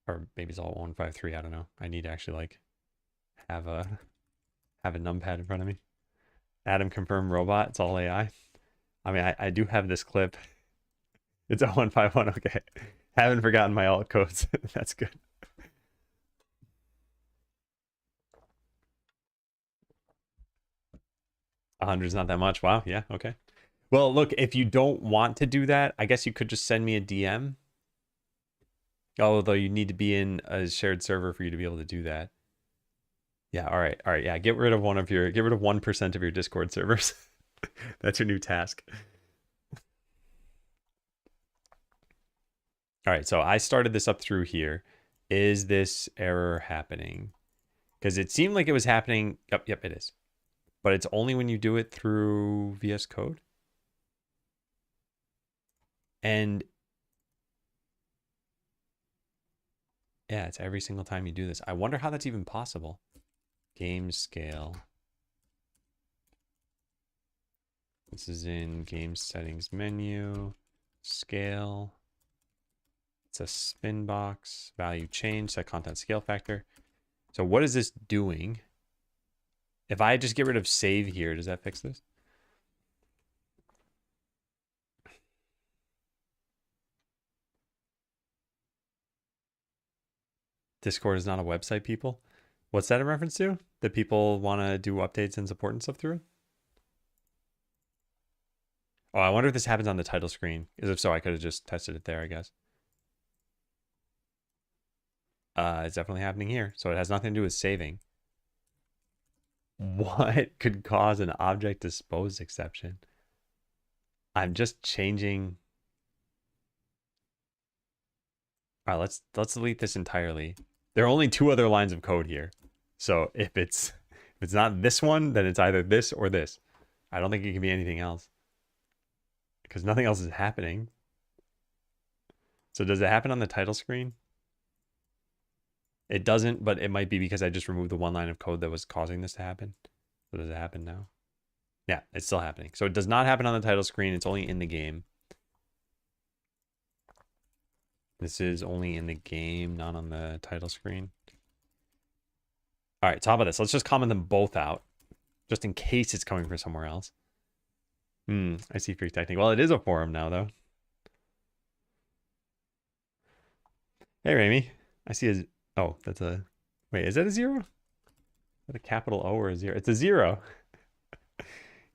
Or maybe it's Alt 153. I don't know. I need to actually like have a numpad in front of me. Adam confirmed robot. It's all AI. I mean, I do have this clip. It's 0151. Okay. Haven't forgotten my alt codes. That's good. A 100's not that much. Wow. Yeah. Okay. Well, look, if you don't want to do that, I guess you could just send me a DM. Although you need to be in a shared server for you to be able to do that. Yeah. All right. All right. Yeah. Get rid of 1% of your Discord servers. That's your new task. All right, so I started this up through here. Is this error happening? Because it seemed like it was happening. Yep, it is. But it's only when you do it through VS Code. And yeah, it's every single time you do this. I wonder how that's even possible. Game scale. This is in game settings menu, scale. It's a spin box, value change, set content scale factor. So what is this doing? If I just get rid of save here, does that fix this? Discord is not a website, people. What's that in reference to? That people want to do updates and support and stuff through it? Oh, I wonder if this happens on the title screen. Because if so, I could have just tested it there, I guess. It's definitely happening here. So it has nothing to do with saving. What could cause an object dispose exception? I'm just changing. All right, let's delete this entirely. There are only 2 other lines of code here. So if it's not this one, then it's either this or this. I don't think it can be anything else. Because nothing else is happening. So does it happen on the title screen? It doesn't, but it might be because I just removed the 1 line of code that was causing this to happen. So does it happen now? Yeah, it's still happening. So it does not happen on the title screen. It's only in the game. This is only in the game, not on the title screen. All right, so how about this? Let's just comment them both out, just in case it's coming from somewhere else. I see free technique. Well, it is a forum now, though. Hey, Ramy. I see a... Oh, that's a... Wait, is that a 0? Is that a capital O or a 0? It's a 0.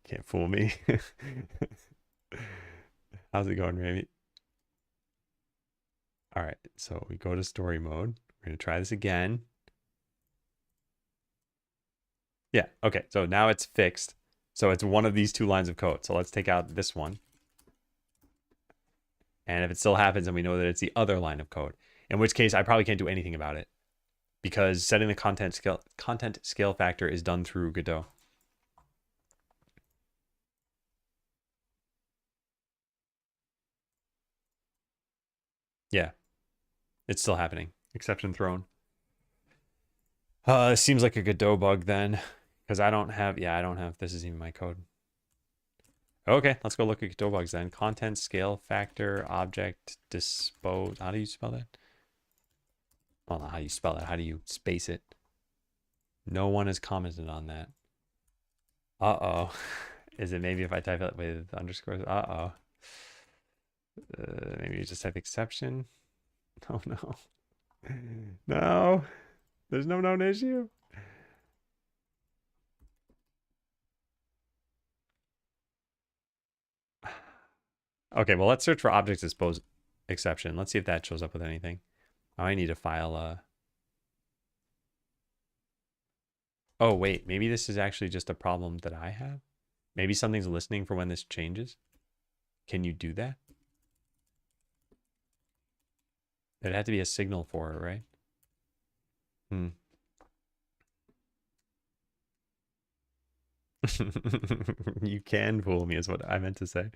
Can't fool me. How's it going, Ramy? All right, so we go to story mode. We're going to try this again. Yeah, okay, so now it's fixed. So it's one of these two lines of code. So let's take out this one. And if it still happens, then we know that it's the other line of code. In which case, I probably can't do anything about it because setting the content scale factor is done through Godot. Yeah, it's still happening. Exception thrown. Seems like a Godot bug then, because I don't have. Yeah, I don't have. This is even my code. Okay, let's go look at Godot bugs then. Content scale factor object dispose. How do you spell that? I don't know how you spell it. How do you space it? No one has commented on that. Uh-oh. Is it maybe if I type it with underscores? Uh-oh. Maybe you just type exception. Oh, no. No. There's no known issue. Okay, well, let's search for object dispose exception. Let's see if that shows up with anything. I need to file Oh, wait. Maybe this is actually just a problem that I have. Maybe something's listening for when this changes. Can you do that? There'd have to be a signal for it, right? You can fool me is what I meant to say.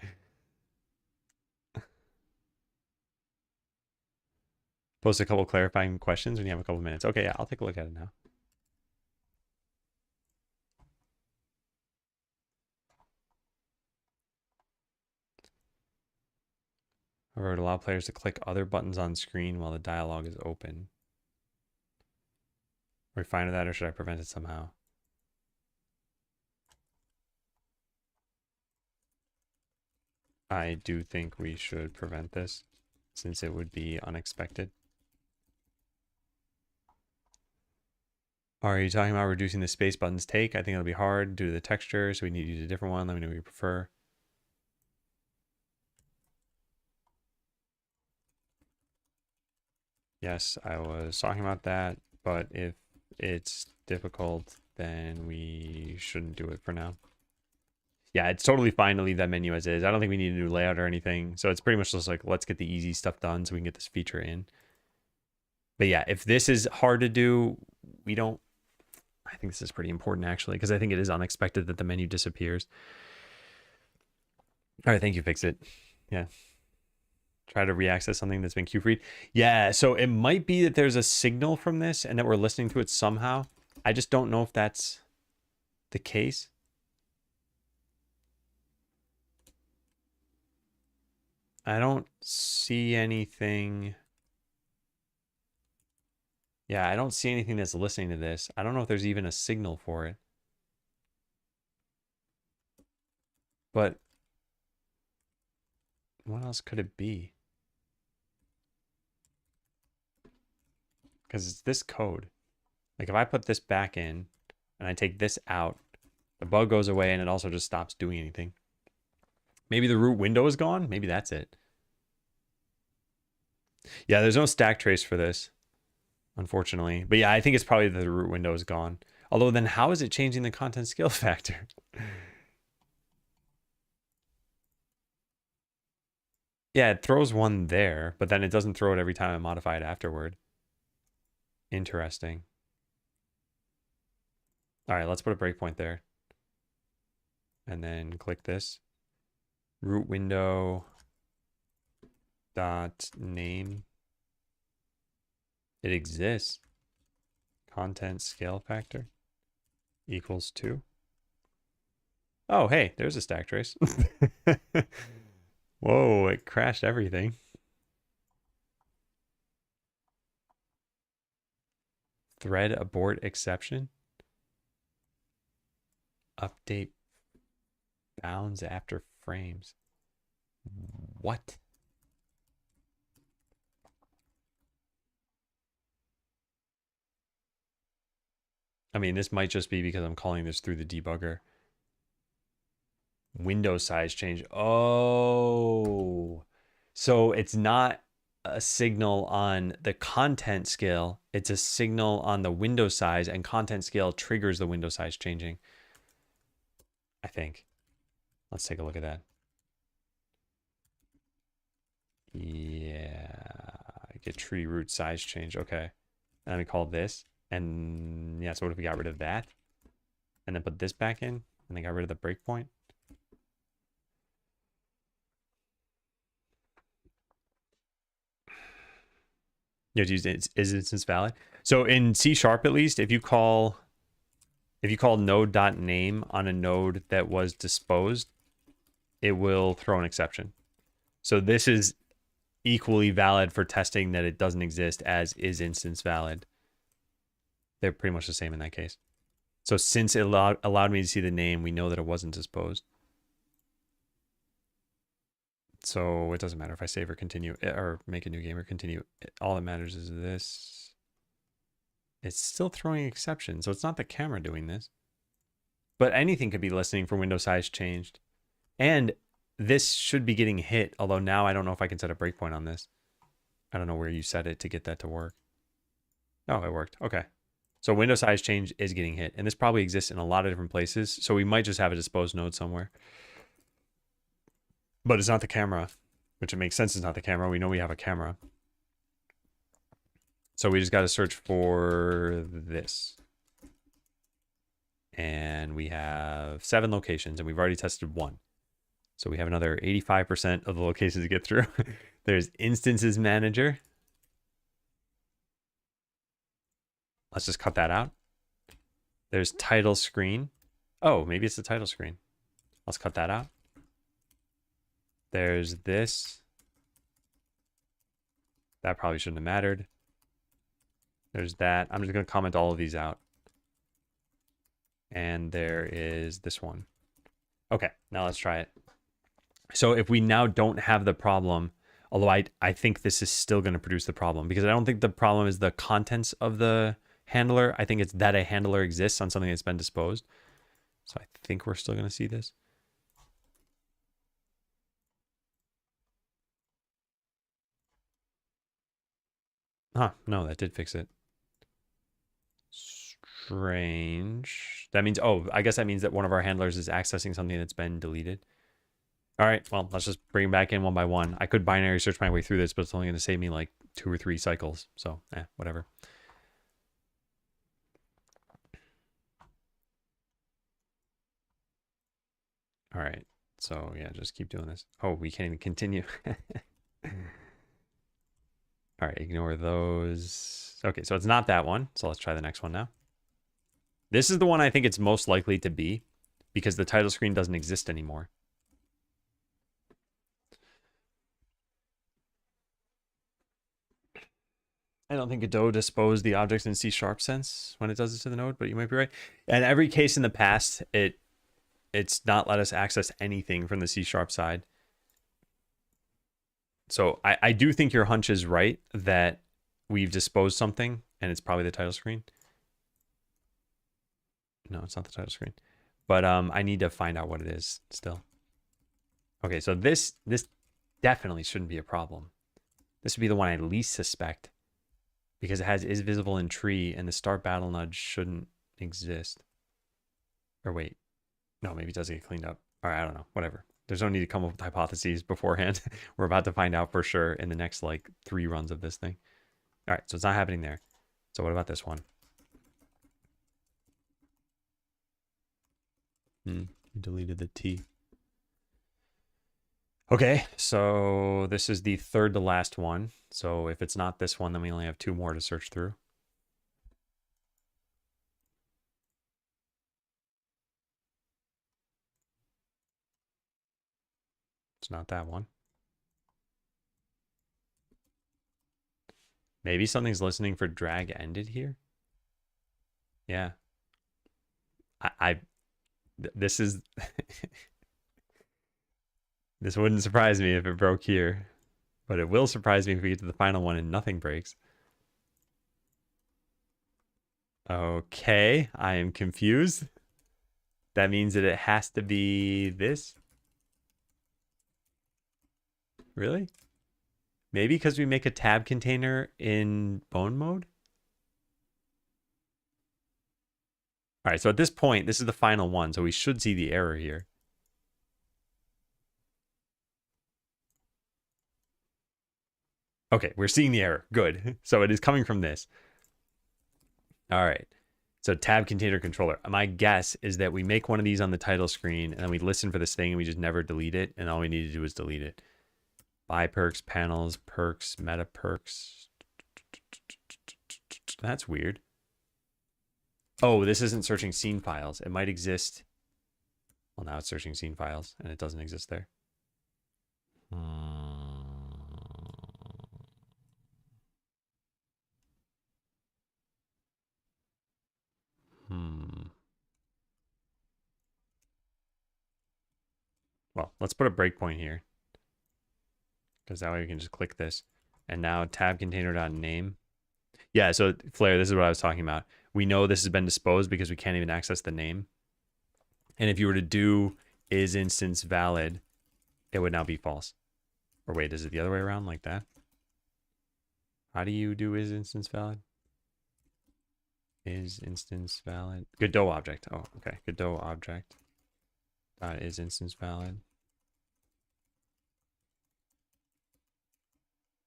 Post a couple clarifying questions when you have a couple minutes. Okay, yeah, I'll take a look at it now. However, it allows players to click other buttons on screen while the dialogue is open. Are we fine with that, or should I prevent it somehow? I do think we should prevent this, since it would be unexpected. Are you talking about reducing the space buttons take? I think it'll be hard due to the texture, so we need to use a different one. Let me know what you prefer. Yes, I was talking about that, but if it's difficult, then we shouldn't do it for now. Yeah, it's totally fine to leave that menu as is. I don't think we need a new layout or anything. So it's pretty much just like, let's get the easy stuff done so we can get this feature in. But yeah, if this is hard to do, we don't... I think this is pretty important, actually, because I think it is unexpected that the menu disappears. All right, thank you, Fix It. Yeah. Try to reaccess something that's been queue-freed. Yeah, so it might be that there's a signal from this and that we're listening to it somehow. I just don't know if that's the case. I don't see anything. Yeah, I don't see anything that's listening to this. I don't know if there's even a signal for it. But what else could it be? Because it's this code. Like if I put this back in and I take this out, the bug goes away and it also just stops doing anything. Maybe the root window is gone. Maybe that's it. Yeah, there's no stack trace for this, unfortunately. But yeah, I think it's probably the root window is gone. Although then how is it changing the content scale factor? Yeah, it throws one there, but then it doesn't throw it every time I modify it afterward. Interesting. All right, let's put a breakpoint there. And then click this. Root window dot name. It exists. Content scale factor equals 2. Oh, hey, there's a stack trace. Whoa, it crashed everything. Thread abort exception. Update bounds after frames. What? I mean, this might just be because I'm calling this through the debugger. Window size change. Oh, so it's not a signal on the content scale. It's a signal on the window size, and content scale triggers the window size changing. I think. Let's take a look at that. Yeah, get tree root size change. Okay, and then we call this, and yeah. So what if we got rid of that, and then put this back in, and then got rid of the breakpoint? You have to use is instance valid. So in C# at least, if you call node.name on a node that was disposed, it will throw an exception. So this is equally valid for testing that it doesn't exist as is instance valid. They're pretty much the same in that case. So since it allowed me to see the name, we know that it wasn't disposed. So it doesn't matter if I save or continue or make a new game or continue. All that matters is this. It's still throwing exceptions. So it's not the camera doing this. But anything could be listening for window size changed. And this should be getting hit. Although now I don't know if I can set a breakpoint on this. I don't know where you set it to get that to work. Oh, it worked. Okay. So window size change is getting hit. And this probably exists in a lot of different places. So we might just have a disposed node somewhere. But it's not the camera, which it makes sense it's not the camera. We know we have a camera. So we just got to search for this. And we have 7 locations, and we've already tested 1. So we have another 85% of the locations to get through. There's instances manager. Let's just cut that out. There's title screen. Oh, maybe it's the title screen. Let's cut that out. There's this. That probably shouldn't have mattered. There's that. I'm just going to comment all of these out. And there is this one. Okay, now let's try it. So if we now don't have the problem, although I think this is still going to produce the problem, because I don't think the problem is the contents of the handler. I think it's that a handler exists on something that's been disposed. So I think we're still going to see this. Huh, no, that did fix it. Strange. That means, oh, I guess that means that one of our handlers is accessing something that's been deleted. All right, well, let's just bring it back in one by one. I could binary search my way through this, but it's only going to save me like 2 or 3 cycles. So, whatever. All right, so yeah, just keep doing this. Oh, we can't even continue. All right, ignore those. Okay, so it's not that one. So let's try the next one now. This is the one I think it's most likely to be because the title screen doesn't exist anymore. I don't think Godot disposed the objects in C# sense when it does it to the node, but you might be right. And every case in the past, it's not let us access anything from the C# side. So I do think your hunch is right that we've disposed something and it's probably the title screen. No, it's not the title screen. But I need to find out what it is still. Okay, so this definitely shouldn't be a problem. This would be the one I least suspect because it has is visible in tree and the start battle nudge shouldn't exist. Or wait, no, maybe it does get cleaned up. All right, I don't know, whatever. There's no need to come up with hypotheses beforehand. We're about to find out for sure in the next like 3 runs of this thing. All right, so it's not happening there. So what about this one? You deleted the T. Okay, so this is the third to last one. So if it's not this one, then we only have 2 more to search through. It's not that one. Maybe something's listening for drag ended here. Yeah. This is this wouldn't surprise me if it broke here, but it will surprise me if we get to the final one and nothing breaks. Okay, I am confused. That means that it has to be this? Really? Maybe because we make a tab container in bone mode? All right, so at this point, this is the final one, so we should see the error here. Okay, we're seeing the error. Good. So it is coming from this. All right. So tab container controller. My guess is that we make one of these on the title screen and then we listen for this thing and we just never delete it. And all we need to do is delete it. Buy perks, panels, perks, meta perks. That's weird. Oh, this isn't searching scene files. It might exist. Well, now it's searching scene files and it doesn't exist there. Well, let's put a breakpoint here. Because that way we can just click this. And now tab container.name. Yeah, so Flare, this is what I was talking about. We know this has been disposed because we can't even access the name. And if you were to do is instance valid, it would now be false. Or wait, is it the other way around like that? How do you do is instance valid? Is instance valid? Godot object. Oh, okay. Godot object. Is instance valid.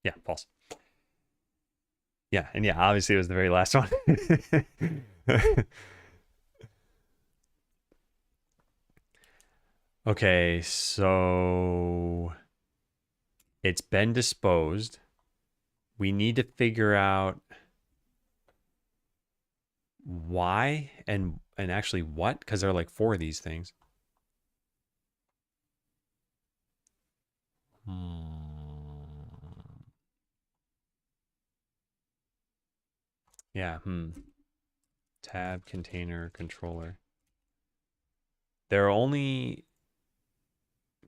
Yeah, false. Yeah, and yeah, obviously it was the very last one. Okay, so it's been disposed. We need to figure out why and actually what, because there are like 4 of these things. Yeah, tab container controller. There are only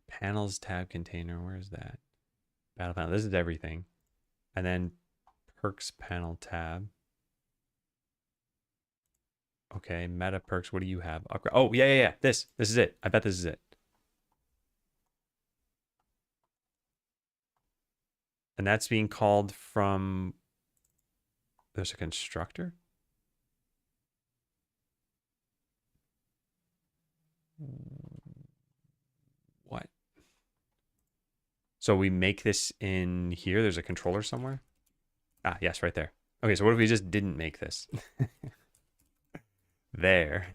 panels tab container. Where is that? Battle panel. This is everything. And then perks panel tab. Okay, meta perks. What do you have? Oh, yeah. This is it. I bet this is it. And that's being called from... There's a constructor? What? So we make this in here. There's a controller somewhere. Ah, yes, right there. Okay, so what if we just didn't make this? There.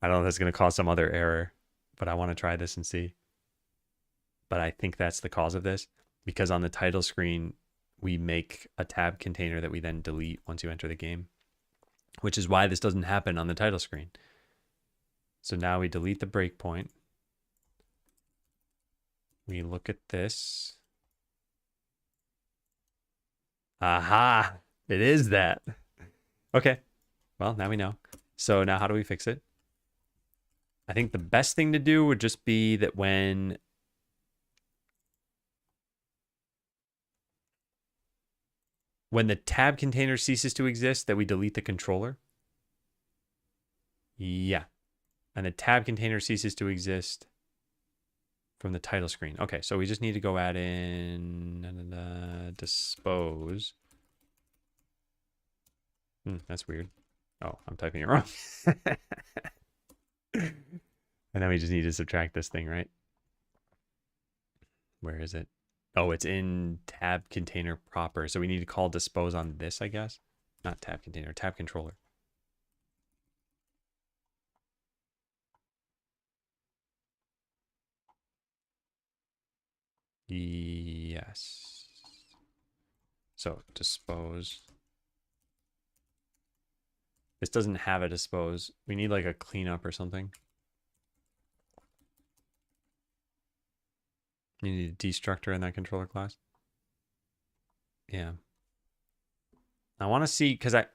I don't know if that's going to cause some other error, but I want to try this and see. But I think that's the cause of this, because on the title screen, we make a tab container that we then delete once you enter the game, which is why this doesn't happen on the title screen. So now we delete the breakpoint. We look at this. Aha! It is that. Okay. Well, now we know. So now how do we fix it? I think the best thing to do would just be that when the tab container ceases to exist, that we delete the controller. Yeah. And the tab container ceases to exist from the title screen. Okay, so we just need to go add in dispose. That's weird. Oh, I'm typing it wrong. And then we just need to subtract this thing, right? Where is it? Oh, it's in tab container proper. So we need to call dispose on this, I guess. Not tab container, tab controller. Yes. So dispose. This doesn't have a dispose. We need like a cleanup or something. You need a destructor in that controller class. Yeah. I want to see, because I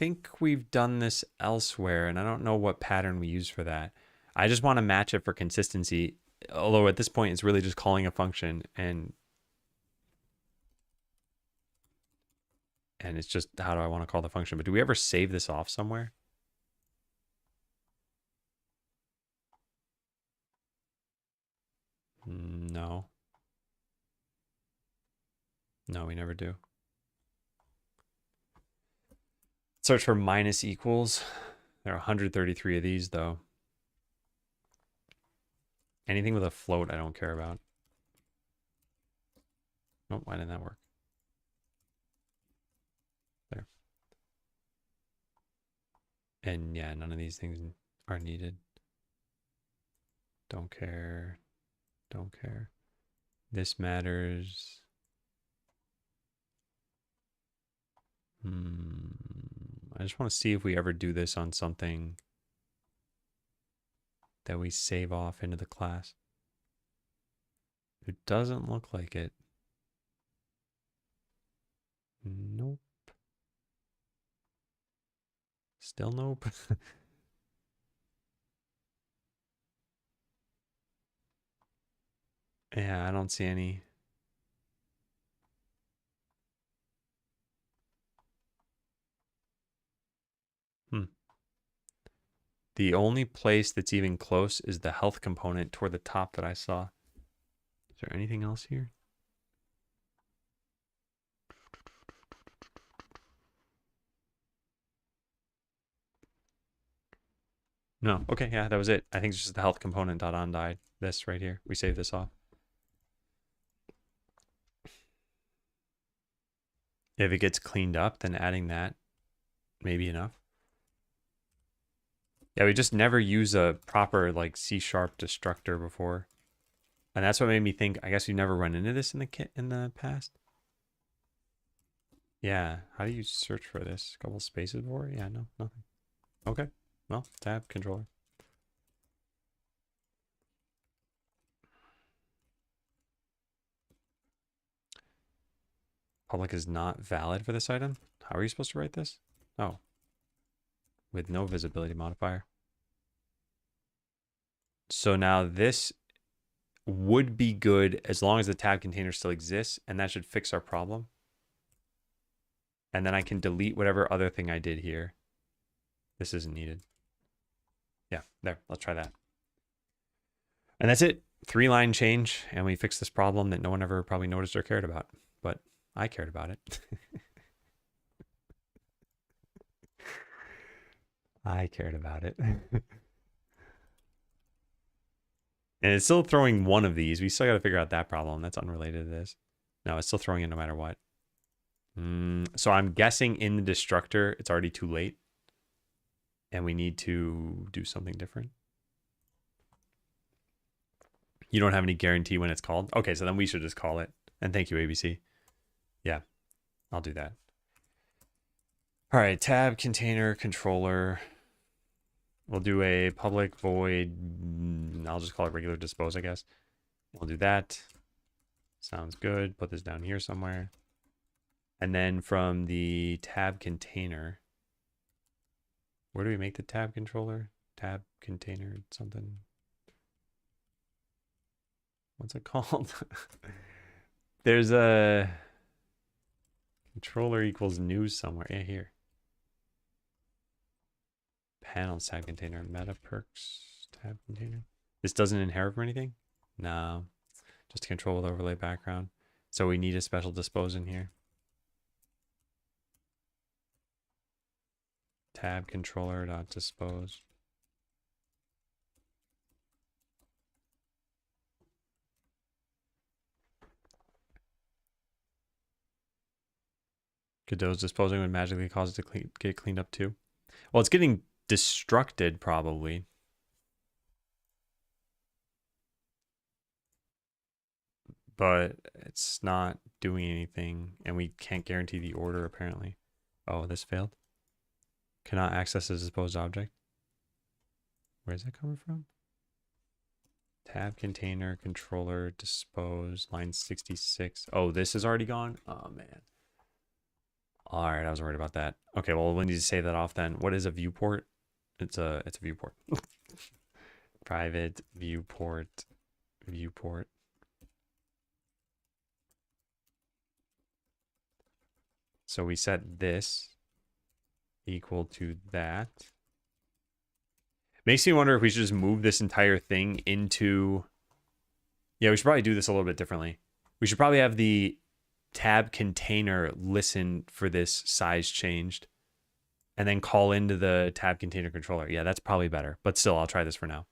think we've done this elsewhere, and I don't know what pattern we use for that. I just want to match it for consistency, although at this point it's really just calling a function, and it's just how do I want to call the function. But do we ever save this off somewhere? No. No, we never do. Search for minus equals. There are 133 of these, though. Anything with a float, I don't care about. Oh, why didn't that work? There. And yeah, none of these things are needed. Don't care. Don't care. This matters. I just want to see if we ever do this on something that we save off into the class. It doesn't look like it. Nope. Still nope. Yeah, I don't see any. The only place that's even close is the health component toward the top that I saw. Is there anything else here? No. Okay, yeah, that was it. I think it's just the health component dot on died. This right here. We save this off. If it gets cleaned up, then adding that may be enough. Yeah, we just never use a proper like C# destructor before. And that's what made me think, I guess we never run into this in the past. Yeah, how do you search for this? A couple spaces before? Yeah, no, nothing. Okay, well, tab controller. Public is not valid for this item. How are you supposed to write this? Oh, with no visibility modifier. So now this would be good as long as the tab container still exists, and that should fix our problem. And then I can delete whatever other thing I did here. This isn't needed. Yeah, there, let's try that. And that's it. 3-line change, and we fixed this problem that no one ever probably noticed or cared about, but I cared about it. I cared about it. And it's still throwing one of these. We still got to figure out that problem. That's unrelated to this. No, it's still throwing it no matter what. So I'm guessing in the destructor, it's already too late. And we need to do something different. You don't have any guarantee when it's called? Okay, so then we should just call it. And thank you, ABC. Yeah, I'll do that. All right, tab, container, controller. We'll do a public void. I'll just call it regular dispose, I guess. We'll do that. Sounds good. Put this down here somewhere. And then from the tab container, where do we make the tab controller? Tab container something. What's it called? There's a controller equals new somewhere. Yeah, here. Panels tab container, meta perks tab container. This doesn't inherit from anything? No, just control with overlay background. So we need a special dispose in here. Tab controller dot dispose. Godot's disposing would magically cause it to get cleaned up too. Well, it's getting destructed probably. But it's not doing anything, and we can't guarantee the order apparently. Oh, this failed. Cannot access a disposed object. Where's that coming from? Tab container, controller, dispose, line 66. Oh, this is already gone? Oh, man. All right, I was worried about that. Okay, well, we need to save that off then. What is a viewport? It's a viewport. Private viewport. So we set this equal to that. Makes me wonder if we should just move this entire thing into... Yeah, we should probably do this a little bit differently. We should probably have the tab container listen for this size changed and then call into the tab container controller. Yeah, that's probably better. But still, I'll try this for now.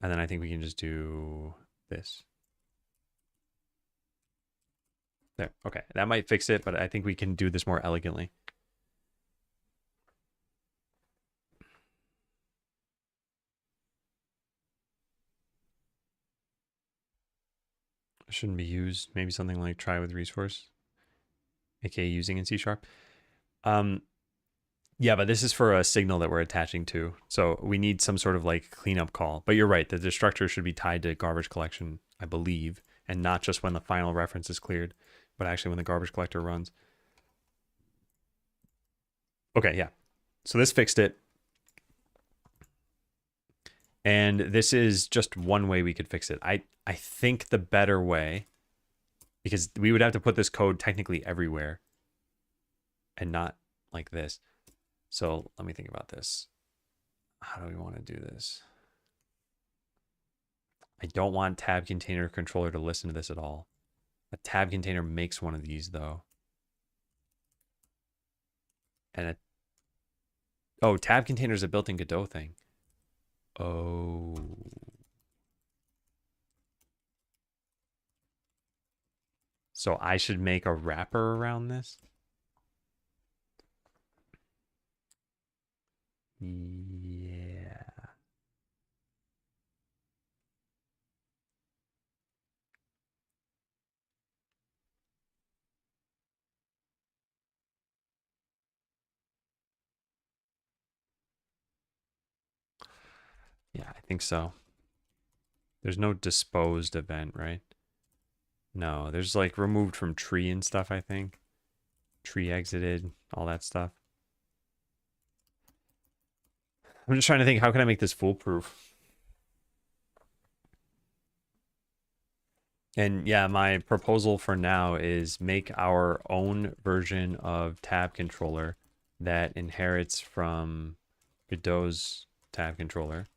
And then I think we can just do this. There. Okay, that might fix it, but I think we can do this more elegantly. Shouldn't be used. Maybe something like try with resource, aka using in C#. Yeah, but this is for a signal that we're attaching to. So we need some sort of like cleanup call. But you're right, the destructor should be tied to garbage collection, I believe, and not just when the final reference is cleared, but actually when the garbage collector runs. Okay, yeah. So this fixed it. And this is just one way we could fix it. I think the better way, because we would have to put this code technically everywhere and not like this. So let me think about this. How do we want to do this? I don't want tab container controller to listen to this at all. A tab container makes one of these though. And oh, tab container is a built-in Godot thing. Oh. So I should make a wrapper around this? Yeah. Yeah, I think so. There's no disposed event, right? No, there's like removed from tree and stuff, I think. Tree exited, all that stuff. I'm just trying to think, how can I make this foolproof? And yeah, my proposal for now is make our own version of tab controller that inherits from Godot's tab controller.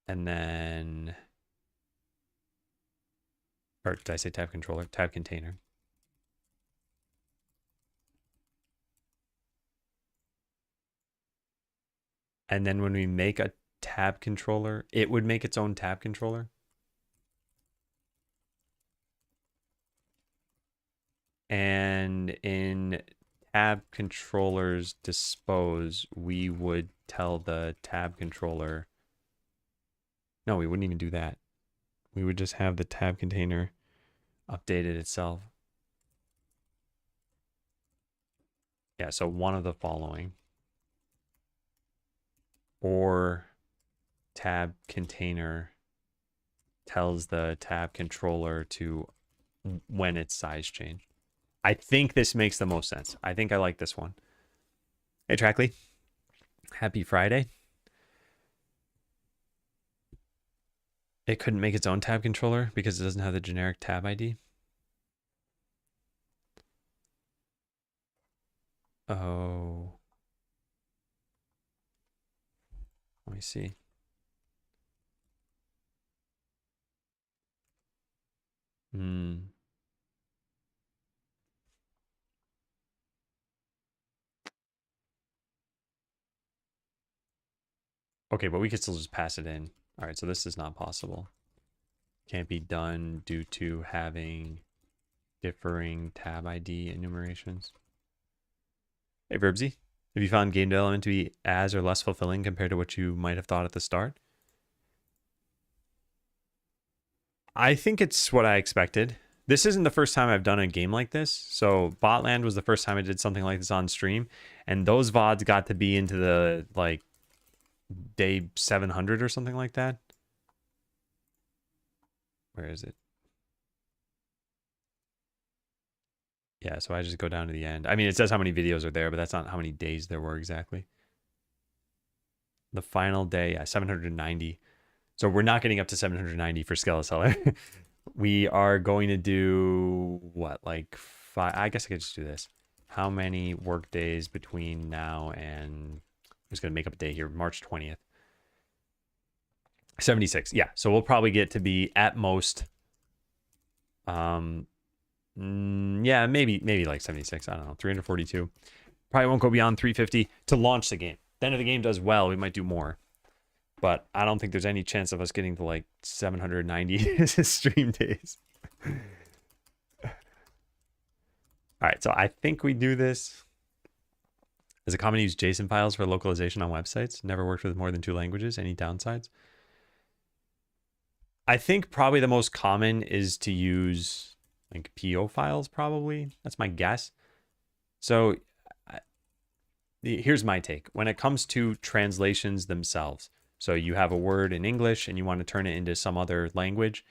And then, or did I say tab controller? Tab container. And then when we make a tab controller, it would make its own tab controller. And in tab controllers dispose, we would tell the tab controller. No, we wouldn't even do that. We would just have the tab container updated itself. Yeah, so one of the following. Or tab container tells the tab controller to when its size changed. I think this makes the most sense. I think I like this one. Hey, Trackley. Happy Friday. It couldn't make its own tab controller because it doesn't have the generic tab ID. Oh. Let me see. Okay, but we could still just pass it in. All right, so this is not possible. Can't be done due to having differing tab ID enumerations. Hey, Verbsy. Have you found game development to be as or less fulfilling compared to what you might have thought at the start? I think it's what I expected. This isn't the first time I've done a game like this. So Botland was the first time I did something like this on stream. And those VODs got to be into the, like, day 700 or something like that. Where is it? Yeah, so I just go down to the end. I mean, it says how many videos are there, but that's not how many days there were exactly. The final day, yeah, 790. So we're not getting up to 790 for Skeleseller. We are going to do what, like five? I guess I could just do this. How many work days between now and I'm just going to make up a day here, March 20th. 76. Yeah. So we'll probably get to be at most yeah, maybe like 76. I don't know. 342. Probably won't go beyond 350 to launch the game. Then if the game does well, we might do more. But I don't think there's any chance of us getting to like 790 stream days. All right, so I think we do this. Is it common to use JSON files for localization on websites? Never worked with more than 2 languages. Any downsides? I think probably the most common is to use like PO files, probably. That's my guess. So here's my take. When it comes to translations themselves, so you have a word in English and you want to turn it into some other language,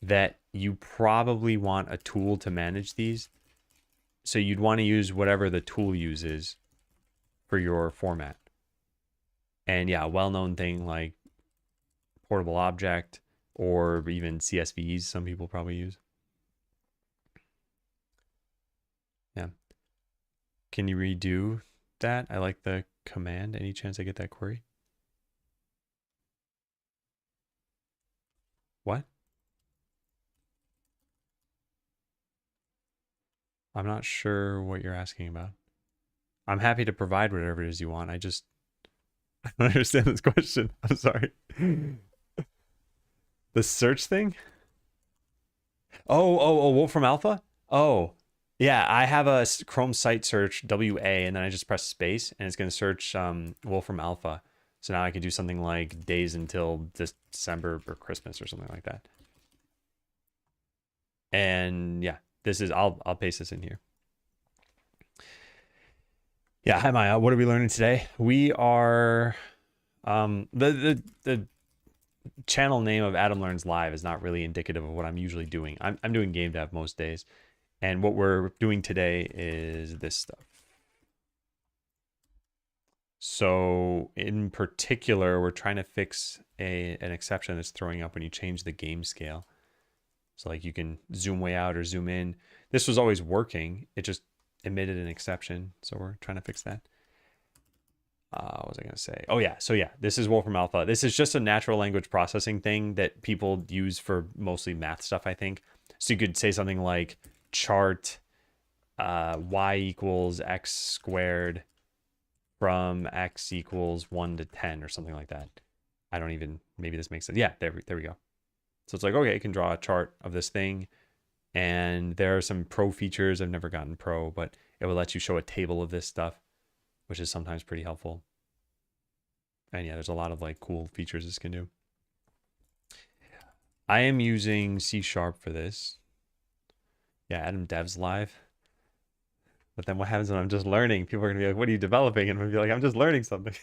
that you probably want a tool to manage these. So you'd want to use whatever the tool uses for your format. And yeah, a well-known thing like Portable Object or even CSVs, some people probably use. Yeah. Can you redo that? I like the command. Any chance I get that query? What? I'm not sure what you're asking about. I'm happy to provide whatever it is you want. I just I don't understand this question. I'm sorry. The search thing? Oh, Wolfram Alpha? Oh, yeah. I have a Chrome site search WA, and then I just press space, and it's going to search Wolfram Alpha. So now I could do something like days until December or Christmas or something like that. And yeah, this is I'll paste this in here. Yeah, hi Maya. What are we learning today? We are the channel name of Adam Learns Live is not really indicative of what I'm usually doing. I'm doing game dev most days. And what we're doing today is this stuff. So in particular, we're trying to fix an exception that's throwing up when you change the game scale. So like you can zoom way out or zoom in. This was always working. It just emitted an exception. So we're trying to fix that. What was I going to say? Oh yeah. So yeah, this is Wolfram Alpha. This is just a natural language processing thing that people use for mostly math stuff, I think. So you could say something like chart y equals x squared from x equals 1 to 10 or something like that. I don't even, maybe this makes sense. Yeah, there we go. So it's like, okay, you can draw a chart of this thing. And there are some pro features. I've never gotten pro, but it will let you show a table of this stuff, which is sometimes pretty helpful. And yeah, there's a lot of like cool features this can do. I am using C# for this. Yeah, Adam Dev's live. But then what happens when I'm just learning? People are going to be like, what are you developing? And I'm going to be like, I'm just learning something.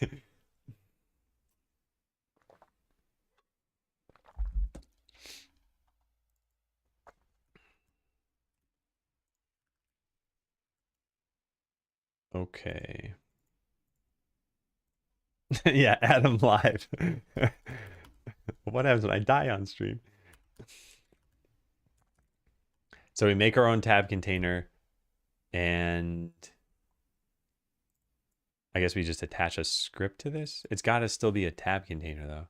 Okay. Yeah, Adam live. What happens when I die on stream? So we make our own tab container and I guess we just attach a script to this. It's got to still be a tab container though.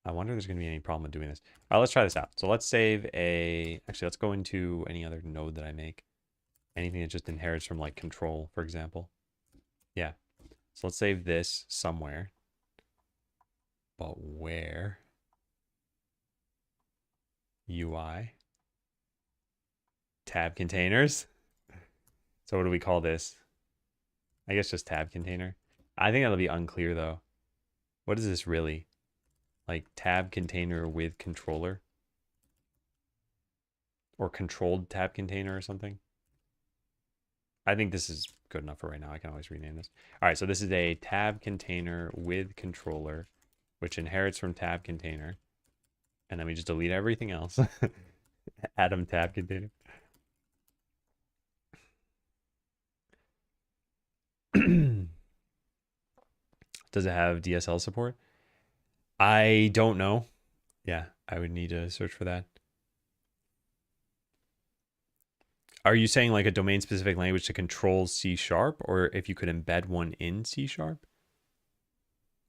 I wonder if there's going to be any problem with doing this. All right, let's try this out. So let's save actually, let's go into any other node that I make. Anything that just inherits from like control, for example. Yeah. So let's save this somewhere. But where? UI. Tab containers. So what do we call this? I guess just tab container. I think that'll be unclear though. What is this really? Like tab container with controller? Or controlled tab container or something? I think this is good enough for right now. I can always rename this. All right, so this is a tab container with controller, which inherits from tab container. And then we just delete everything else. Atom tab container. Does it have DSL support? I don't know. Yeah, I would need to search for that. Are you saying like a domain specific language to control C sharp, or if you could embed one in C sharp?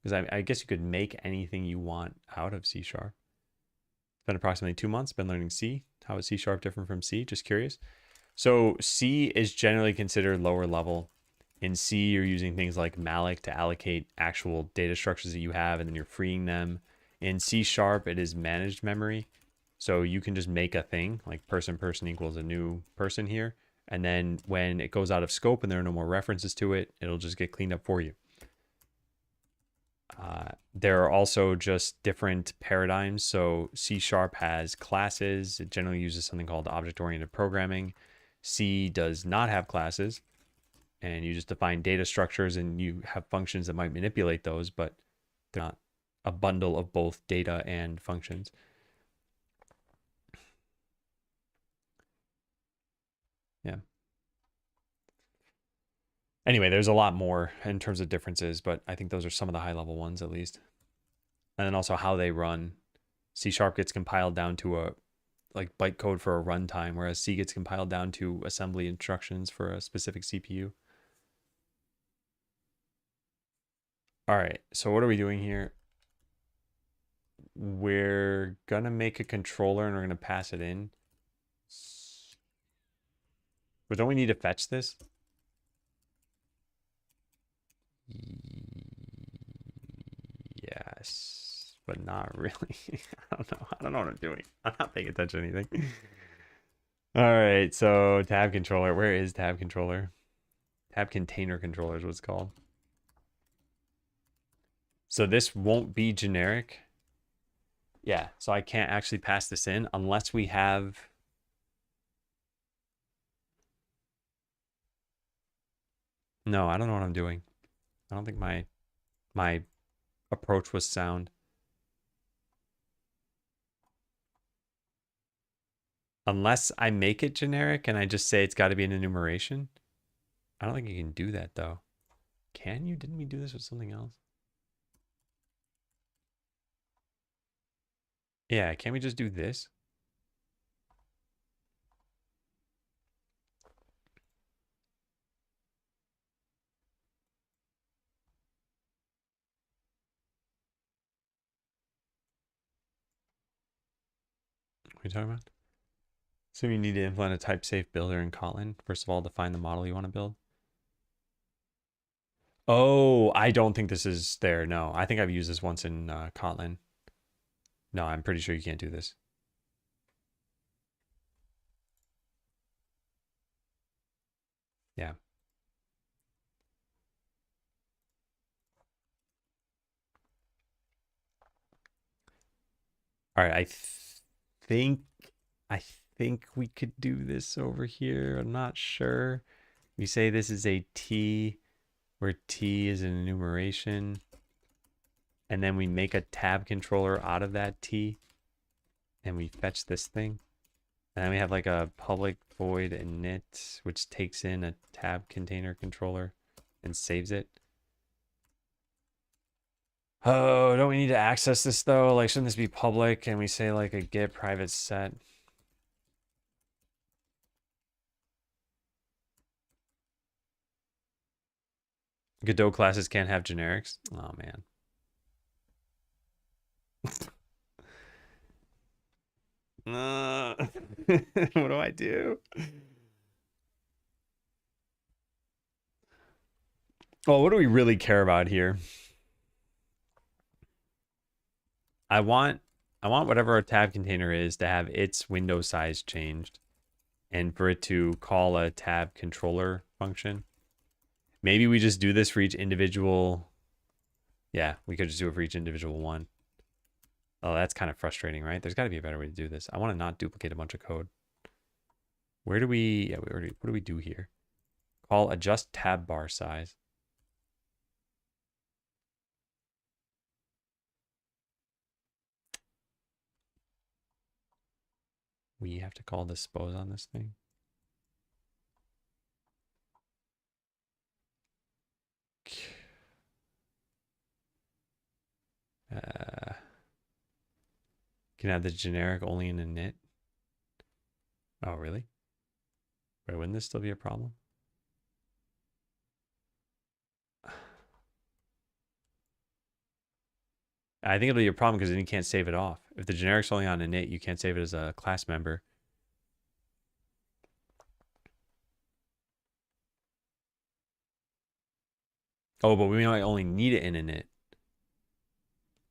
Because I guess you could make anything you want out of C sharp. It's been approximately 2 months, been learning C. How is C sharp different from C? Just curious. So C is generally considered lower level. In C, you're using things like malloc to allocate actual data structures that you have, and then you're freeing them. In C sharp, it is managed memory. So you can just make a thing like person equals a new person here. And then when it goes out of scope and there are no more references to it, it'll just get cleaned up for you. There are also just different paradigms. So C sharp has classes. It generally uses something called object-oriented programming. C does not have classes, and you just define data structures and you have functions that might manipulate those, but they're not a bundle of both data and functions. Yeah. Anyway, there's a lot more in terms of differences, but I think those are some of the high level ones at least. And then also how they run. C sharp gets compiled down to a like bytecode for a runtime, whereas C gets compiled down to assembly instructions for a specific CPU. All right, so what are we doing here? We're gonna make a controller and we're gonna pass it in. But don't we need to fetch this? Yes, but not really. I don't know. I don't know what I'm doing. I'm not paying attention to anything. All right, so tab controller. Where is tab controller? Tab container controller is what it's called. So this won't be generic. Yeah, so I can't actually pass this in unless we have... No, I don't know what I'm doing. I don't think my approach was sound. Unless I make it generic and I just say it's got to be an enumeration. I don't think you can do that though. Can you? Didn't we do this with something else? Yeah, can't we just do this? What are you talking about? So you need to implement a type safe builder in Kotlin. First of all, define the model you want to build. Oh, I don't think this is there. No, I think I've used this once in Kotlin. No, I'm pretty sure you can't do this. Yeah. All right. Think I think we could do this over here. I'm not sure. We say this is a T where T is an enumeration. And then we make a tab controller out of that T. And we fetch this thing. And then we have like a public void init, which takes in a tab container controller and saves it. Oh, don't we need to access this though? Like, shouldn't this be public? And we say like a get private set. Godot classes can't have generics. Oh man. What do I do? Well, what do we really care about here? I want whatever our tab container is to have its window size changed and for it to call a tab controller function. Maybe we just do this for each individual. Yeah, we could just do it for each individual one. Oh, that's kind of frustrating, right? There's got to be a better way to do this. I want to not duplicate a bunch of code. Where do we, yeah, we already, what do we do here? Call adjust tab bar size. We have to call dispose on this thing. Can have the generic only in init. Oh, really? Wait, wouldn't this still be a problem? I think it'll be a problem because then you can't save it off. If the generic's only on init, you can't save it as a class member. Oh, but we might only need it in init.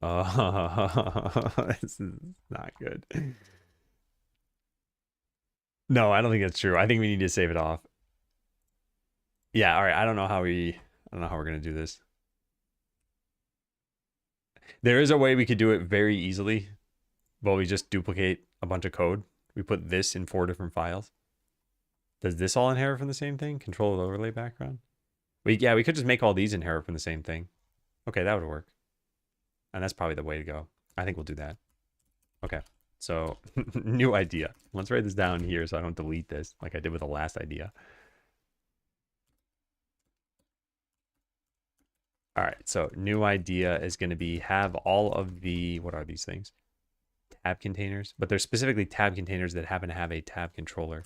Oh, this is not good. No, I don't think that's true. I think we need to save it off. Yeah, all right. I don't know how we're gonna do this. There is a way we could do it very easily. Well, we just duplicate a bunch of code. We put this in 4 different files. Does this all inherit from the same thing? Control overlay background? We could just make all these inherit from the same thing. Okay, that would work. And that's probably the way to go. I think we'll do that. Okay, so new idea. Let's write this down here so I don't delete this like I did with the last idea. All right, so new idea is going to be have all of the, what are these things? Tab containers, but they're specifically tab containers that happen to have a tab controller.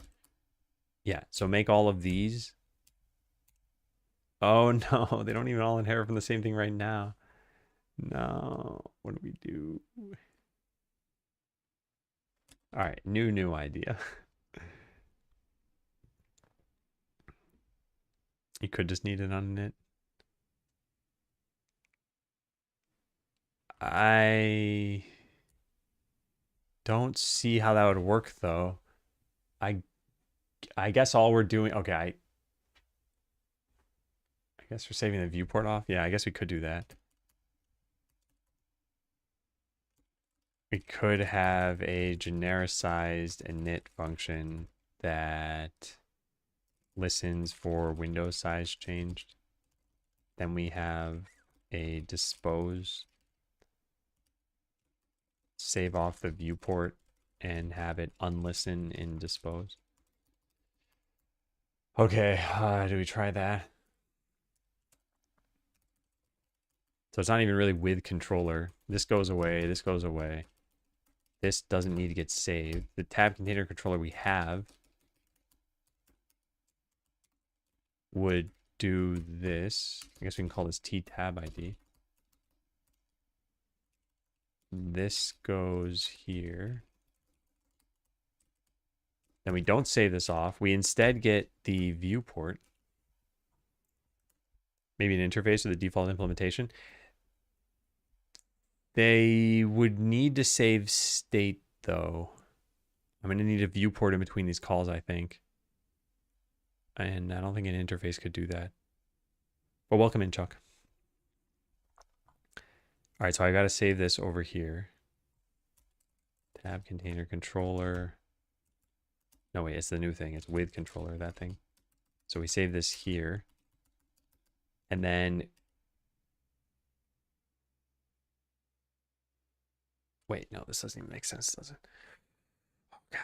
Yeah, so make all of these. Oh no, they don't even all inherit from the same thing right now. No, what do we do? All right, new idea. You could just need it on init. I don't see how that would work though. I guess all we're doing, okay, I guess we're saving the viewport off. Yeah, I guess we could do that. We could have a genericized init function that listens for window size changed. Then we have a dispose, save off the viewport and have it unlisten in dispose. Okay, do we try that? So it's not even really with controller. This goes away, this goes away. This doesn't need to get saved. The tab container controller we have would do this. I guess we can call this T-tab ID. This goes here. Then we don't save this off. We instead get the viewport. Maybe an interface with the default implementation. They would need to save state though. I'm going to need a viewport in between these calls, I think. And I don't think an interface could do that. But welcome in, Chuck. All right, so I got to save this over here. Tab container controller. No, wait, it's the new thing. It's with controller, that thing. So we save this here. And then... Wait, no, this doesn't even make sense, does it? Oh, God.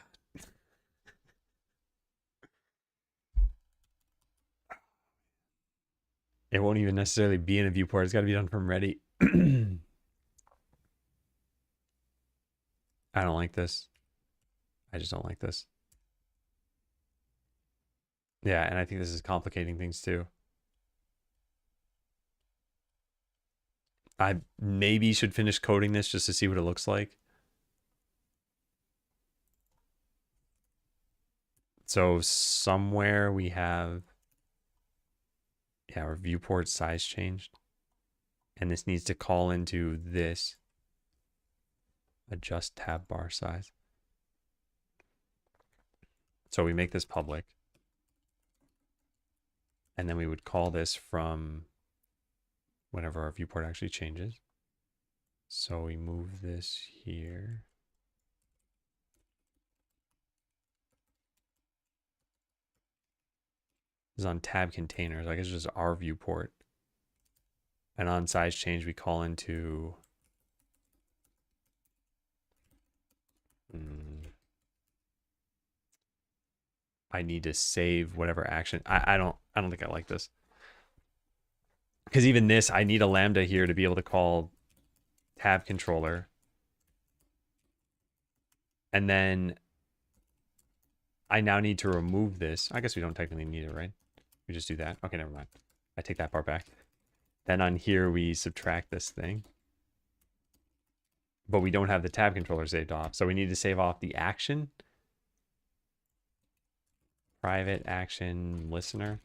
It won't even necessarily be in a viewport. It's got to be done from ready. I don't like this. I just don't like this. Yeah, and I think this is complicating things too. I maybe should finish coding this just to see what it looks like. So somewhere we have, yeah, our viewport size changed. And this needs to call into this, adjust tab bar size. So we make this public. And then we would call this from whenever our viewport actually changes. So we move this here. This is on tab containers. I guess it's just our viewport. And on size change, we call into I need to save whatever action. I don't think I like this. Because even this, I need a lambda here to be able to call tab controller. And then I now need to remove this. I guess we don't technically need it, right? We just do that. Okay, never mind. I take that part back. Then on here, we subtract this thing. But we don't have the tab controller saved off. So we need to save off the action. Private action listener.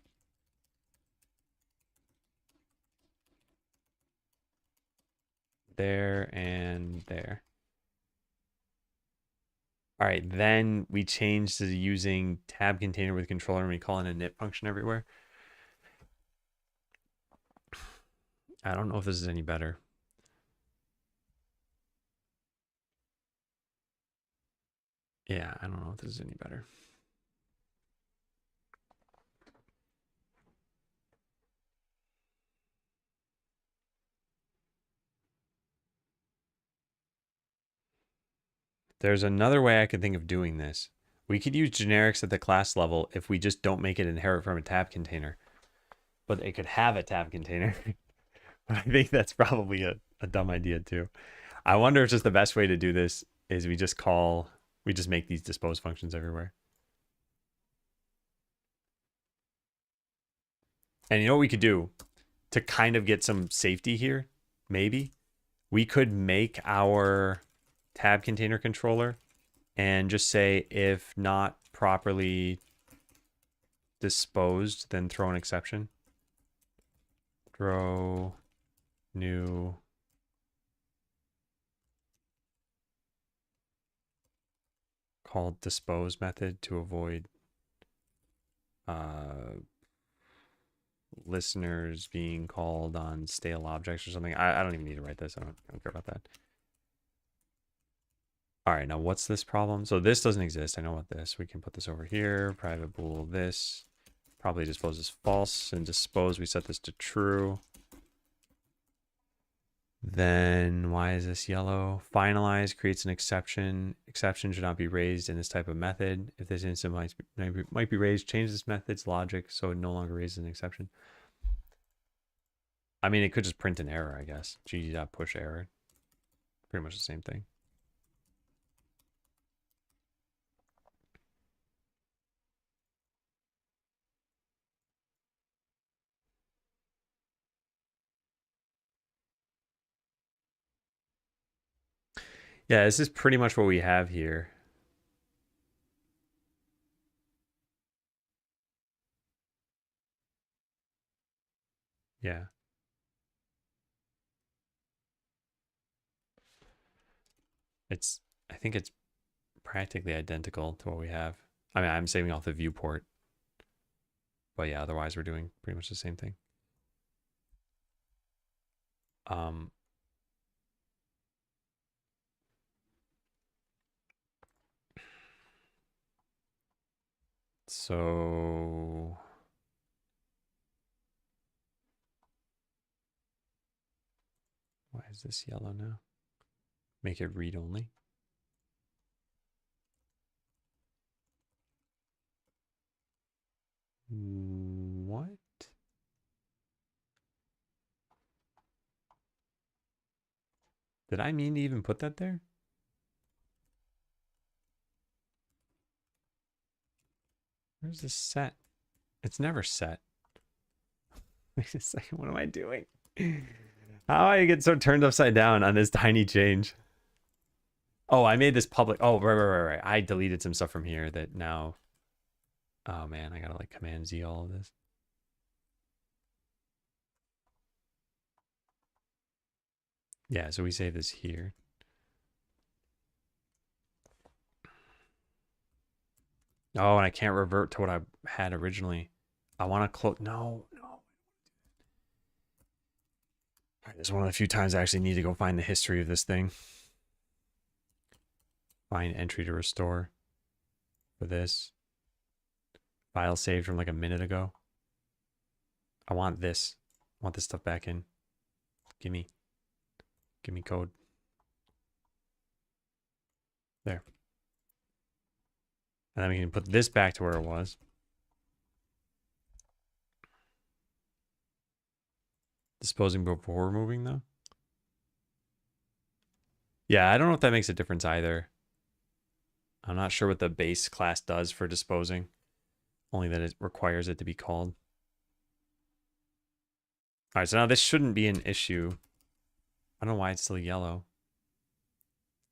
There and there. All right, then we change to using tab container with controller and we call in a init function everywhere. I don't know if this is any better. Yeah, I don't know if this is any better. There's another way I could think of doing this. We could use generics at the class level if we just don't make it inherit from a tab container. But it could have a tab container. But I think that's probably a dumb idea too. I wonder if just the best way to do this is we just make these dispose functions everywhere. And you know what we could do to kind of get some safety here? Maybe we could make our tab container controller and just say if not properly disposed, then throw an exception. Throw new called dispose method to avoid listeners being called on stale objects or something. I don't even need to write this. I don't care about that. All right, now what's this problem? So this doesn't exist. I know what this. We can put this over here. Private bool this. Probably dispose is false. And dispose, we set this to true. Then why is this yellow? Finalize creates an exception. Exception should not be raised in this type of method. If this instant might be raised, change this method's logic so it no longer raises an exception. I mean, it could just print an error, I guess. gg.push error. Pretty much the same thing. Yeah, this is pretty much what we have here. Yeah. I think it's practically identical to what we have. I mean, I'm saving off the viewport. But yeah, otherwise we're doing pretty much the same thing. So why is this yellow now? Make it read only. What? Did I mean to even put that there? Where's this set? It's never set. Wait a second, what am I doing? How do I get so turned upside down on this tiny change? Oh, I made this public. Oh, right. I deleted some stuff from here that now. Oh man, I gotta like Command Z all of this. Yeah, so we save this here. Oh, and I can't revert to what I had originally. I want to close. No. All right, this is one of the few times I actually need to go find the history of this thing. Find entry to restore for this. File saved from like a minute ago. I want this. I want this stuff back in. Give me code. There. And then we can put this back to where it was. Disposing before moving, though. Yeah, I don't know if that makes a difference either. I'm not sure what the base class does for disposing. Only that it requires it to be called. All right, so now this shouldn't be an issue. I don't know why it's still yellow.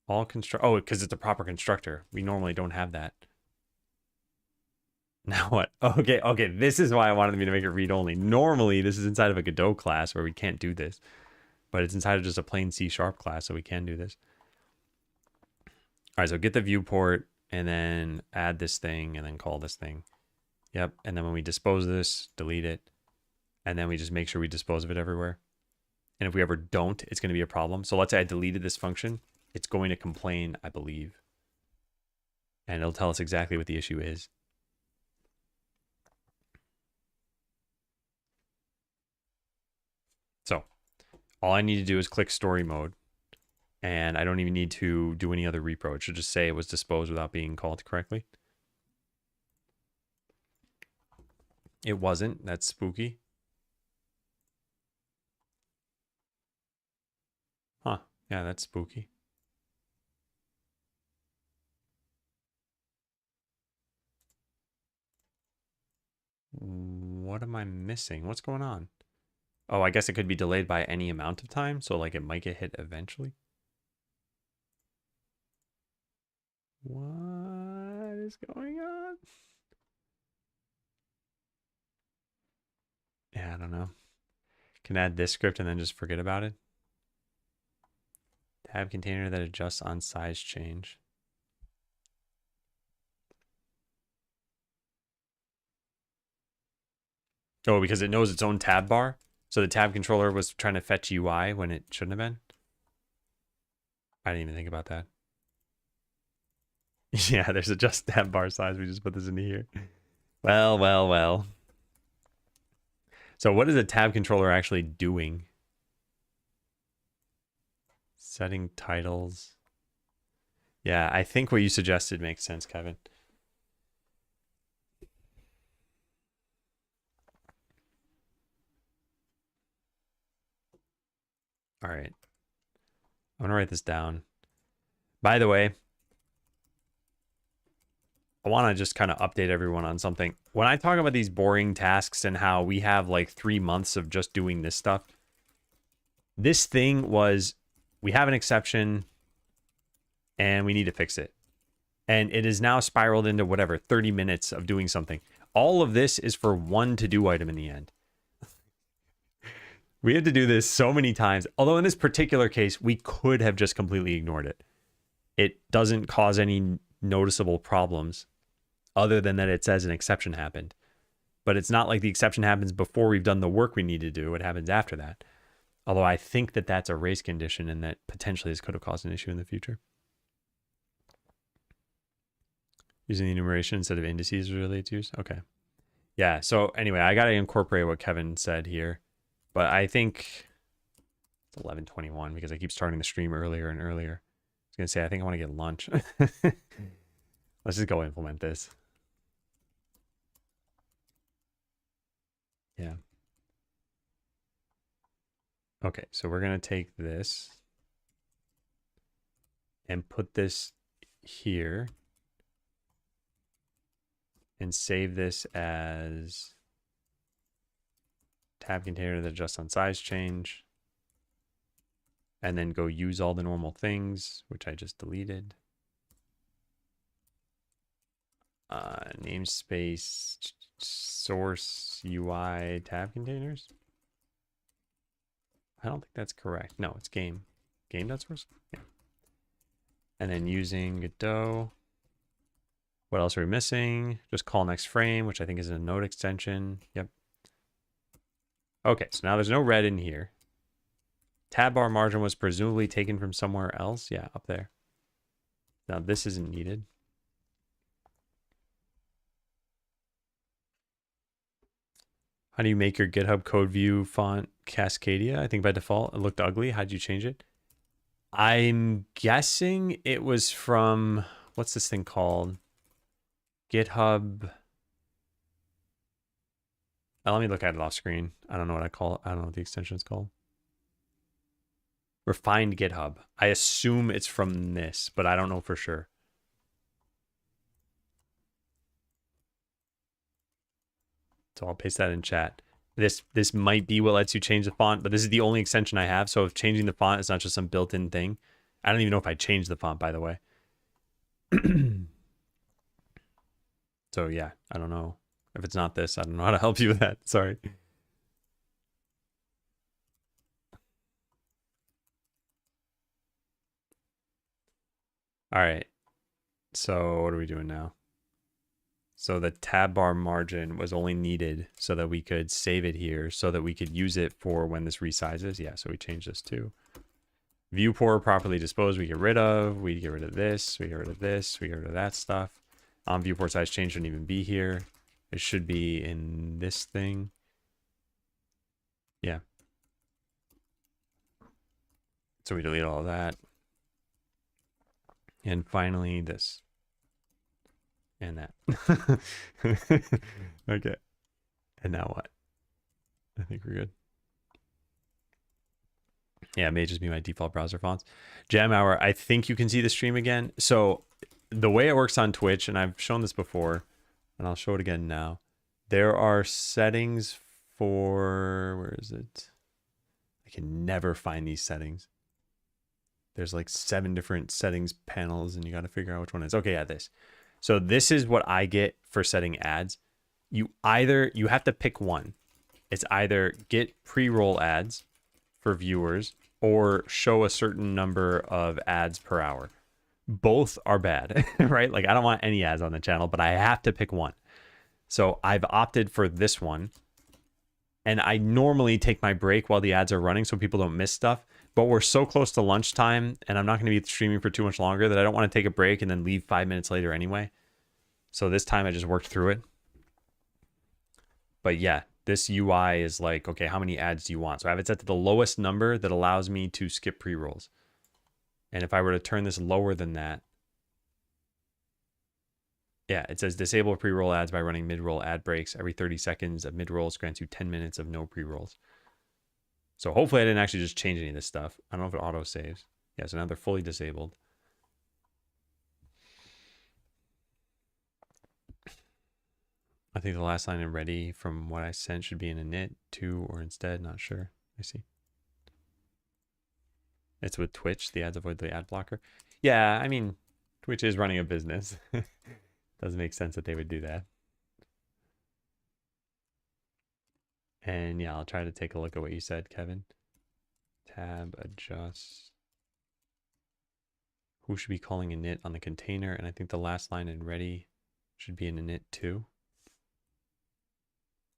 All construct. Oh, because it's a proper constructor. We normally don't have that. Now what? Okay, okay. This is why I wanted me to make it read only. Normally, this is inside of a Godot class where we can't do this, but it's inside of just a plain C# class, so we can do this. All right, so get the viewport and then add this thing and then call this thing. Yep. And then when we dispose this, delete it, and then we just make sure we dispose of it everywhere. And if we ever don't, it's going to be a problem. So let's say I deleted this function. It's going to complain, I believe. And it'll tell us exactly what the issue is. So all I need to do is click story mode. And I don't even need to do any other repro. It should just say it was disposed without being called correctly. It wasn't. That's spooky. Huh. Yeah, that's spooky. What am I missing? What's going on? Oh, I guess it could be delayed by any amount of time. So like it might get hit eventually. What is going on? Yeah, I don't know. Can add this script and then just forget about it. Tab container that adjusts on size change. Oh, because it knows its own tab bar. So the tab controller was trying to fetch UI when it shouldn't have been. I didn't even think about that. Yeah, there's a just tab bar size. We just put this into here. Well, well, well. So what is a tab controller actually doing? Setting titles. Yeah, I think what you suggested makes sense, Kevin. All right. I'm going to write this down. By the way, I want to just kind of update everyone on something. When I talk about these boring tasks and how we have like 3 months of just doing this stuff, this thing was, we have an exception and we need to fix it. And it is now spiraled into whatever, 30 minutes of doing something. All of this is for one to-do item in the end. We had to do this so many times. Although in this particular case, we could have just completely ignored it. It doesn't cause any noticeable problems other than that it says an exception happened. But it's not like the exception happens before we've done the work we need to do. It happens after that. Although I think that that's a race condition and that potentially this could have caused an issue in the future. Using the enumeration instead of indices is related to use. Okay. Yeah. So anyway, I got to incorporate what Kevin said here. But I think it's 11:21 because I keep starting the stream earlier and earlier. I was going to say, I think I want to get lunch. Let's just go implement this. Yeah. Okay, so we're going to take this and put this here and save this as tab container that adjusts on size change. And then go use all the normal things, which I just deleted. Namespace, source, UI, tab containers. I don't think that's correct. No, it's game. Game.source? Yeah. And then using Godot. What else are we missing? Just call next frame, which I think is a node extension. Yep. Okay, so now there's no red in here. Tab bar margin was presumably taken from somewhere else. Yeah, up there. Now this isn't needed. How do you make your GitHub code view font Cascadia? I think by default it looked ugly. How'd you change it? I'm guessing it was from, what's this thing called? GitHub. Let me look at it off screen. I don't know what I call it. I don't know what the extension is called. Refined GitHub. I assume it's from this, but I don't know for sure. So I'll paste that in chat. This might be what lets you change the font, but this is the only extension I have. So if changing the font is not just some built-in thing, I don't even know if I changed the font, by the way. So yeah, I don't know. If it's not this, I don't know how to help you with that. Sorry. All right. So what are we doing now? So the tab bar margin was only needed so that we could save it here so that we could use it for when this resizes. Yeah, so we change this to viewport properly disposed. We get rid of this, we get rid of this, we get rid of that stuff. Viewport size change shouldn't even be here. It should be in this thing. Yeah. So we delete all of that. And finally this. And that. Okay. And now what? I think we're good. Yeah, it may just be my default browser fonts. Jam hour. I think you can see the stream again. So the way it works on Twitch, and I've shown this before, and I'll show it again now. There are settings for, where is it? I can never find these settings. There's like 7 different settings panels, and you got to figure out which one it is. Okay, yeah, this. So this is what I get for setting ads. You have to pick one. It's either get pre-roll ads for viewers or show a certain number of ads per hour. Both are bad, right? Like I don't want any ads on the channel, but I have to pick one. So I've opted for this one. And I normally take my break while the ads are running so people don't miss stuff. But we're so close to lunchtime and I'm not going to be streaming for too much longer that I don't want to take a break and then leave 5 minutes later anyway. So this time I just worked through it. But yeah, this UI is like, okay, how many ads do you want? So I have it set to the lowest number that allows me to skip pre-rolls. And if I were to turn this lower than that, yeah, it says disable pre-roll ads by running mid-roll ad breaks. Every 30 seconds of mid-rolls grants you 10 minutes of no pre-rolls. So hopefully I didn't actually just change any of this stuff. I don't know if it auto saves. Yeah, so now they're fully disabled. I think the last line in ready from what I sent should be in init to or instead, not sure. I see. It's with Twitch, the ads avoid the ad blocker. Yeah, I mean, Twitch is running a business. Doesn't make sense that they would do that. And yeah, I'll try to take a look at what you said, Kevin. Tab adjust. Who should be calling init on the container? And I think the last line in ready should be an init too.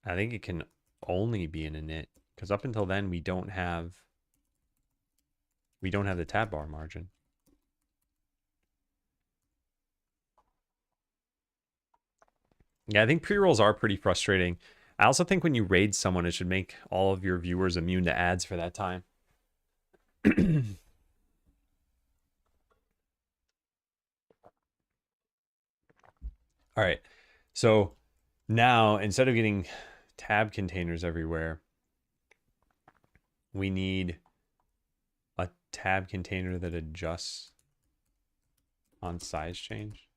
I think it can only be an init because up until then we don't have the tab bar margin. Yeah, I think pre-rolls are pretty frustrating. I also think when you raid someone, it should make all of your viewers immune to ads for that time. All right. So now instead of getting tab containers everywhere, we need a tab container that adjusts on size change.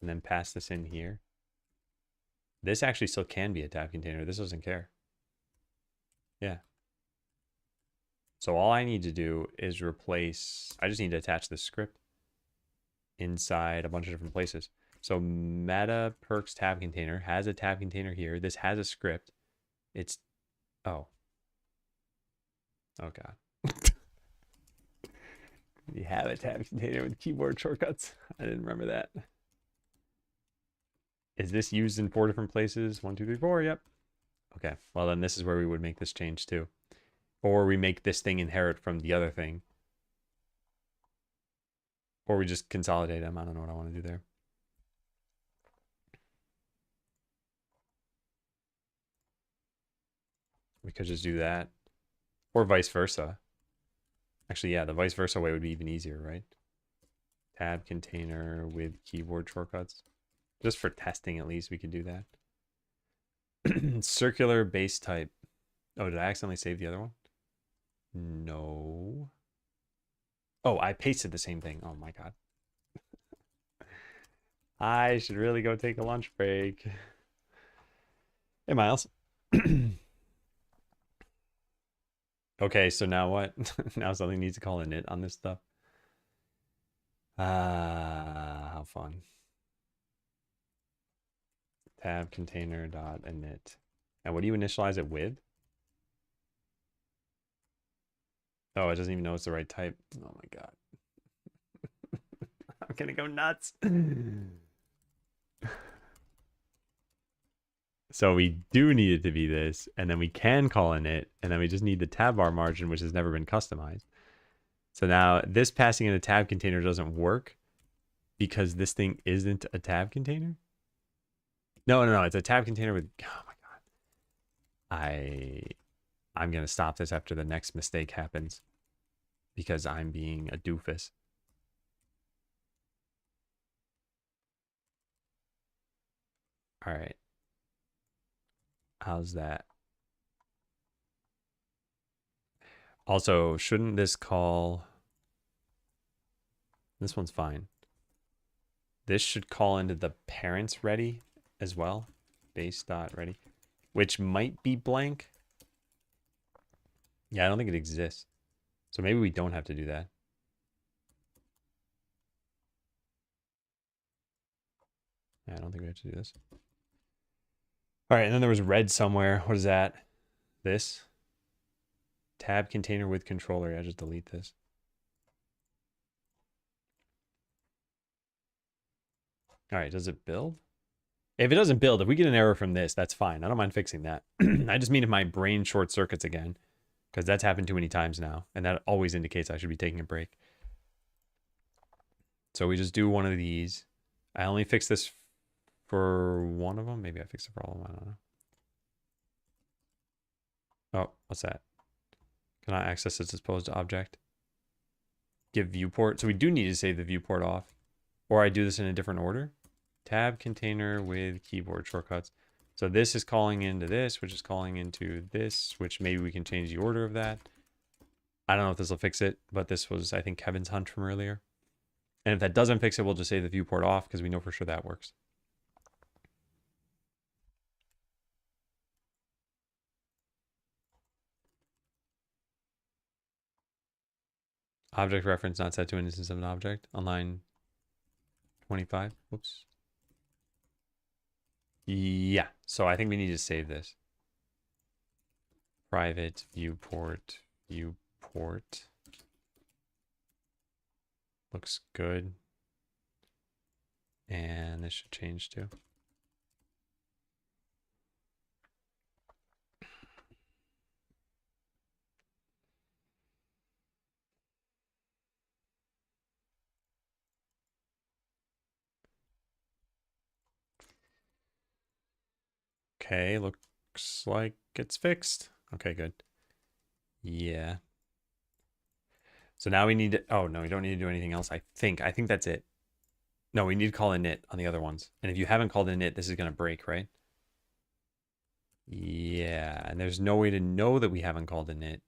And then pass this in here. This actually still can be a tab container. This doesn't care. Yeah. So all I need to do is replace, I just need to attach the script inside a bunch of different places. So meta perks tab container has a tab container here. This has a script. It's, oh God. You have a tab container with keyboard shortcuts. I didn't remember that. Is this used in 4 different places? 1, 2, 3, 4. Yep. Okay. Well, then this is where we would make this change too. Or we make this thing inherit from the other thing. Or we just consolidate them. I don't know what I want to do there. We could just do that. Or vice versa. Actually, yeah, the vice versa way would be even easier, right? Tab container with keyboard shortcuts. Just for testing, at least, we could do that. Circular base type. Oh, did I accidentally save the other one? No. Oh, I pasted the same thing. Oh my god. I should really go take a lunch break. Hey, Miles. Okay, so now what? Now something needs to call init on this stuff. How fun. Tab container dot init. And what do you initialize it with? Oh, it doesn't even know it's the right type. Oh my god. I'm gonna go nuts. So we do need it to be this, and then we can call init, and then we just need the tab bar margin, which has never been customized. So now this passing in a tab container doesn't work because this thing isn't a tab container. No, it's a tab container with, oh my god. I'm gonna stop this after the next mistake happens because I'm being a doofus. All right. How's that? Also, shouldn't this call... This one's fine. This should call into the parents ready as well. Base dot ready, which might be blank. Yeah, I don't think it exists. So maybe we don't have to do that. Yeah, I don't think we have to do this. All right, and then there was red somewhere. What is that? This? Tab container with controller. I just delete this. All right, does it build? If it doesn't build, if we get an error from this, that's fine. I don't mind fixing that. I just mean if my brain short circuits again, because that's happened too many times now, and that always indicates I should be taking a break. So we just do one of these. I only fixed this for one of them. Maybe I fixed it for all of them. I don't know. Oh, what's that? Cannot access its disposed object. Give viewport. So we do need to save the viewport off. Or I do this in a different order. Tab container with keyboard shortcuts. So this is calling into this, which is calling into this, which maybe we can change the order of that. I don't know if this will fix it, but this was, I think, Kevin's hunch from earlier. And if that doesn't fix it, we'll just save the viewport off because we know for sure that works. Object reference not set to an instance of an object on line 25. Whoops. Yeah, so I think we need to save this. Private viewport. Looks good. And this should change too. Okay, looks like it's fixed. Okay, good. Yeah. So now we need to, oh no, we don't need to do anything else. I think that's it. No, we need to call init on the other ones. And if you haven't called init, this is going to break, right? Yeah, and there's no way to know that we haven't called init.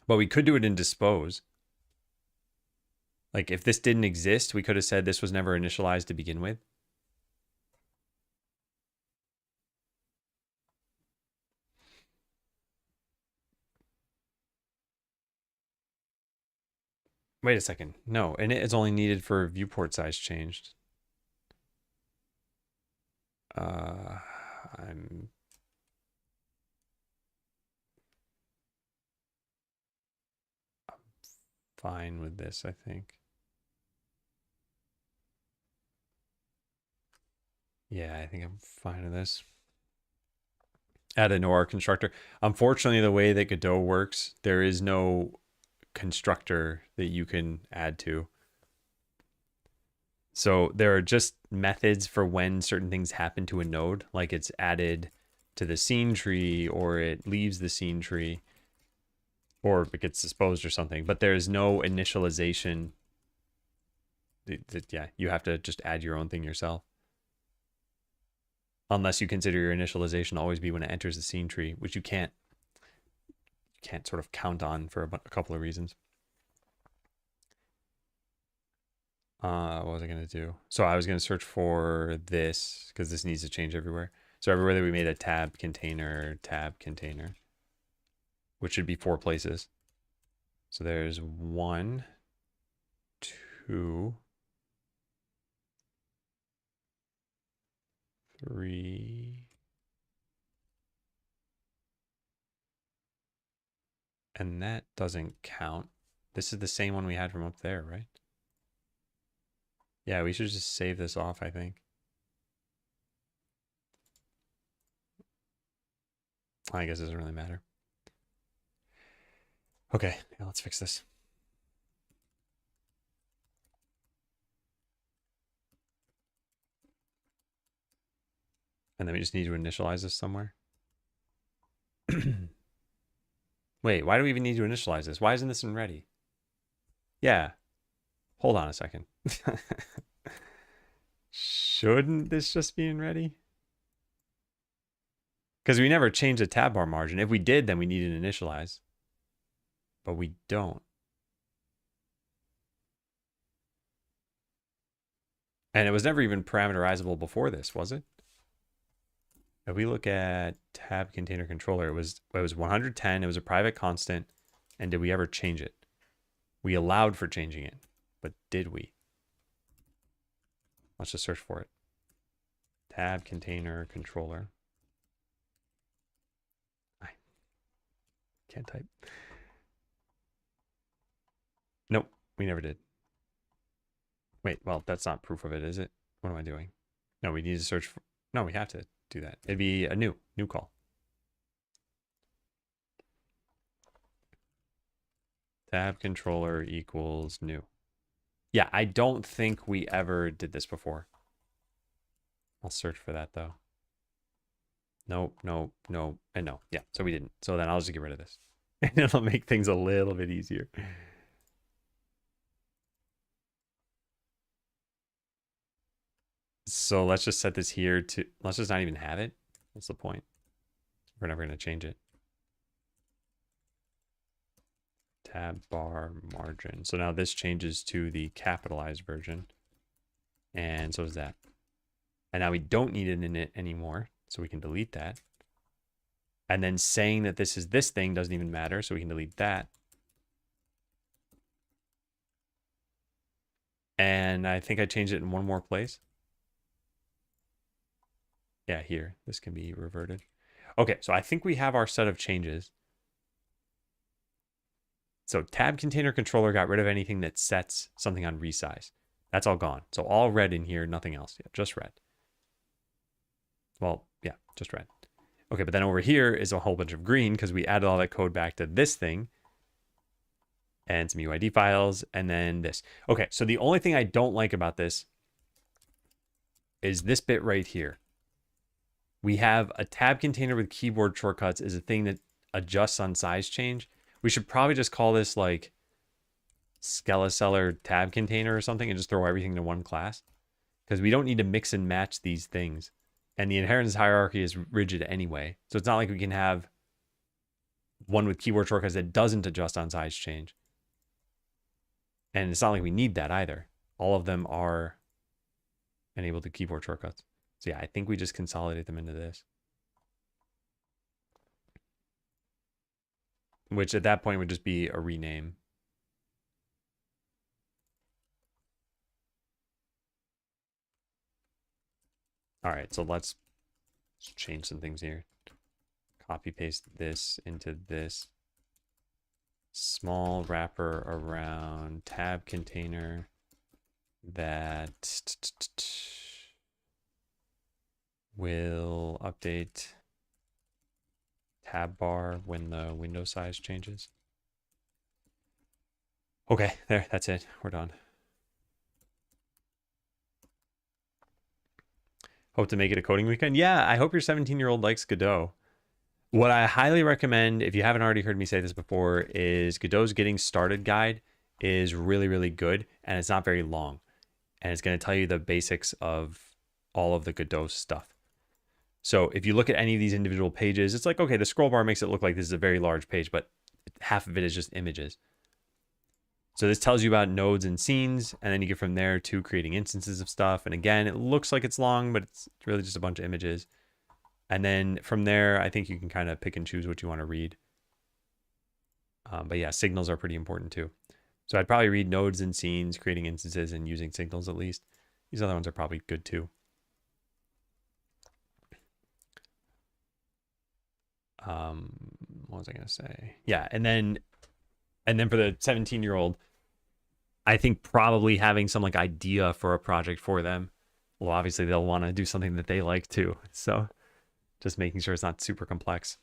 But we could do it in dispose. Like if this didn't exist, we could have said this was never initialized to begin with. Wait a second. No, and it is only needed for viewport size changed. I'm fine with this, I think. Yeah, I think I'm fine with this. Add a Noir constructor. Unfortunately, the way that Godot works, there is no constructor that you can add to. So there are just methods for when certain things happen to a node, like it's added to the scene tree or it leaves the scene tree. or it gets disposed or something, but there's no initialization. Yeah, you have to just add your own thing yourself. Unless you consider your initialization always be when it enters the scene tree, which you can't sort of count on for a couple of reasons. What was I going to do? So I was going to search for this because this needs to change everywhere. So everywhere that we made a tab container, which should be 4 places. So there's 1, 2, 3, and that doesn't count. This is the same one we had from up there, right? Yeah, we should just save this off, I think. I guess it doesn't really matter. Okay, yeah, let's fix this. And then we just need to initialize this somewhere. Wait, why do we even need to initialize this? Why isn't this in ready? Yeah. Hold on a second. Shouldn't this just be in ready? Because we never changed the tab bar margin. If we did, then we need to initialize. But we don't. And it was never even parameterizable before this, was it? If we look at tab container controller, it was 110. It was a private constant. And did we ever change it? We allowed for changing it, but did we? Let's just search for it. Tab container controller. I can't type. Nope, we never did. Wait, well, that's not proof of it, is it? What am I doing? No, we need to search for... No, we have to do that. It'd be a new call. Tab controller equals new. Yeah, I don't think we ever did this before. I'll search for that, though. Nope, nope, nope, and no. Yeah, so we didn't. So then I'll just get rid of this. And it'll make things a little bit easier. So let's just set this here to... Let's just not even have it. What's the point? We're never going to change it. Tab bar margin. So now this changes to the capitalized version. And so is that. And now we don't need it in it anymore. So we can delete that. And then saying that this is this thing doesn't even matter. So we can delete that. And I think I changed it in one more place. Yeah, here. This can be reverted. Okay, so I think we have our set of changes. So tab container controller got rid of anything that sets something on resize. That's all gone. So all red in here, nothing else. Yeah, just red. Well, yeah, just red. Okay, but then over here is a whole bunch of green because we added all that code back to this thing. And some UID files, and then this. Okay, so the only thing I don't like about this is this bit right here. We have a tab container with keyboard shortcuts is a thing that adjusts on size change. We should probably just call this like Skeleseller tab container or something and just throw everything into one class. Because we don't need to mix and match these things. And the inheritance hierarchy is rigid anyway. So it's not like we can have one with keyboard shortcuts that doesn't adjust on size change. And it's not like we need that either. All of them are enabled to keyboard shortcuts. So yeah, I think we just consolidate them into this. Which at that point would just be a rename. All right, so let's change some things here. Copy paste this into this. Small wrapper around tab container that will update tab bar when the window size changes. Okay, there, that's it. We're done. Hope to make it a coding weekend. Yeah, I hope your 17-year-old likes Godot. What I highly recommend, if you haven't already heard me say this before, is Godot's Getting Started Guide is really, really good, and it's not very long. And it's going to tell you the basics of all of the Godot stuff. So if you look at any of these individual pages, it's like, okay, the scroll bar makes it look like this is a very large page, but half of it is just images. So this tells you about nodes and scenes, and then you get from there to creating instances of stuff. And again, it looks like it's long, but it's really just a bunch of images. And then from there, I think you can kind of pick and choose what you want to read. But yeah, signals are pretty important too. So I'd probably read nodes and scenes, creating instances, and using signals at least. These other ones are probably good too. What was I going to say? Yeah, and then for the 17-year-old, I think probably having some like idea for a project for them. Well, obviously they'll want to do something that they like too. So just making sure it's not super complex,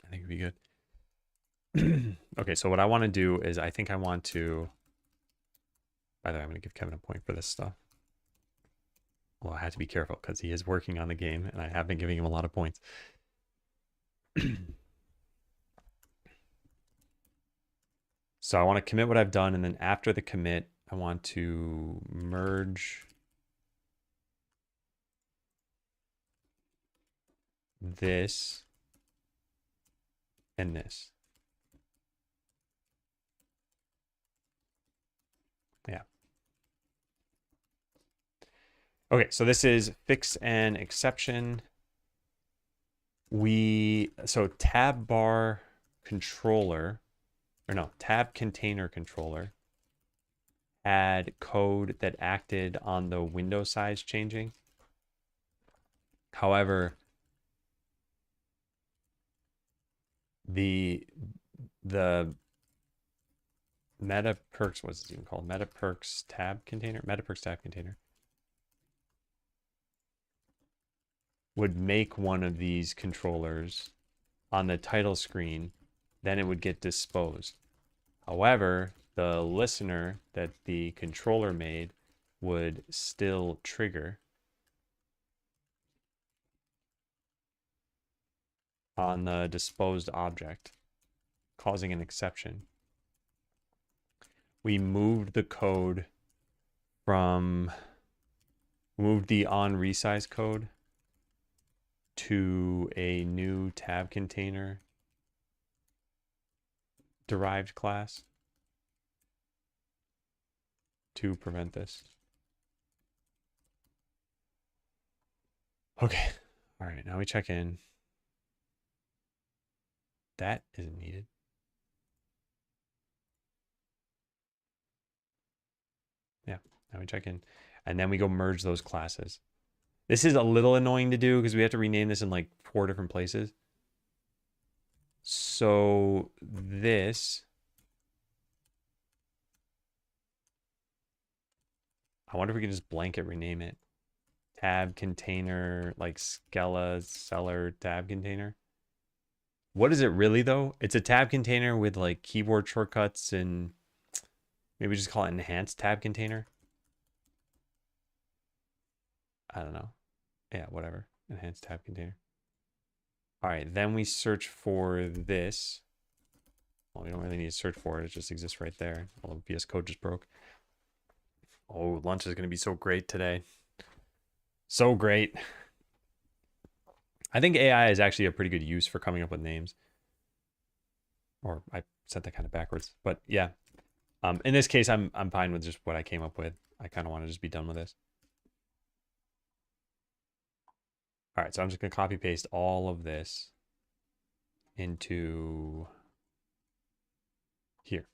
I think would be good. Okay, so what I want to do is I think I want to, by the way, I'm going to give Kevin a point for this stuff. Well, I have to be careful because he is working on the game and I have been giving him a lot of points. So I want to commit what I've done, and then after the commit, I want to merge this and this. Yeah. Okay, so this is fix an exception. So tab bar controller, or no, tab container controller had code that acted on the window size changing. However, the meta perks, what's it even called? Meta perks tab container would make one of these controllers on the title screen, then it would get disposed. However, the listener that the controller made would still trigger on the disposed object, causing an exception. We moved the code from, moved the on resize code to a new tab container derived class to prevent this. Okay. All right, now we check in. That isn't needed. Yeah, now we check in. And then we go merge those classes. This is a little annoying to do because we have to rename this in like 4 different places. So this, I wonder if we can just blanket rename it. Tab container, like Scala seller tab container. What is it really though? It's a tab container with like keyboard shortcuts, and maybe just call it enhanced tab container. I don't know. Yeah, whatever. Enhanced tab container. All right, then we search for this. Well, we don't really need to search for it. It just exists right there. Although VS Code just broke. Oh, lunch is going to be so great today. So great. I think AI is actually a pretty good use for coming up with names. Or I said that kind of backwards. But yeah. In this case, I'm fine with just what I came up with. I kind of want to just be done with this. All right, so I'm just going to copy paste all of this into here.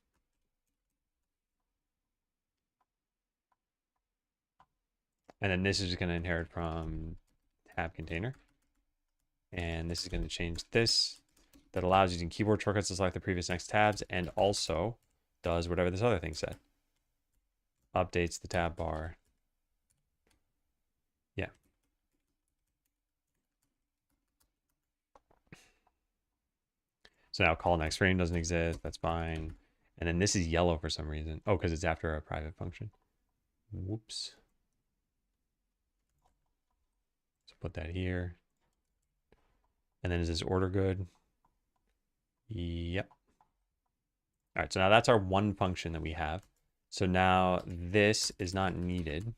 And then this is just going to inherit from tab container. And this is going to change this. That allows using keyboard shortcuts to select the previous next tabs, and also does whatever this other thing said. Updates the tab bar. Yeah. So now call next frame doesn't exist. That's fine. And then this is yellow for some reason. Oh, because it's after a private function. Whoops. So put that here. And then is this order good? Yep. All right, so now that's our one function that we have. So now this is not needed.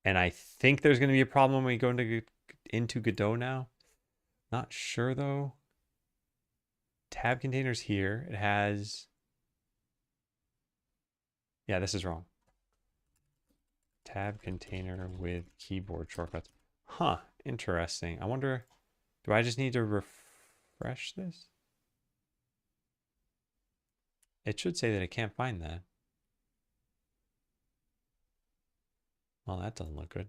And I think there's going to be a problem when we go into Godot now. Not sure though. Tab containers here. It has... Yeah, this is wrong. Tab container with keyboard shortcuts. Huh, interesting. I wonder, do I just need to refresh this? It should say that it can't find that. Well, that doesn't look good.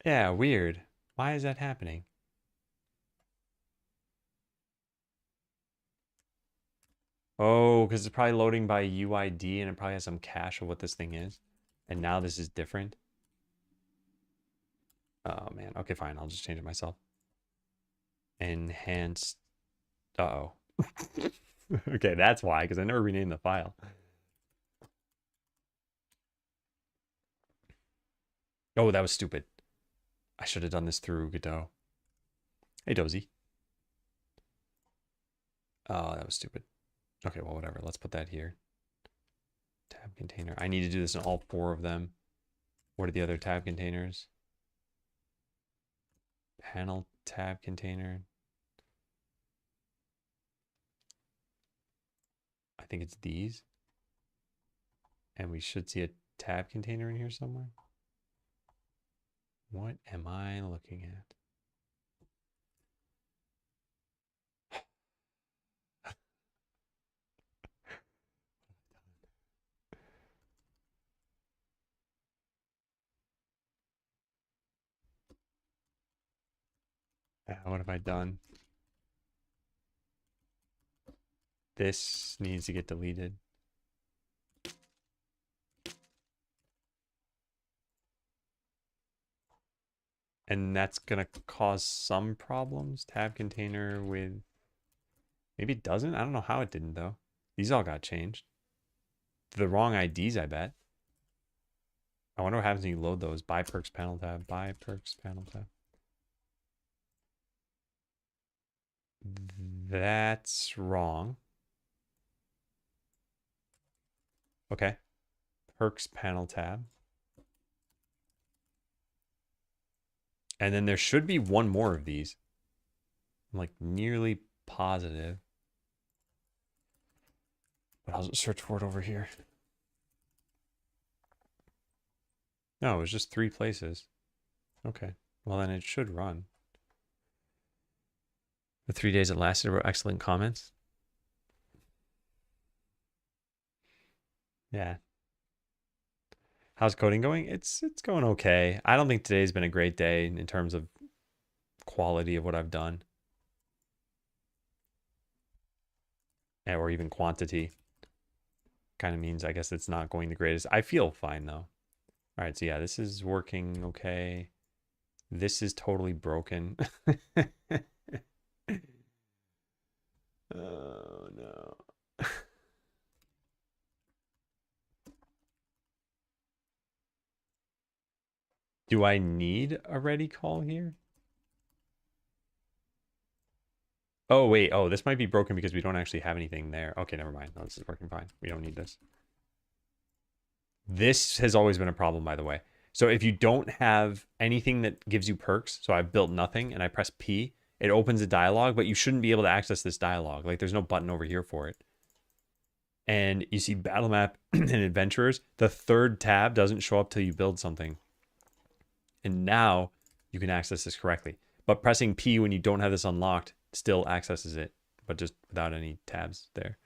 Yeah, weird. Why is that happening? Oh, because it's probably loading by UID and it probably has some cache of what this thing is. And now this is different. Oh, man. Okay, fine. I'll just change it myself. Enhanced. Uh-oh. Okay, that's why, because I never renamed the file. Oh, that was stupid. I should have done this through Godot. Hey, Dozy. Oh, that was stupid. Okay, well, whatever. Let's put that here. Tab container. I need to do this in all 4 of them. What are the other tab containers? Panel tab container. I think it's these. And we should see a tab container in here somewhere. What am I looking at? What have I done? This needs to get deleted. And that's going to cause some problems. Tab container with... Maybe it doesn't? I don't know how it didn't, though. These all got changed. The wrong IDs, I bet. I wonder what happens when you load those. Buy perks panel tab. Buy perks panel tab. That's wrong. Okay. Perks panel tab. And then there should be one more of these. I'm like nearly positive. But I'll just search for it over here. No, it was just 3 places. Okay. Well, then it should run. The 3 days it lasted were excellent comments. Yeah. How's coding going? It's going okay. I don't think today's been a great day in terms of quality of what I've done. Or even quantity. Kind of means I guess it's not going the greatest. I feel fine though. All right, so yeah, this is working okay. This is totally broken. Oh no. Do I need a ready call here? Oh, wait. Oh, this might be broken because we don't actually have anything there. Okay, never mind. No, this is working fine. We don't need this. This has always been a problem, by the way. So if you don't have anything that gives you perks, so I've built nothing and I press P, it opens a dialog, but you shouldn't be able to access this dialog. Like there's no button over here for it. And you see battle map and adventurers, the 3rd tab doesn't show up till you build something. And now you can access this correctly. But pressing P when you don't have this unlocked still accesses it, but just without any tabs there.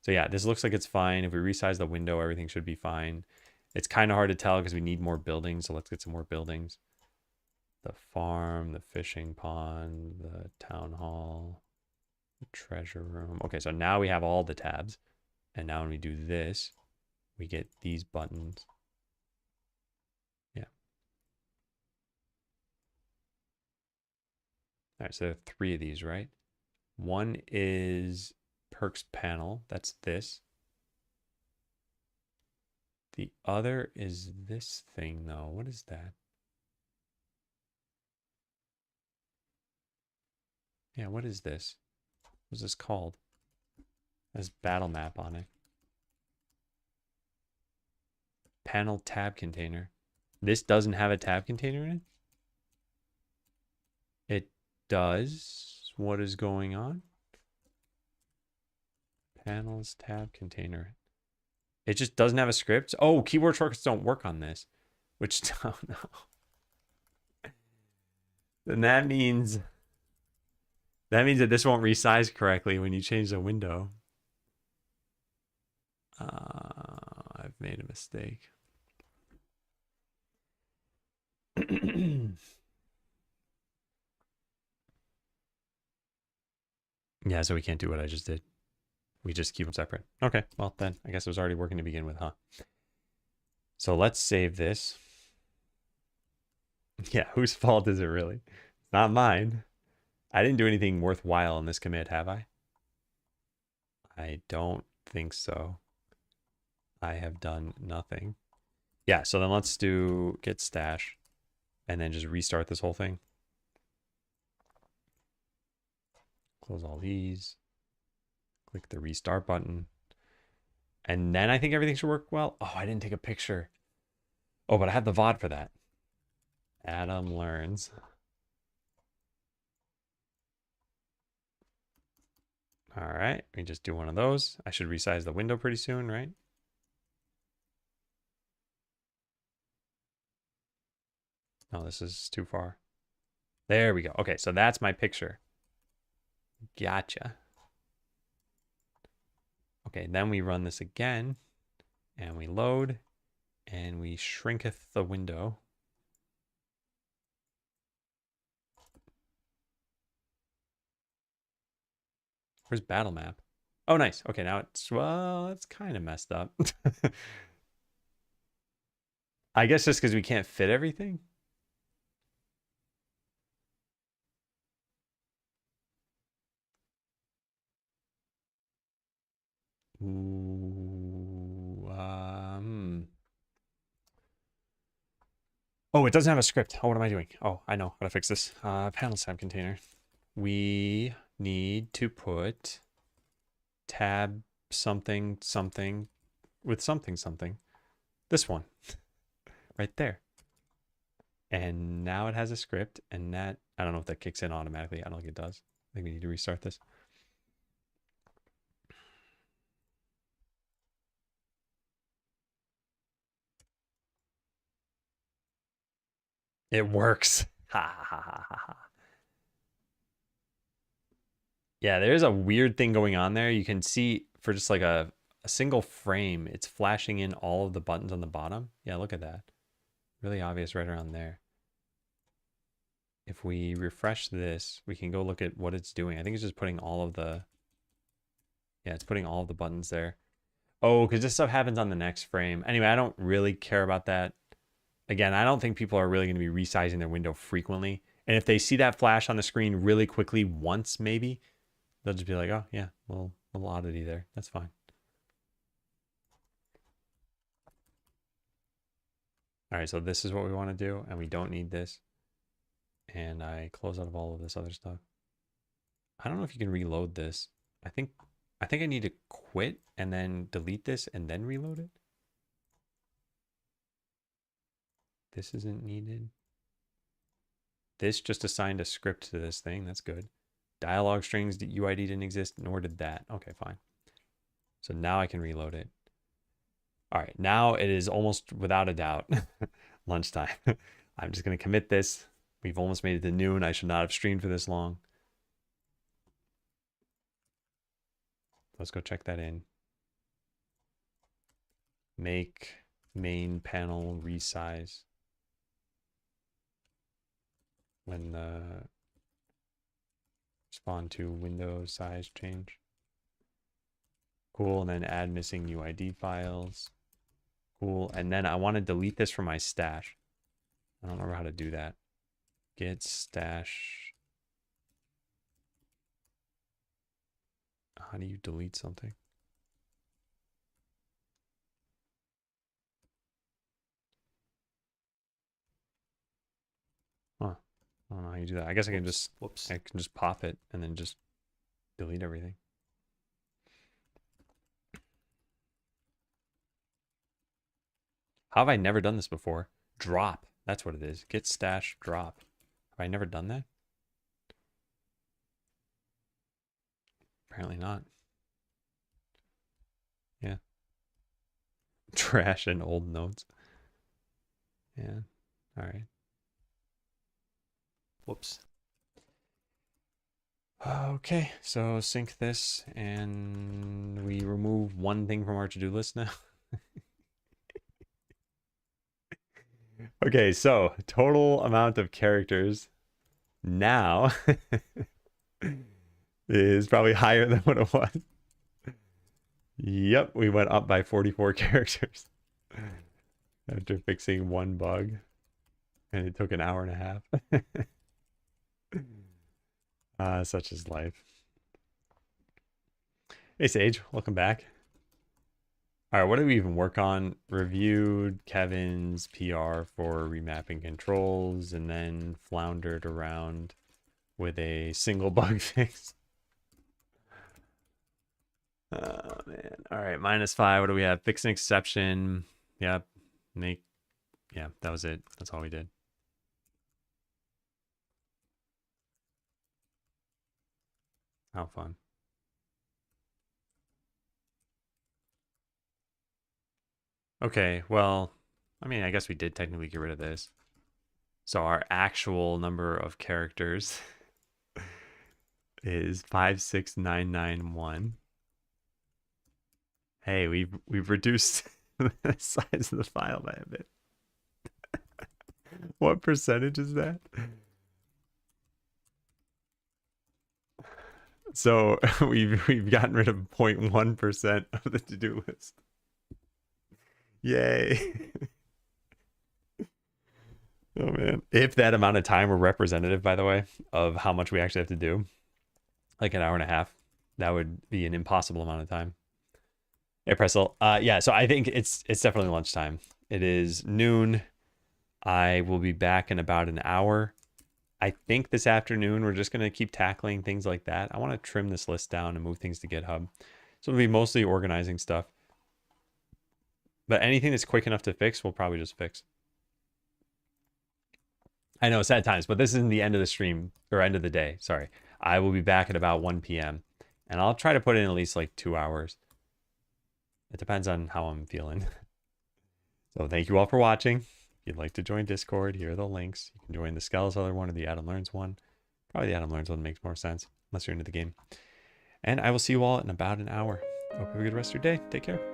So yeah, this looks like it's fine. If we resize the window, everything should be fine. It's kind of hard to tell because we need more buildings. So let's get some more buildings. The farm, the fishing pond, the town hall, the treasure room. Okay, so now we have all the tabs. And now when we do this, we get these buttons. Yeah. All right, so there are 3 of these, right? One is perks panel. That's this. The other is this thing, though. What is that? Yeah, what is this? What's this called? It has battle map on it. Panel tab container. This doesn't have a tab container in it? It does. What is going on? Panels tab container. It just doesn't have a script. Oh, keyboard shortcuts don't work on this. Which, oh no. Then that means that this won't resize correctly when you change the window. I've made a mistake. Yeah, so we can't do what I just did. We just keep them separate. Okay, well then, I guess it was already working to begin with, huh? So let's save this. Yeah, whose fault is it really? It's not mine. I didn't do anything worthwhile in this commit, have I? I don't think so. I have done nothing. Yeah, so then let's do git stash and then just restart this whole thing. Close all these. Click the restart button. And then I think everything should work well. Oh, I didn't take a picture. Oh, but I have the VOD for that. Adam learns. All right, we just do one of those. I should resize the window pretty soon, right? No, this is too far. There we go. Okay, so that's my picture. Gotcha. Okay, then we run this again and we load and we shrinketh the window. Where's battle map? Oh, nice. Okay, now it's, well, it's kind of messed up. I guess just because we can't fit everything. Ooh, Oh, it doesn't have a script. Oh, what am I doing? Oh, I know how to fix this. Panel tab container. We need to put tab something something with something something. This one right there. And now it has a script, and that, I don't know if that kicks in automatically. I don't think it does. I think we need to restart this. It works. Ha ha ha ha ha. Yeah, there's a weird thing going on there. You can see for just like a single frame, it's flashing in all of the buttons on the bottom. Yeah, look at that. Really obvious right around there. If we refresh this, we can go look at what it's doing. I think it's just putting all of the, yeah, it's putting all of the buttons there. Oh, because this stuff happens on the next frame. Anyway, I don't really care about that. Again, I don't think people are really going to be resizing their window frequently. And if they see that flash on the screen really quickly once, maybe, they'll just be like, oh, yeah, well, a little oddity there. That's fine. All right, so this is what we want to do, and we don't need this. And I close out of all of this other stuff. I don't know if you can reload this. I think I need to quit and then delete this and then reload it. This isn't needed. This just assigned a script to this thing. That's good. Dialog strings, the UID didn't exist, nor did that. Okay, fine. So now I can reload it. All right, now it is almost without a doubt lunchtime. I'm just going to commit this. We've almost made it to noon. I should not have streamed for this long. Let's go check that in. Make main panel resize. When the respond to window size change. Cool, and then add missing UID files. Cool, and then I want to delete this from my stash. I don't remember how to do that. Git stash. How do you delete something? I don't know how you do that. I guess I can just
Whoops.
I can just pop it and then just delete everything. How have I never done this before? Drop. That's what it is. Git stash drop. Have I never done that? Apparently not. Yeah. Trash and old notes. Yeah. All right.
Whoops.
Okay, so sync this and we remove one thing from our to-do list now. Okay, so total amount of characters now is probably higher than what it was. Yep, we went up by 44 characters after fixing one bug, and it took an hour and a half. Such is life. Hey, Sage, welcome back. All right, what did we even work on? Reviewed Kevin's PR for remapping controls and then floundered around with a single bug fix. Oh, man. All right, -5. What do we have? Fix an exception. Yep. Yeah, that was it. That's all we did. How fun. Okay, well, I mean, I guess we did technically get rid of this. So our actual number of characters is 56991. Hey, we've reduced the size of the file by a bit. What percentage is that? So we've gotten rid of 0.1% of the to-do list. Yay. Oh man. If that amount of time were representative, by the way, of how much we actually have to do, like an hour and a half, that would be an impossible amount of time. Hey, Pressel. Yeah, so I think it's definitely lunchtime. It is noon. I will be back in about an hour. I think this afternoon we're just going to keep tackling things like that. I want to trim this list down and move things to GitHub. So it'll be mostly organizing stuff. But anything that's quick enough to fix, we'll probably just fix. I know, sad times, but this isn't the end of the stream, or end of the day, sorry. I will be back at about 1 p.m. And I'll try to put in at least like 2 hours. It depends on how I'm feeling. So thank you all for watching. If you'd like to join Discord, here are the links. You can join the Skeletons other one or the Adam Learns one. Probably the Adam Learns one makes more sense, unless you're into the game. And I will see you all in about an hour. Hope you have a good rest of your day. Take care.